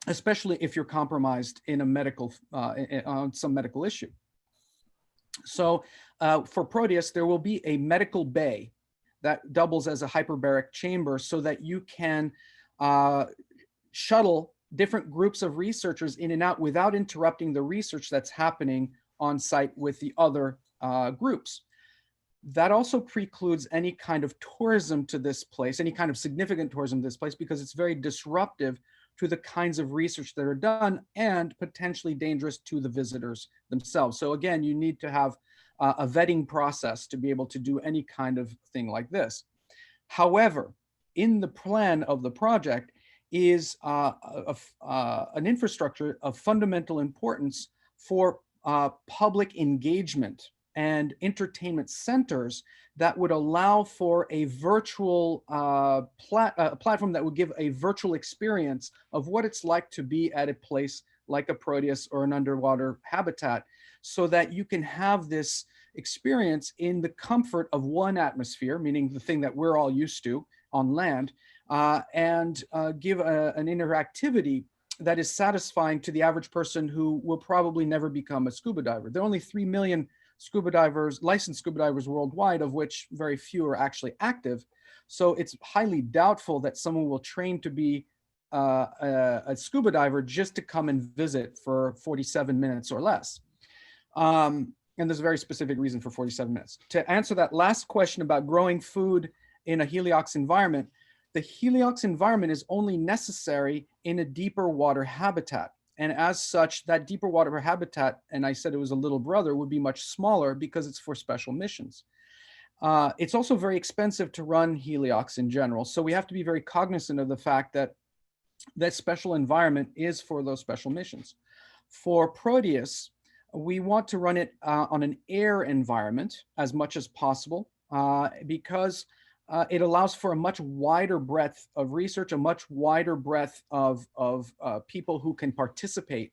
especially if you're compromised in a medical, on some medical issue. So for Proteus, there will be a medical bay that doubles as a hyperbaric chamber, so that you can shuttle different groups of researchers in and out without interrupting the research that's happening on site with the other groups. That also precludes any kind of tourism to this place, any kind of significant tourism to this place, because it's very disruptive to the kinds of research that are done and potentially dangerous to the visitors themselves. So again, you need to have a vetting process to be able to do any kind of thing like this. However, in the plan of the project is an infrastructure of fundamental importance for public engagement and entertainment centers that would allow for a virtual platform that would give a virtual experience of what it's like to be at a place like a Proteus or an underwater habitat, so that you can have this experience in the comfort of one atmosphere, meaning the thing that we're all used to on land, and give an interactivity that is satisfying to the average person who will probably never become a scuba diver. There are only 3 million scuba divers, licensed scuba divers worldwide, of which very few are actually active. So it's highly doubtful that someone will train to be a scuba diver just to come and visit for 47 minutes or less. And there's a very specific reason for 47 minutes. To answer that last question about growing food in a heliox environment, the heliox environment is only necessary in a deeper water habitat. And as such, that deeper water habitat, and I said it was a little brother, would be much smaller because it's for special missions. It's also very expensive to run heliox in general. So we have to be very cognizant of the fact that that special environment is for those special missions. For Proteus, we want to run it on an air environment as much as possible because it allows for a much wider breadth of research, a much wider breadth of people who can participate.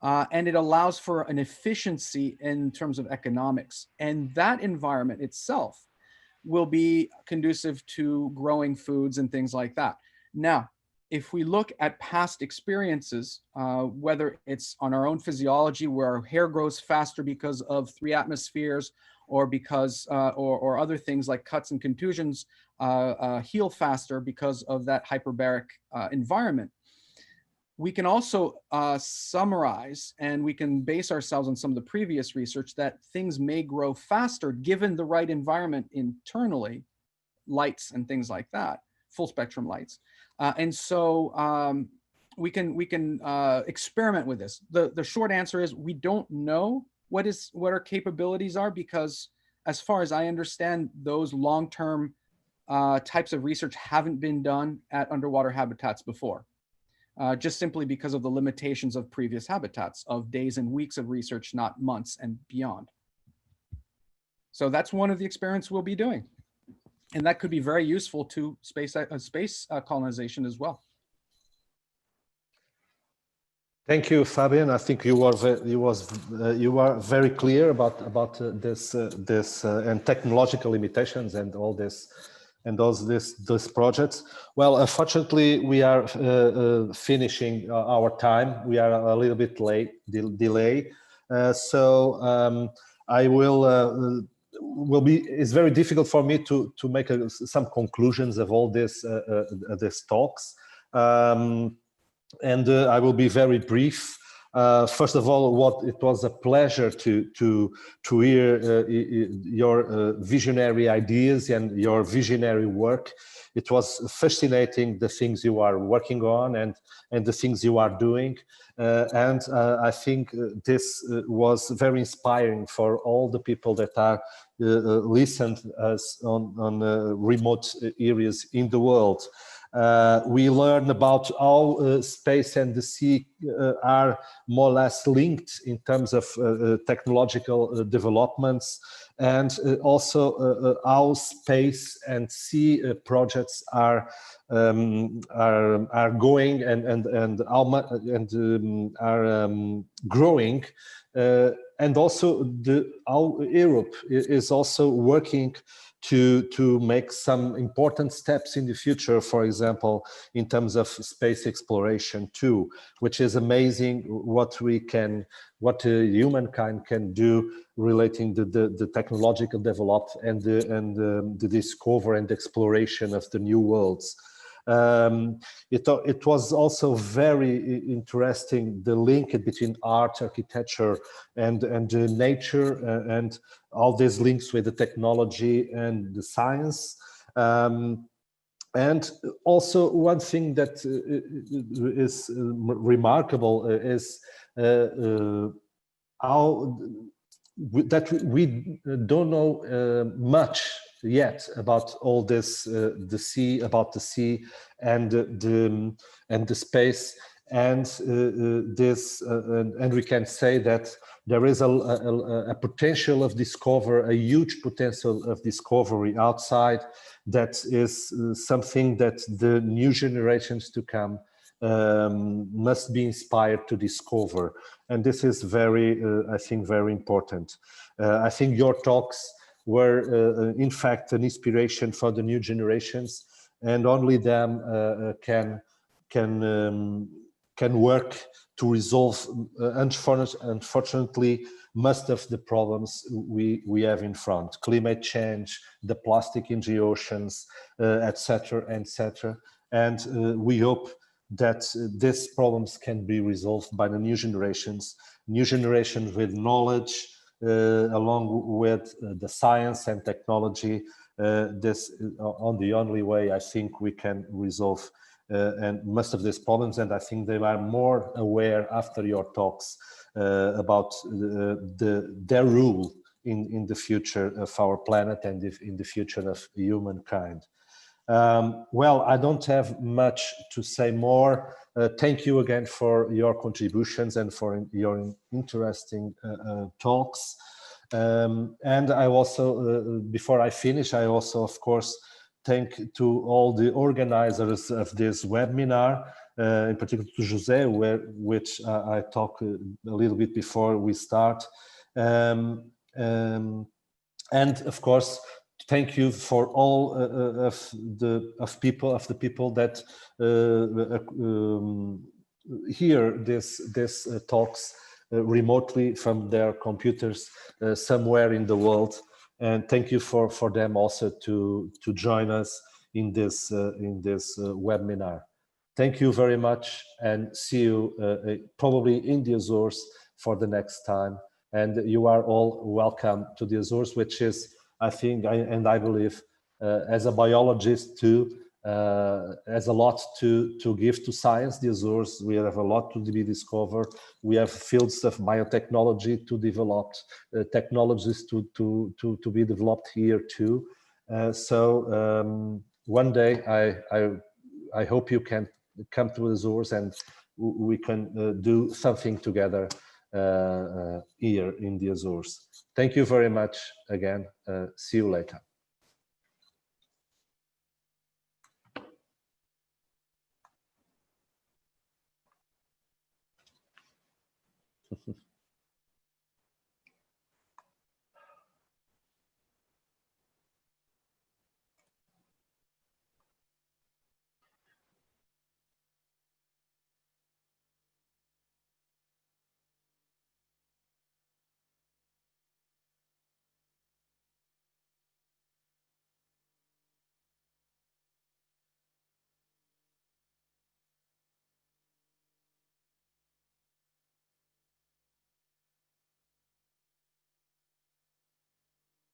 And it allows for an efficiency in terms of economics. And that environment itself will be conducive to growing foods and things like that. Now, if we look at past experiences, whether it's on our own physiology where our hair grows faster because of 3 atmospheres, or because, or other things like cuts and contusions heal faster because of that hyperbaric environment. We can also summarize, and we can base ourselves on some of the previous research that things may grow faster given the right environment internally, lights and things like that, full spectrum lights. And so we can experiment with this. The short answer is we don't know what our capabilities are, because as far as I understand, those long-term types of research haven't been done at underwater habitats before, just simply because of the limitations of previous habitats of days and weeks of research, not months and beyond. So that's one of the experiments we'll be doing. And that could be very useful to space colonization as well. Thank you, Fabien. I think you were very clear about this and technological limitations and all this and those projects. Well, unfortunately, we are finishing our time. We are a little bit late, delay. So I will be. It's very difficult for me to make some conclusions of all these talks. And I will be very brief. First of all, it was a pleasure to hear your visionary ideas and your visionary work. It was fascinating, the things you are working on and the things you are doing. And I think this was very inspiring for all the people that are listened us on remote areas in the world. We learn about how space and the sea are more or less linked in terms of technological developments, and also how space and sea projects are going and how much are growing, and also how Europe is also working to make some important steps in the future, for example, in terms of space exploration too, which is amazing what humankind can do relating to the technological development and the discovery and exploration of the new worlds. It was also very interesting, the link between art, architecture, and nature, and all these links with the technology and the science. And also one thing that is remarkable is how that we don't know much yet about all this, the sea and the space, and and we can say that there is a potential of discover, a huge potential of discovery outside, that is something that the new generations to come must be inspired to discover. And this is very, I think, very important. I think your talks were, in fact, an inspiration for the new generations, and only them can can work to resolve, unfortunately, most of the problems we have in front: climate change, the plastic in the oceans, etc., etc. And we hope that these problems can be resolved by the new generations with knowledge, along with the science and technology. This on the only way I think we can resolve and most of these problems, and I think they are more aware after your talks about their role in the future of our planet and in the future of humankind. Well, I don't have much to say more. Thank you again for your contributions and for your interesting talks. And I also, before I finish, I also, of course, thank to all the organizers of this webinar, in particular to José, which I talked a little bit before we start. And of course, thank you for all of the people that hear this talks remotely from their computers somewhere in the world. And thank you for them also to join us in this webinar. Thank you very much, and see you probably in the Azores for the next time. And you are all welcome to the Azores, which is, I think, and I believe, as a biologist too, has a lot to give to science. The Azores, we have a lot to be discovered. We have fields of biotechnology to develop, technologies to be developed here too. So one day I hope you can come to the Azores and we can do something together here in the Azores. Thank you very much again. See you later.